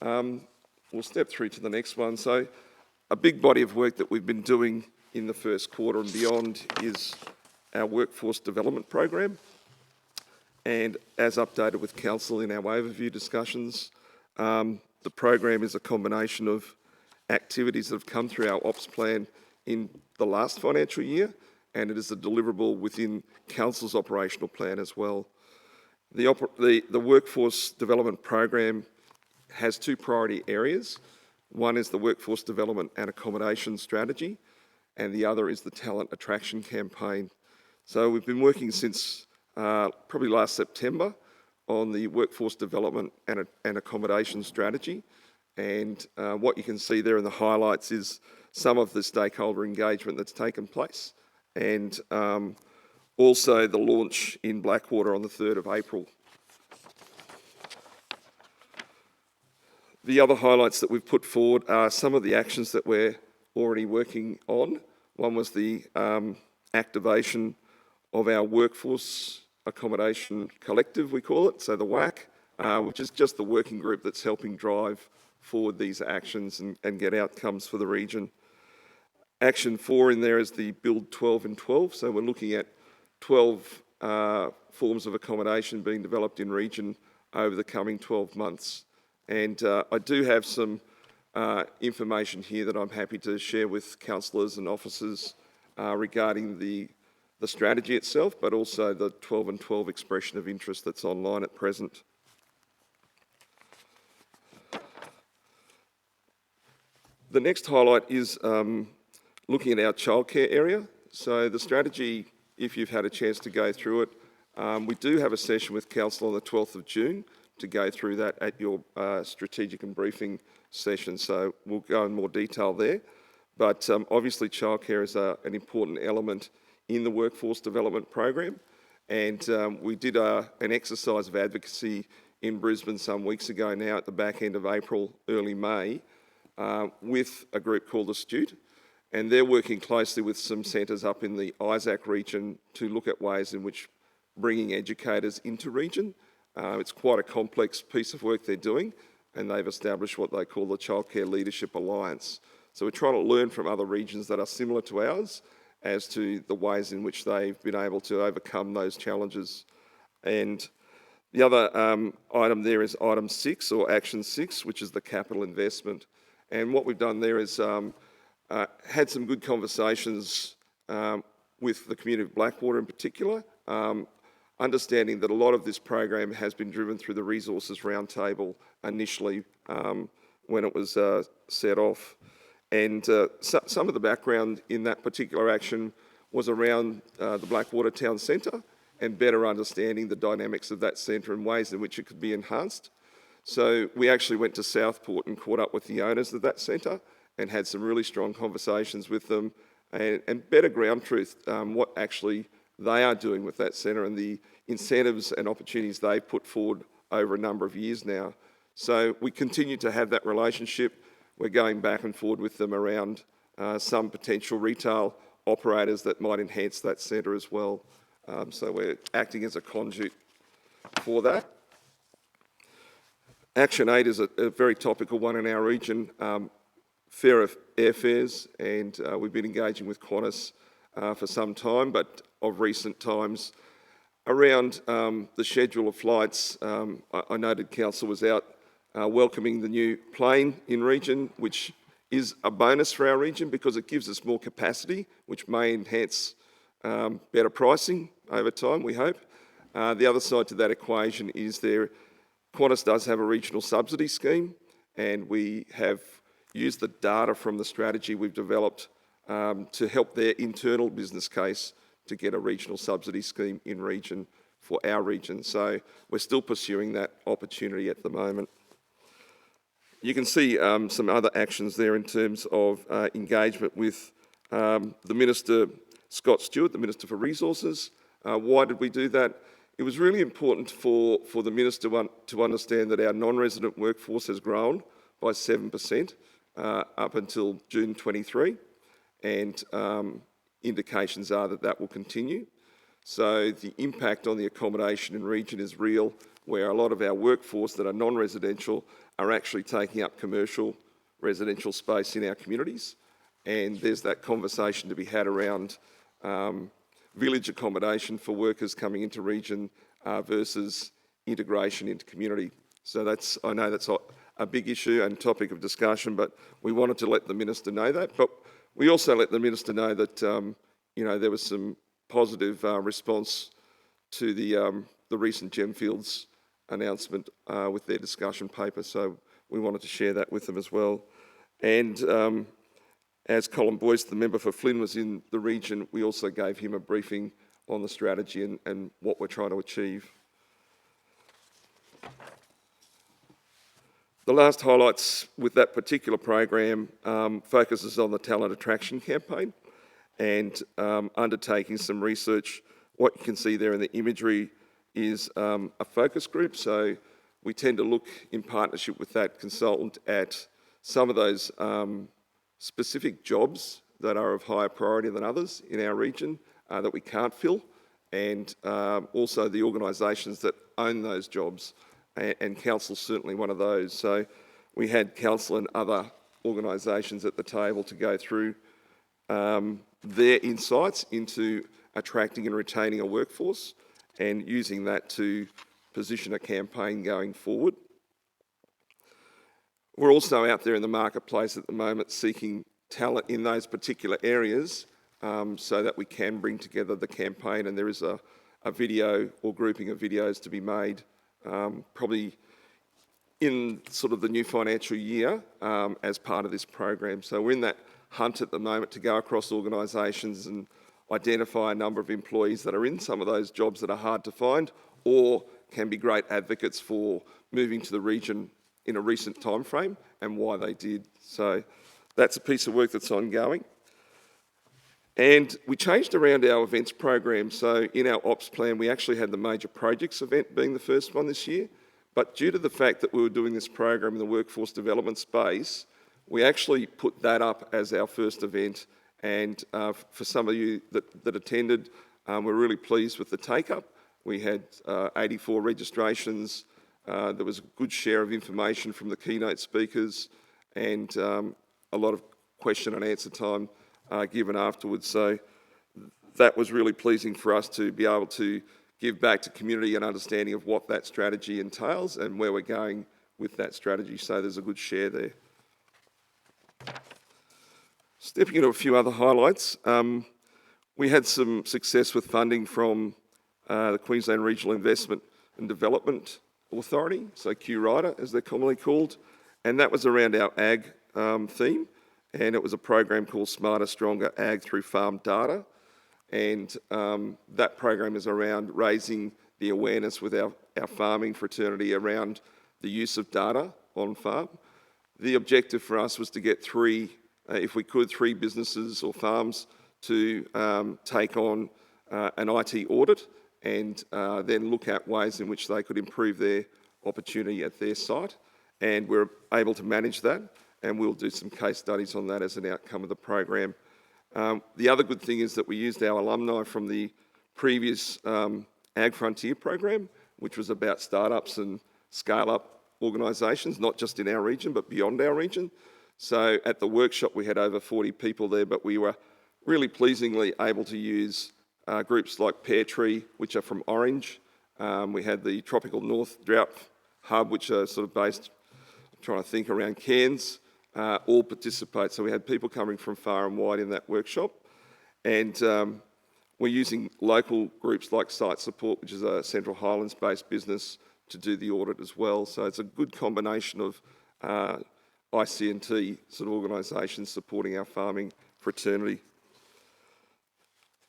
we'll step through to the next one. So a big body of work that we've been doing in the first quarter and beyond is our workforce development program. And as updated with council in our overview discussions, The program is a combination of activities that have come through our ops plan in the last financial year, and it is a deliverable within Council's operational plan as well. The workforce development program has two priority areas. One is the workforce development and accommodation strategy, and the other is the talent attraction campaign. So we've been working since probably last September on the workforce development and accommodation strategy. And what you can see there in the highlights is some of the stakeholder engagement that's taken place, and also the launch in Blackwater on the 3rd of April. The other highlights that we've put forward are some of the actions that we're already working on. One was the activation of our workforce accommodation collective, we call it, so the WAC, which is just the working group that's helping drive forward these actions and get outcomes for the region. Action 4 in there is the Build 12 in 12, so we're looking at 12 forms of accommodation being developed in region over the coming 12 months. And I do have some information here that I'm happy to share with councillors and officers regarding the strategy itself, but also the 12 and 12 expression of interest that's online at present. The next highlight is looking at our childcare area. So the strategy, if you've had a chance to go through it, we do have a session with Council on the 12th of June to go through that at your strategic and briefing session. So we'll go in more detail there. But obviously childcare is an important element in the workforce development program. And we did an exercise of advocacy in Brisbane some weeks ago now at the back end of April, early May, with a group called Astute. And they're working closely with some centres up in the Isaac region to look at ways in which bringing educators into region. It's quite a complex piece of work they're doing, and they've established what they call the Childcare Leadership Alliance. So we're trying to learn from other regions that are similar to ours as to the ways in which they've been able to overcome those challenges. And the other item there is item 6, or action 6, which is the capital investment. And what we've done there is had some good conversations with the community of Blackwater in particular, understanding that a lot of this program has been driven through the Resources Roundtable initially when it was set off. And some of the background in that particular action was around the Blackwater Town Centre and better understanding the dynamics of that centre and ways in which it could be enhanced. So we actually went to Southport and caught up with the owners of that centre and had some really strong conversations with them and better ground truth what actually they are doing with that centre and the incentives and opportunities they've put forward over a number of years now. So we continue to have that relationship. We're going back and forward with them around some potential retail operators that might enhance that centre as well. So we're acting as a conduit for that. Action 8 is a very topical one in our region, fairer airfares, and we've been engaging with Qantas for some time, but of recent times around the schedule of flights. I noted Council was out welcoming the new plane in region, which is a bonus for our region because it gives us more capacity, which may enhance better pricing over time, we hope. The other side to that equation is Qantas does have a regional subsidy scheme, and we have used the data from the strategy we've developed to help their internal business case to get a regional subsidy scheme in region for our region. So we're still pursuing that opportunity at the moment. You can see some other actions there in terms of engagement with the Minister, Scott Stewart, the Minister for Resources. Why did we do that? It was really important for the Minister to understand that our non-resident workforce has grown by 7% up until June 23, and indications are that that will continue. So the impact on the accommodation in region is real, where a lot of our workforce that are non-residential are actually taking up commercial residential space in our communities. And there's that conversation to be had around village accommodation for workers coming into region versus integration into community. So I know that's a big issue and topic of discussion, but we wanted to let the Minister know that. But we also let the Minister know that, there was some positive response to the recent Gemfields announcement with their discussion paper, so we wanted to share that with them as well. And as Colin Boyce, the member for Flynn, was in the region, we also gave him a briefing on the strategy and what we're trying to achieve. The last highlights with that particular program focuses on the talent attraction campaign and undertaking some research. What you can see there in the imagery is a focus group. So we tend to look in partnership with that consultant at some of those specific jobs that are of higher priority than others in our region that we can't fill, and also the organisations that own those jobs, and council's certainly one of those. So we had council and other organisations at the table to go through their insights into attracting and retaining a workforce and using that to position a campaign going forward. We're also out there in the marketplace at the moment seeking talent in those particular areas so that we can bring together the campaign, and there is a video or grouping of videos to be made probably in sort of the new financial year as part of this program. So we're in that hunt at the moment to go across organisations and identify a number of employees that are in some of those jobs that are hard to find or can be great advocates for moving to the region in a recent time frame and why they did. So that's a piece of work that's ongoing. And we changed around our events program. So in our ops plan, we actually had the major projects event being the first one this year. But due to the fact that we were doing this program in the workforce development space, we actually put that up as our first event. And for some of you that attended, we're really pleased with the take-up. We had 84 registrations. There was a good share of information from the keynote speakers and a lot of question and answer time given afterwards. So that was really pleasing for us to be able to give back to community an understanding of what that strategy entails and where we're going with that strategy. So there's a good share there. Stepping into a few other highlights, we had some success with funding from the Queensland Regional Investment and Development Authority, so CHRC as they're commonly called, and that was around our ag theme, and it was a program called Smarter, Stronger Ag Through Farm Data, and that program is around raising the awareness with our farming fraternity around the use of data on farm. The objective for us was to get three businesses or farms to take on an IT audit and then look at ways in which they could improve their opportunity at their site. And we're able to manage that, and we'll do some case studies on that as an outcome of the program. The other good thing is that we used our alumni from the previous Ag Frontier program, which was about startups and scale-up organisations, not just in our region, but beyond our region. So at the workshop, we had over 40 people there, but we were really pleasingly able to use groups like Pear Tree, which are from Orange. We had the Tropical North Drought Hub, which are sort of based, I'm trying to think, around Cairns, all participate. So we had people coming from far and wide in that workshop. And we're using local groups like Site Support, which is a Central Highlands-based business, to do the audit as well. So it's a good combination of IC&T sort of organisations supporting our farming fraternity.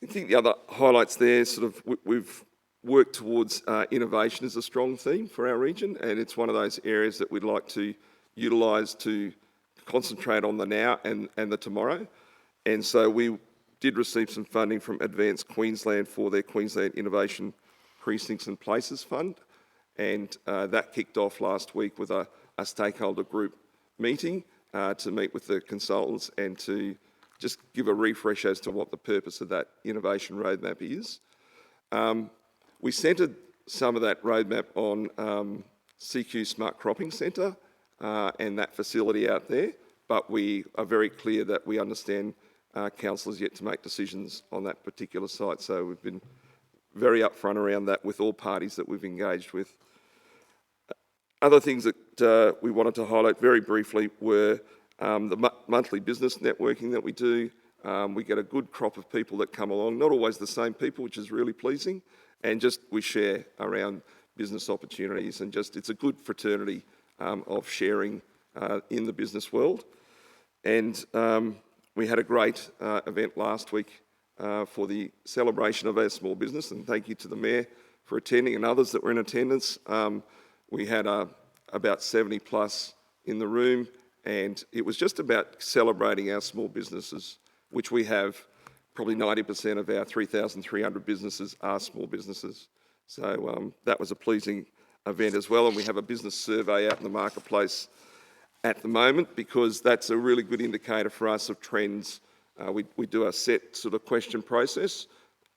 I think the other highlights there, we've worked towards innovation as a strong theme for our region, and it's one of those areas that we'd like to utilise to concentrate on the now and the tomorrow. And so we did receive some funding from Advance Queensland for their Queensland Innovation Precincts and Places Fund, and that kicked off last week with a stakeholder group meeting to meet with the consultants and to just give a refresh as to what the purpose of that innovation roadmap is. We centred some of that roadmap on CQ Smart Cropping Centre and that facility out there, but we are very clear that we understand council is yet to make decisions on that particular site, so we've been very upfront around that with all parties that we've engaged with. Other things that we wanted to highlight very briefly were the monthly business networking that we do. We get a good crop of people that come along, not always the same people, which is really pleasing, and just we share around business opportunities, and just it's a good fraternity of sharing in the business world. And we had a great event last week for the celebration of our small business, and thank you to the Mayor for attending and others that were in attendance. We had about 70 plus in the room, and it was just about celebrating our small businesses, which we have. Probably 90% of our 3,300 businesses are small businesses. So that was a pleasing event as well, and we have a business survey out in the marketplace at the moment, because that's a really good indicator for us of trends. We do a set sort of question process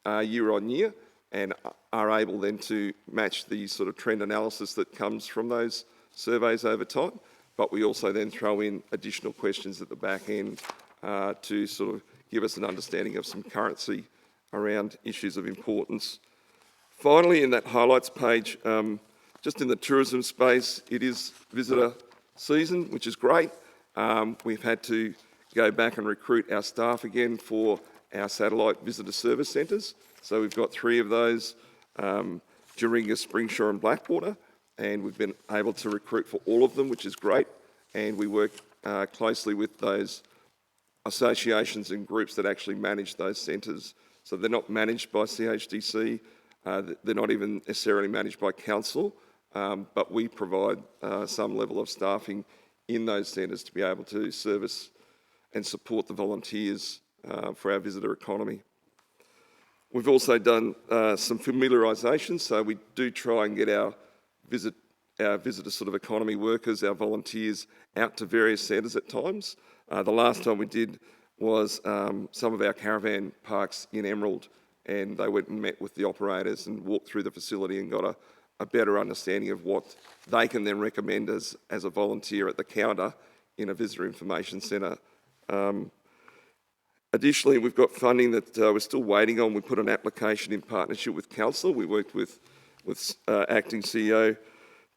year on year, and are able then to match the sort of trend analysis that comes from those surveys over time. But we also then throw in additional questions at the back end to sort of give us an understanding of some currency around issues of importance. Finally, in that highlights page, just in the tourism space, it is visitor season, which is great. We've had to go back and recruit our staff again for our satellite visitor service centres. So we've got 3 of those, Duringa, Springsure and Blackwater, and we've been able to recruit for all of them, which is great. And we work closely with those associations and groups that actually manage those centres. So they're not managed by CHDC, they're not even necessarily managed by council, but we provide some level of staffing in those centres to be able to service and support the volunteers for our visitor economy. We've also done some familiarisation, so we do try and get our visitor sort of economy workers, our volunteers, out to various centres at times. The last time we did was some of our caravan parks in Emerald, and they went and met with the operators and walked through the facility and got a better understanding of what they can then recommend as a volunteer at the counter in a visitor information centre. Additionally, we've got funding that we're still waiting on. We put an application in partnership with Council. We worked with Acting CEO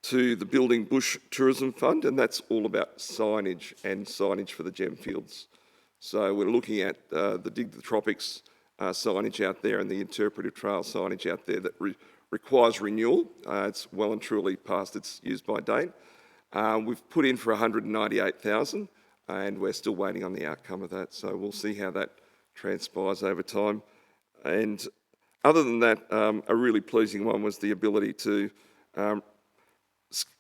to the Building Bush Tourism Fund, and that's all about signage and signage for the Gemfields. So we're looking at the Dig the Tropics signage out there and the interpretive trail signage out there that requires renewal. It's well and truly past its use by date. We've put in for 198,000, and we're still waiting on the outcome of that. So we'll see how that transpires over time. And other than that, a really pleasing one was the ability to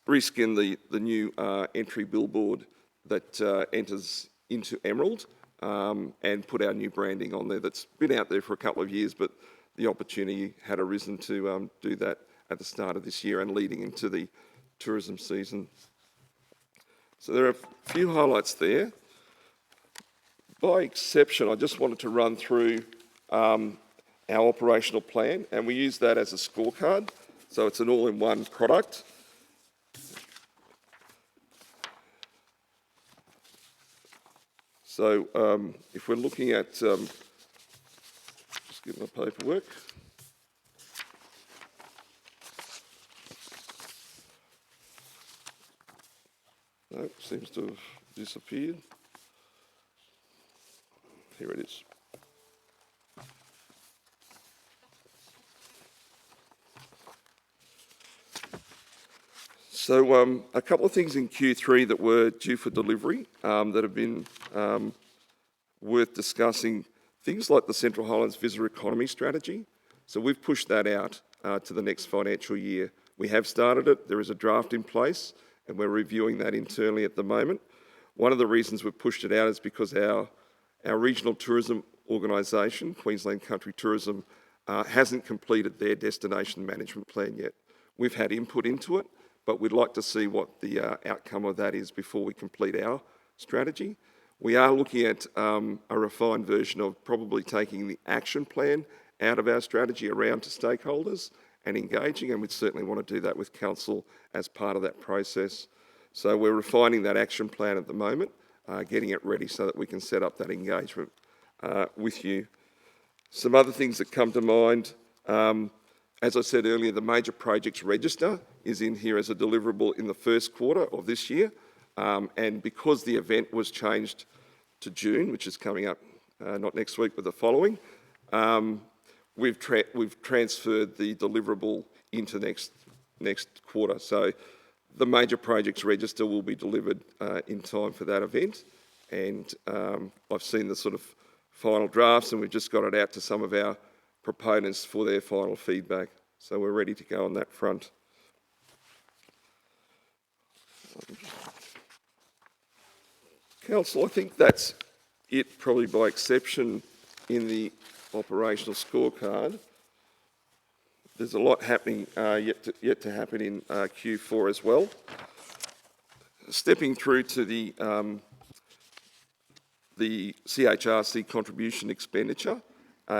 reskin the new entry billboard that enters into Emerald and put our new branding on there that's been out there for a couple of years, but the opportunity had arisen to do that at the start of this year and leading into the tourism season. So there are a few highlights there. By exception, I just wanted to run through our operational plan, and we use that as a scorecard. So it's an all-in-one product. So if we're looking at, just get my paperwork. No, seems to have disappeared. Here it is. So a couple of things in Q3 that were due for delivery that have been worth discussing. Things like the Central Highlands Visitor Economy Strategy. So we've pushed that out to the next financial year. We have started it. There is a draft in place, and we're reviewing that internally at the moment. One of the reasons we've pushed it out is because our regional tourism organisation, Queensland Country Tourism, hasn't completed their destination management plan yet. We've had input into it, but we'd like to see what the outcome of that is before we complete our strategy. We are looking at a refined version of probably taking the action plan out of our strategy around to stakeholders and engaging, and we'd certainly want to do that with Council as part of that process. So we're refining that action plan at the moment, getting it ready so that we can set up that engagement with you. Some other things that come to mind, as I said earlier, the major projects register is in here as a deliverable in the first quarter of this year. And because the event was changed to June, which is coming up not next week but the following, we've transferred the deliverable into next quarter. So the major projects register will be delivered in time for that event. And I've seen the sort of final drafts, and we've just got it out to some of our proponents for their final feedback. So we're ready to go on that front. Council, I think that's it, probably by exception, in the operational scorecard. There's a lot happening yet to happen in Q4 as well. Stepping through to the CHRC contribution expenditure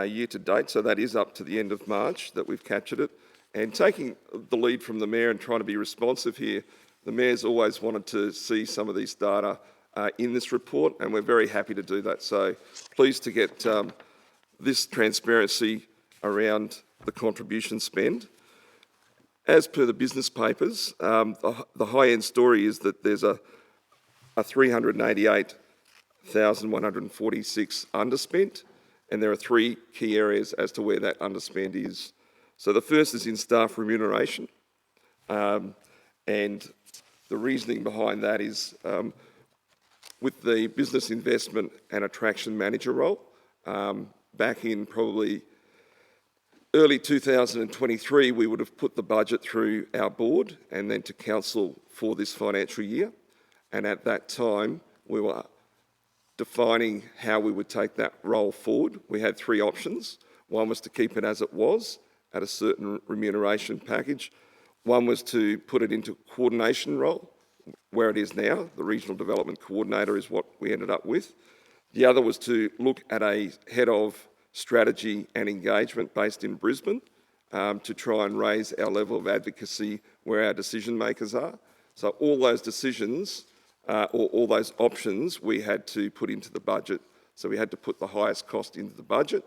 year to date, so that is up to the end of March that we've captured it. And taking the lead from the Mayor and trying to be responsive here, the Mayor's always wanted to see some of these data in this report, and we're very happy to do that. So pleased to get this transparency around the contribution spend. As per the business papers, the high-end story is that there's a 388,146 underspent, and there are three key areas as to where that underspend is. So the first is in staff remuneration, and the reasoning behind that is with the business investment and attraction manager role, back in probably early 2023, we would have put the budget through our board and then to council for this financial year. And at that time, we were defining how we would take that role forward. We had three options. One was to keep it as it was at a certain remuneration package. One was to put it into coordination role, where it is now. The regional development coordinator is what we ended up with. The other was to look at a head of strategy and engagement based in Brisbane to try and raise our level of advocacy where our decision makers are. So all those decisions or all those options we had to put into the budget. So we had to put the highest cost into the budget.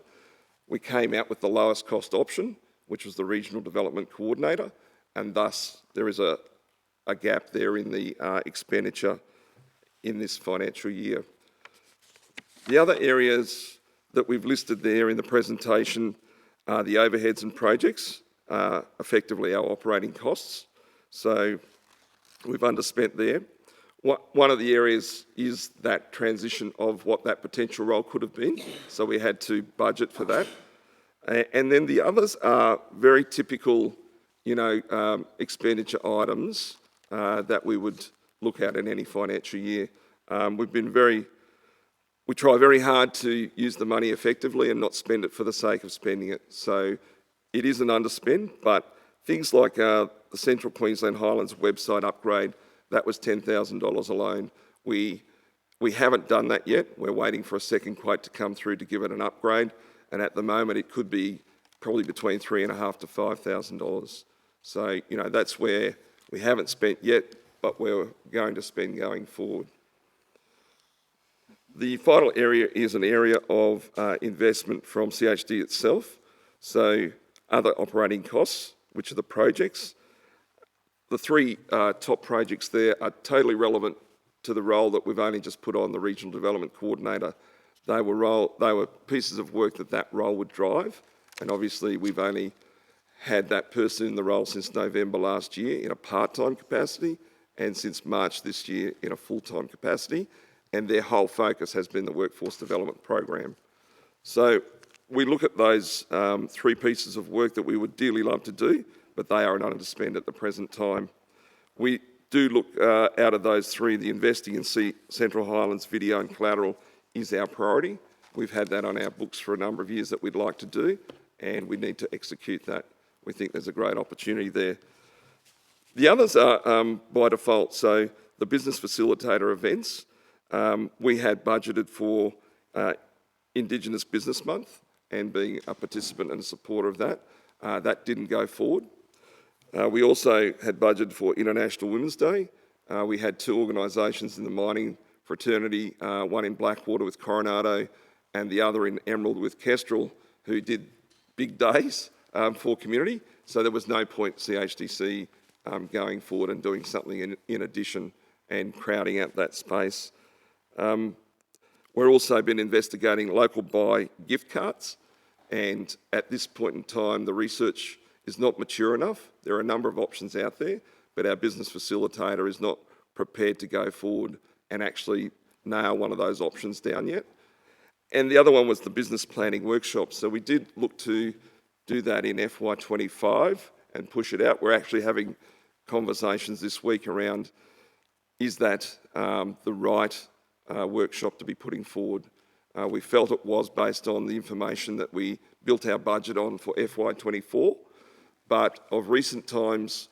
We came out with the lowest cost option, which was the regional development coordinator, and thus there is a gap there in the expenditure in this financial year. The other areas that we've listed there in the presentation are the overheads and projects, effectively our operating costs. So we've underspent there. One of the areas is that transition of what that potential role could have been. So we had to budget for that. And then the others are very typical, expenditure items that we would look at in any financial year. We try very hard to use the money effectively and not spend it for the sake of spending it. So it is an underspend, but things like the Central Queensland Highlands website upgrade, that was $10,000 alone. We haven't done that yet. We're waiting for a second quote to come through to give it an upgrade. And at the moment, it could be probably between $3,500 to $5,000. So, that's where we haven't spent yet, but we're going to spend going forward. The final area is an area of investment from CHD itself. So other operating costs, which are the projects. The three top projects there are totally relevant to the role that we've only just put on, the Regional Development Coordinator. They were pieces of work that role would drive, and obviously we've only had that person in the role since November last year in a part-time capacity, and since March this year in a full-time capacity. And their whole focus has been the workforce development program. So we look at those three pieces of work that we would dearly love to do, but they are an underspend at the present time. We do look out of those three, the investing in Central Highlands video and collateral is our priority. We've had that on our books for a number of years that we'd like to do, and we need to execute that. We think there's a great opportunity there. The others are by default, so the business facilitator events. We had budgeted for Indigenous Business Month and being a participant and a supporter of that. That didn't go forward. We also had budgeted for International Women's Day. We had two organisations in the mining fraternity, one in Blackwater with Coronado and the other in Emerald with Kestrel, who did big days for community. So there was no point CHDC going forward and doing something in addition and crowding out that space. We're also been investigating local buy gift cards, and at this point in time, the research is not mature enough. There are a number of options out there, but our business facilitator is not prepared to go forward and actually nail one of those options down yet. And the other one was the business planning workshop. So we did look to do that in FY25 and push it out. We're actually having conversations this week around, is that the right workshop to be putting forward? We felt it was based on the information that we built our budget on for FY24, but of recent times,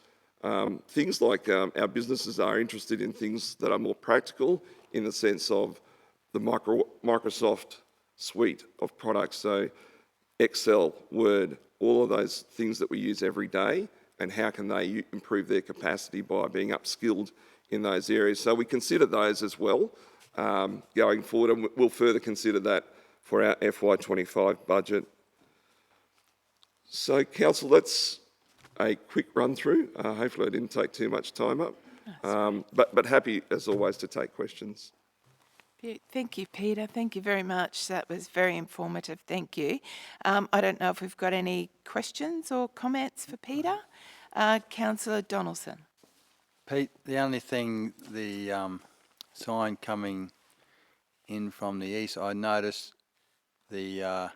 things like our businesses are interested in things that are more practical in the sense of the Microsoft suite of products, so Excel, Word, all of those things that we use every day, and how can they improve their capacity by being upskilled in those areas. So we consider those as well going forward, and we'll further consider that for our FY25 budget. So, Council, that's a quick run through. Hopefully I didn't take too much time up, but happy as always to take questions. Thank you, Peter. Thank you very much. That was very informative. Thank you. I don't know if we've got any questions or comments for Peter. Councillor Donaldson. Pete, the only thing, the sign coming in from the east, I noticed the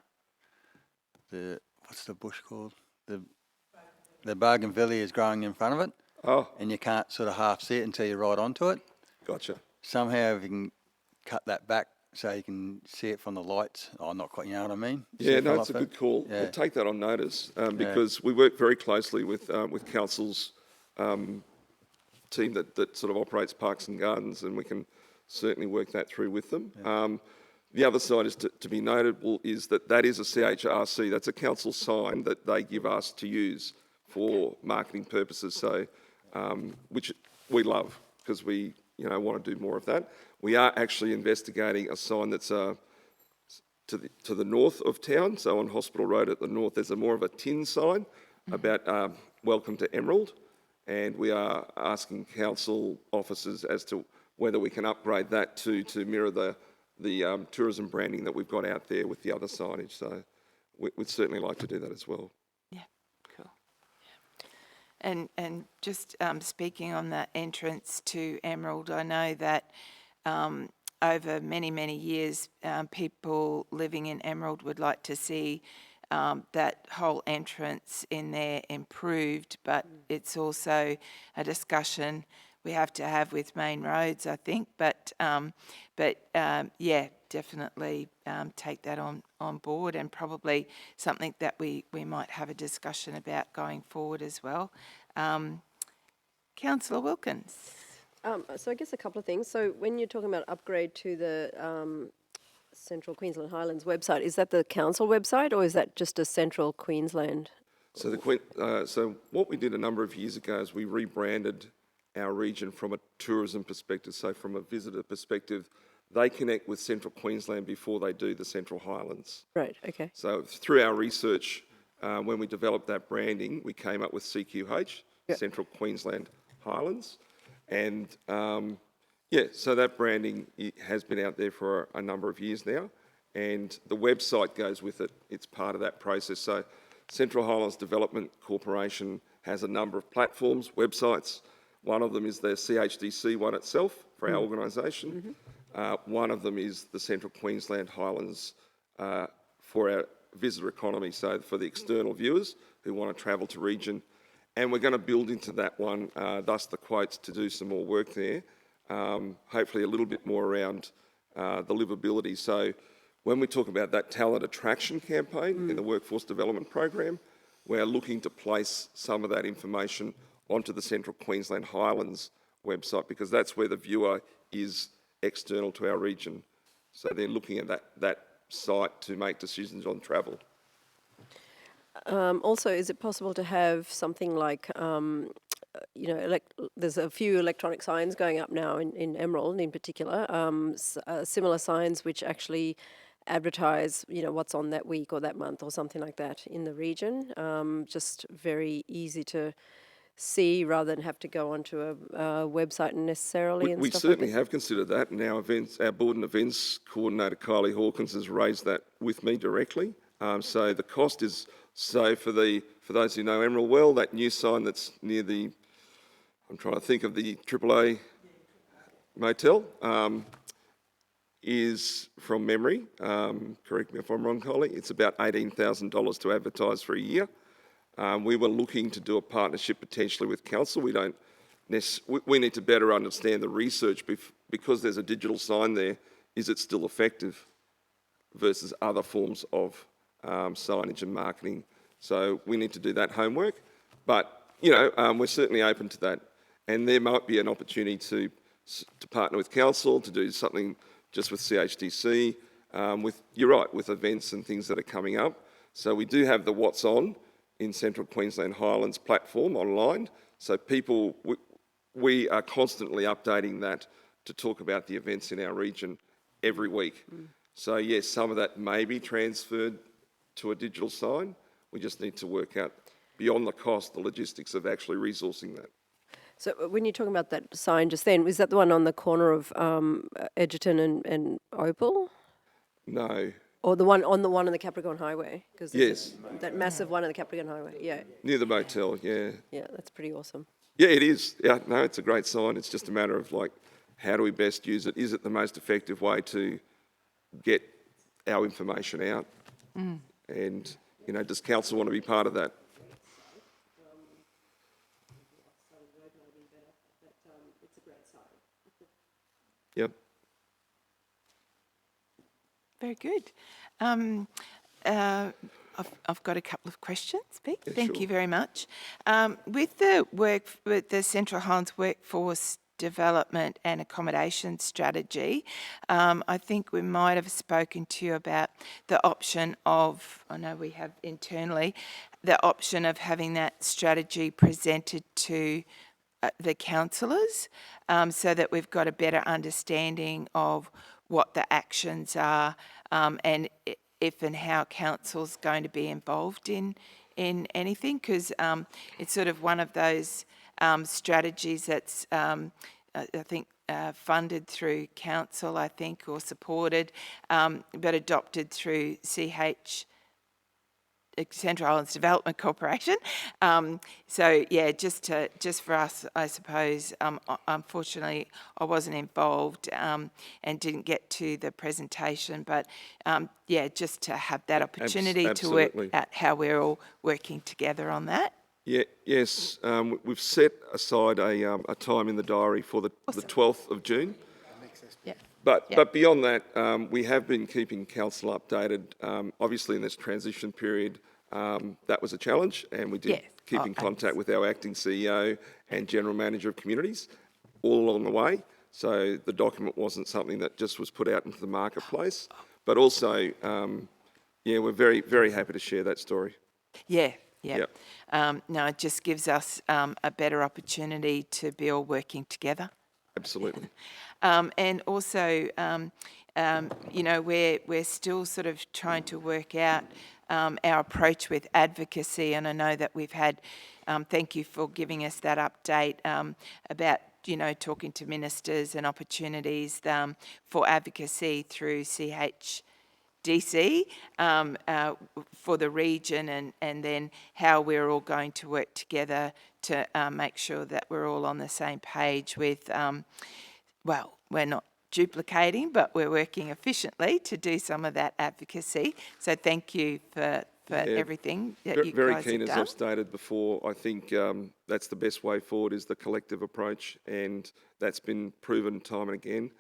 what's the bush called? The bougainvillea is growing in front of it. Oh. And you can't sort of half see it until you're right onto it. Gotcha. Somehow if you can cut that back so you can see it from the lights. Oh, not quite, you know what I mean? Yeah, no, it's a good call. Yeah. We'll take that on notice because we work very closely with Council's team that sort of operates parks and gardens, and we can certainly work that through with them. Yeah. The other side is to be notable is that is a CHRC. That's a council sign that they give us to use for marketing purposes. So, which we love because we want to do more of that. We are actually investigating a sign that's to the north of town. So on Hospital Road at the north, there's more of a tin sign about welcome to Emerald, and we are asking council officers as to whether we can upgrade that to mirror the tourism branding that we've got out there with the other signage. So we'd certainly like to do that as well. Yeah, cool. Yeah. And just speaking on that entrance to Emerald, I know that over many, many years, people living in Emerald would like to see that whole entrance in there improved, but it's also a discussion we have to have with main roads, I think. But yeah, definitely take that on board, and probably something that we might have a discussion about going forward as well. Councillor Wilkins. So I guess a couple of things. So when you're talking about upgrade to the Central Queensland Highlands website, is that the council website or is that just a Central Queensland? So so what we did a number of years ago is we rebranded our region from a tourism perspective. So from a visitor perspective, they connect with Central Queensland before they do the Central Highlands. Right, okay. So through our research, when we developed that branding, we came up with CQH, Central Queensland Highlands. And so that branding has been out there for a number of years now, and the website goes with it. It's part of that process. So Central Highlands Development Corporation has a number of platforms, websites. One of them is the CHDC one itself for our organisation. One of them is the Central Queensland Highlands for our visitor economy, so for the external viewers who want to travel to region. And we're going to build into that one, thus the quotes, to do some more work there, hopefully a little bit more around the livability. So when we talk about that talent attraction campaign in the workforce development program, we're looking to place some of that information onto the Central Queensland Highlands website, because that's where the viewer is external to our region. So they're looking at that site to make decisions on travel. Also, is it possible to have something like, there's a few electronic signs going up now in Emerald in particular, similar signs which actually advertise, what's on that week or that month or something like that in the region. Just very easy to see rather than have to go onto a website necessarily and We stuff certainly like that? have considered that, and our board and events coordinator Kylie Hawkins has raised that with me directly. So the cost is, for those who know Emerald well, that new sign that's near the, I'm trying to think of the AAA motel, is from memory, correct me if I'm wrong, Kylie, it's about $18,000 to advertise for a year. We were looking to do a partnership potentially with council. We need to better understand the research because there's a digital sign there. Is it still effective versus other forms of signage and marketing? So we need to do that homework. But, we're certainly open to that. And there might be an opportunity to partner with council, to do something just with CHDC, you're right, with events and things that are coming up. So we do have the What's On in Central Queensland Highlands platform online. So we are constantly updating that to talk about the events in our region every week. So yes, some of that may be transferred to a digital sign. We just need to work out beyond the cost, the logistics of actually resourcing that. So when you're talking about that sign just then, was that the one on the corner of Edgerton and Opal? No. Or the one on the Capricorn Highway? Cause Yes. that massive one on the Capricorn Highway, yeah. Near the motel, yeah. Yeah, that's pretty awesome. Yeah, it is. Yeah, no, it's a great sign. It's just a matter of how do we best use it? Is it the most effective way to get our information out? And, does council want to be part of that? Yep. Very good. I've got a couple of questions, Pete. Yeah, Thank sure. you very much. With the Central Highlands Workforce Development and Accommodation Strategy, I think we might have spoken to you about the option of, I know we have internally, the option of having that strategy presented to the councillors, so that we've got a better understanding of what the actions are, and if and how council's going to be involved in anything, because it's sort of one of those strategies that's I think funded through council, I think, or supported, but adopted through Central Highlands Development Corporation. So yeah, just for us, I suppose. Unfortunately, I wasn't involved and didn't get to the presentation. But yeah, just to have that opportunity to work out how we're all working together on that. Yeah, yes, we've set aside a time in the diary for the 12th of June. Yeah. But beyond that, we have been keeping council updated. Obviously, in this transition period, that was a challenge, and we did keep in contact with our acting CEO and General Manager of Communities all along the way. So the document wasn't something that just was put out into the marketplace. But also, we're very, very happy to share that story. Yeah. No, it just gives us a better opportunity to be all working together. Absolutely. And also, we're still sort of trying to work out our approach with advocacy, and I know that we've had, thank you for giving us that update about, talking to ministers and opportunities for advocacy through CHDC for the region, and then how we're all going to work together to make sure that we're all on the same page with, we're not duplicating, but we're working efficiently to do some of that advocacy. So thank you for everything that you very guys keen, have as done. I've stated before. I think that's the best way forward, is the collective approach, and that's been proven time and again.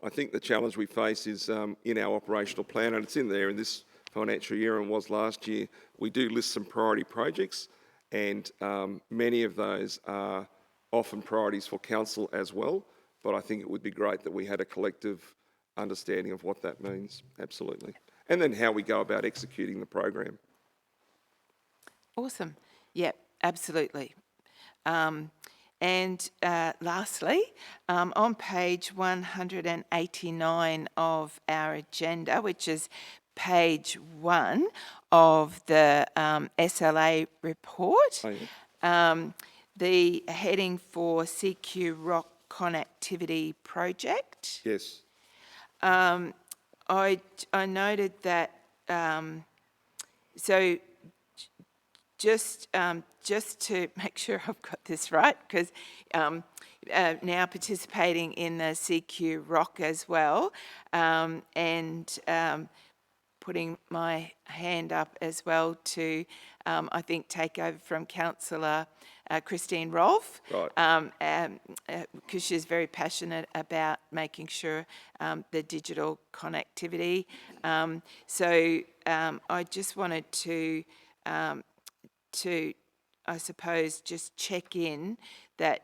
I think the challenge we face is in our operational plan, and it's in there in this financial year and was last year. We do list some priority projects, and many of those are often priorities for council as well. But I think it would be great that we had a collective understanding of what that means, absolutely. And then how we go about executing the program. Awesome. Yep, absolutely. And lastly, on page 189 of our agenda, which is page 1 of the SLA report, the heading for CQ Rock Connectivity Project. Yes. I noted that, so just to make sure I've got this right, because now participating in the CQ Rock as well, and putting my hand up as well to, I think, take over from Councillor Christine Rolfe, because she's very passionate about making sure the digital connectivity. So I just wanted to, I suppose, just check in that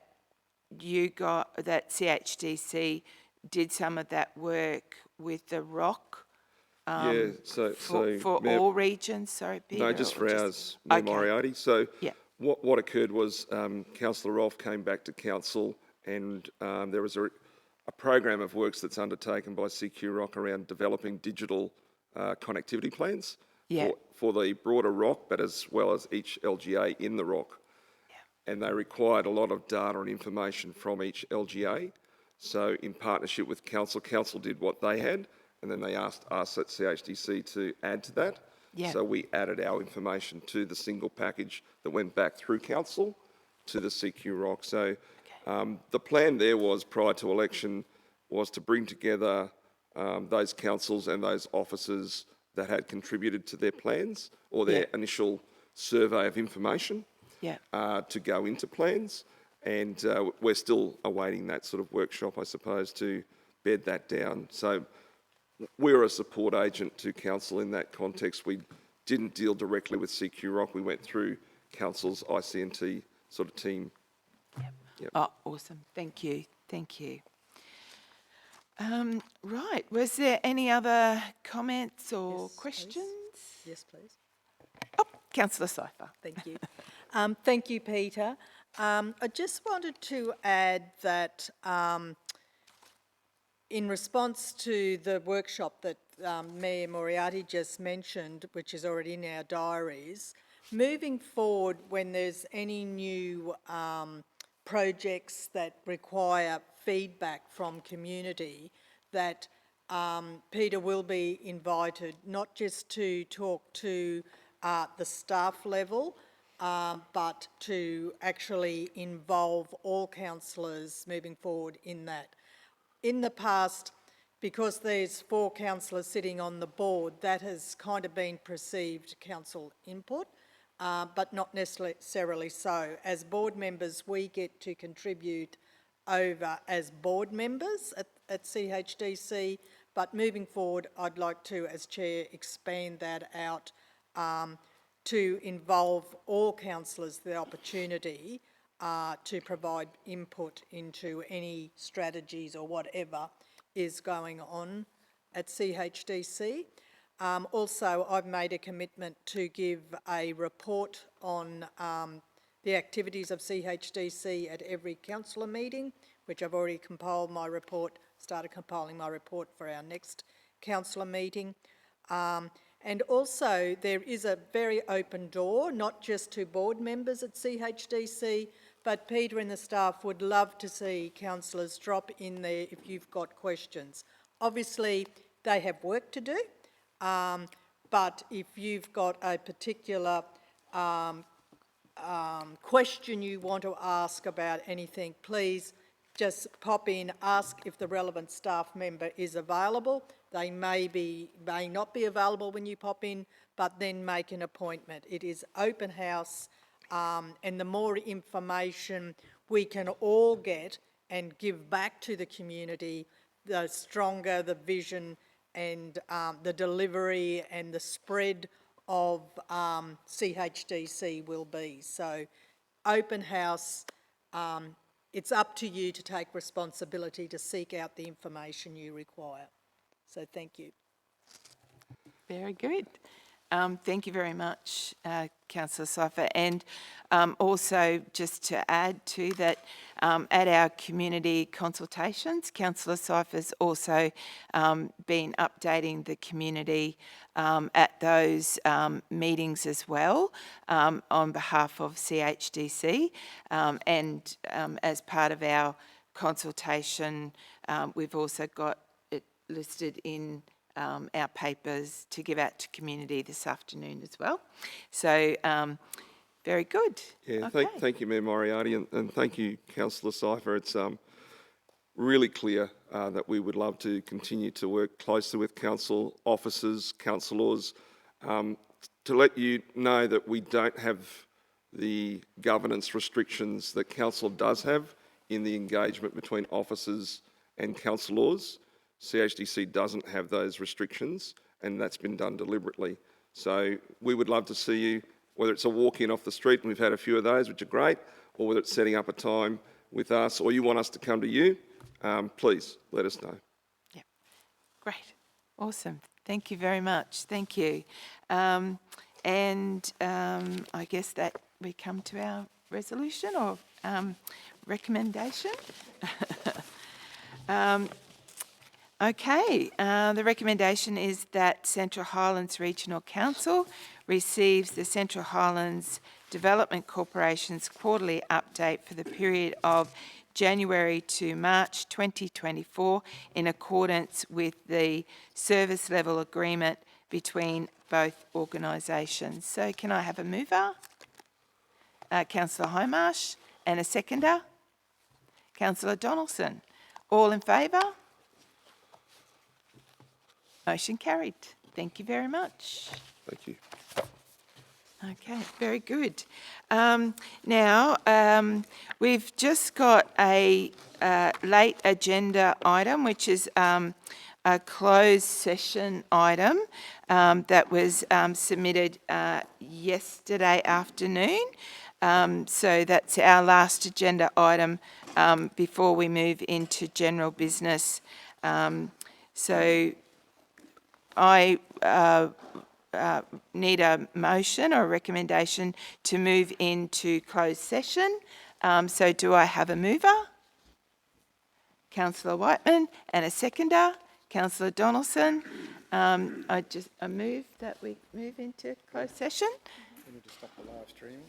that CHDC did some of that work with the ROC. For all regions, sorry, Peter? No, just for ours, Mayor Moriarty. So what occurred was Councillor Rolfe came back to council, and there was a program of works that's undertaken by CQ Rock around developing digital connectivity plans for the broader ROC, but as well as each LGA in the ROC. And they required a lot of data and information from each LGA. So in partnership with council did what they had, and then they asked us at CHDC to add to that. So we added our information to the single package that went back through council to the CQ Rock. So the plan there was, prior to election, was to bring together those councils and those officers that had contributed to their plans or their initial survey of information to go into plans. And we're still awaiting that sort of workshop, I suppose, to bed that down. So we're a support agent to council in that context. We didn't deal directly with CQ Rock. We went through council's IC&T sort of team. Oh, awesome. Thank you. Thank you. Right. Was there any other comments or questions? Yes, please. Oh, Councillor Cypher. Thank you. Thank you, Peter. I just wanted to add that in response to the workshop that Mayor Moriarty just mentioned, which is already in our diaries, moving forward when there's any new projects that require feedback from community, that Peter will be invited not just to talk to the staff level, but to actually involve all councillors moving forward in that. In the past, because there's 4 councillors sitting on the board, that has kind of been perceived council input, but not necessarily so. As board members, we get to contribute over as board members at CHDC, but moving forward, I'd like to, as chair, expand that out to involve all councillors the opportunity to provide input into any strategies or whatever is going on at CHDC. Also, I've made a commitment to give a report on the activities of CHDC at every councillor meeting, which I've already compiled my report, started compiling my report for our next councillor meeting. And also, there is a very open door, not just to board members at CHDC, but Peter and the staff would love to see councillors drop in there if you've got questions. Obviously, they have work to do, but if you've got a particular question you want to ask about anything, please just pop in, ask if the relevant staff member is available. They may not be available when you pop in, but then make an appointment. It is open house, and the more information we can all get and give back to the community, the stronger the vision and the delivery and the spread of CHDC will be. So open house, it's up to you to take responsibility to seek out the information you require. So thank you. Very good. Thank you very much, Councillor Cypher. And also, just to add to that, at our community consultations, Councillor Cypher's also been updating the community at those meetings as well on behalf of CHDC. And as part of our consultation, we've also got it listed in our papers to give out to community this afternoon as well. So, very good. Yeah, Okay. thank you, Mayor Moriarty, and thank you, Councillor Cypher. It's really clear that we would love to continue to work closely with council officers, councillors, to let you know that we don't have the governance restrictions that council does have in the engagement between officers and councillors. CHDC doesn't have those restrictions, and that's been done deliberately. So we would love to see you, whether it's a walk-in off the street, and we've had a few of those, which are great, or whether it's setting up a time with us, or you want us to come to you, please let us know. Yeah, great, awesome. Thank you very much. Thank you. I guess that we come to our resolution or recommendation. Okay, the recommendation is that Central Highlands Regional Council receives the Central Highlands Development Corporation's quarterly update for the period of January to March 2024 in accordance with the service level agreement between both organisations. So can I have a mover? Councillor Hindmarsh, and a seconder? Councillor Donaldson. All in favour? Motion carried. Thank you very much. Thank you. Okay, very good. Now, we've just got a late agenda item, which is a closed session item that was submitted yesterday afternoon. So that's our last agenda item before we move into general business. So I need a motion or a recommendation to move into closed session. So do I have a mover? Councillor Whiteman, and a seconder? Councillor Donaldson. I move that we move into closed session. We need to stop the live streaming.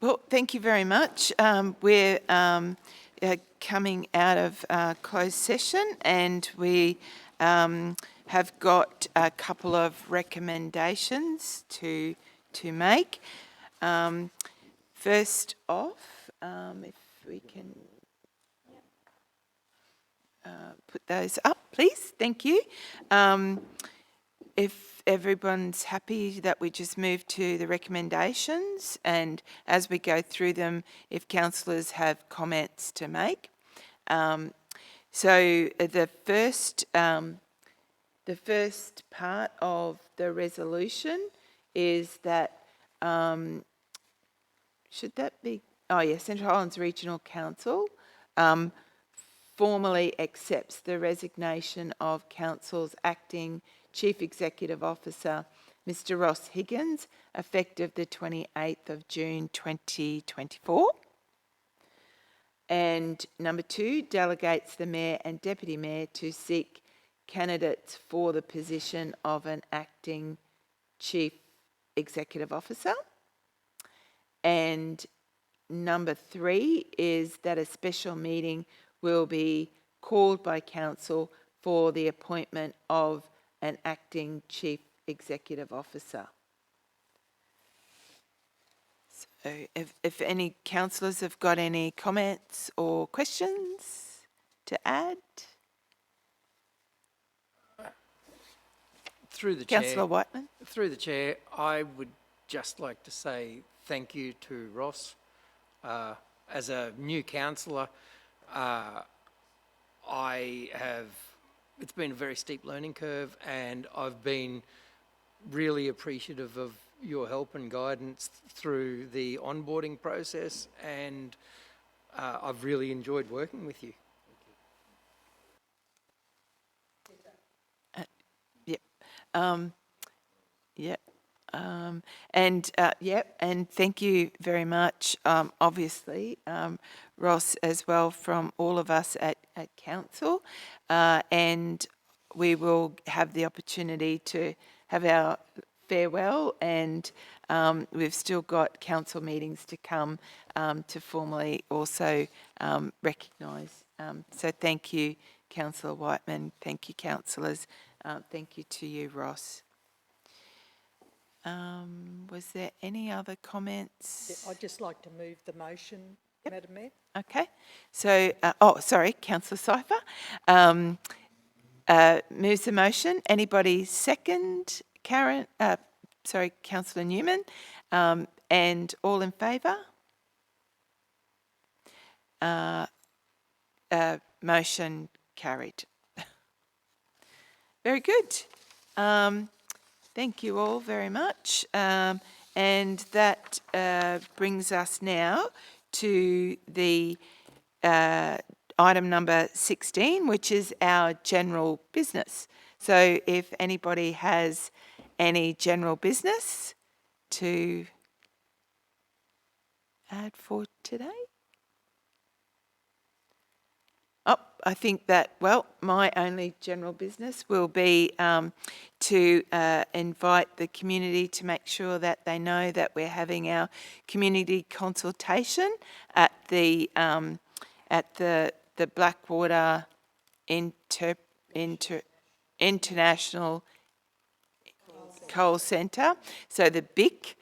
Well, thank you very much. We're coming out of closed session, and we have got a couple of recommendations to make. First off, if we can put those up, please. Thank you. If everyone's happy that we just move to the recommendations, and as we go through them, if councillors have comments to make. So the first part of the resolution is that, should that be, oh yeah, Central Highlands Regional Council formally accepts the resignation of Council's acting Chief Executive Officer, Mr. Ross Higgins, effective the 28th of June 2024. And number 2, delegates the Mayor and Deputy Mayor to seek candidates for the position of an acting Chief Executive Officer. And number 3 is that a special meeting will be called by Council for the appointment of an acting Chief Executive Officer. So if any councillors have got any comments or questions to add? Through the chair. Councillor Whiteman. Through the chair, I would just like to say thank you to Ross. As a new councillor, it's been a very steep learning curve, and I've been really appreciative of your help and guidance through the onboarding process, and I've really enjoyed working with you. Yep. Yep. And thank you very much, obviously, Ross, as well, from all of us at Council. And we will have the opportunity to have our farewell, and we've still got Council meetings to come to formally also recognise. So thank you, Councillor Whiteman. Thank you, councillors. Thank you to you, Ross. Was there any other comments? I'd just like to move the motion, Madam Mayor. Okay. So, Councillor Cypher moves the motion. Anybody second? Karen? Councillor Newman. And all in favour? Motion carried. Very good. Thank you all very much. And that brings us now to the item number 16, which is our general business. So if anybody has any general business to add for today? Oh, I think that, well, my only general business will be to invite the community to make sure that they know that we're having our community consultation at the Blackwater International Coal Centre, so the BIC,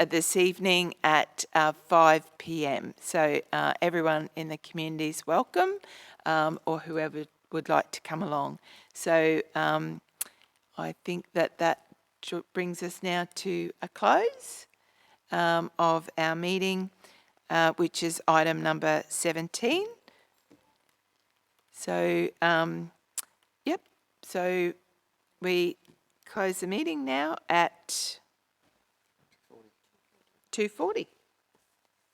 this evening at 5 p.m. So everyone in the community is welcome, or whoever would like to come along. So I think that brings us now to a close of our meeting, which is item number 17. So, yep, so we close the meeting now at 2:40.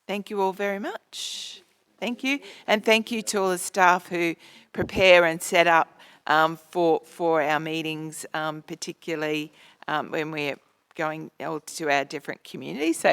Thank you all very much. Thank you. And thank you to all the staff who prepare and set up for our meetings, particularly when we're going to our different communities. So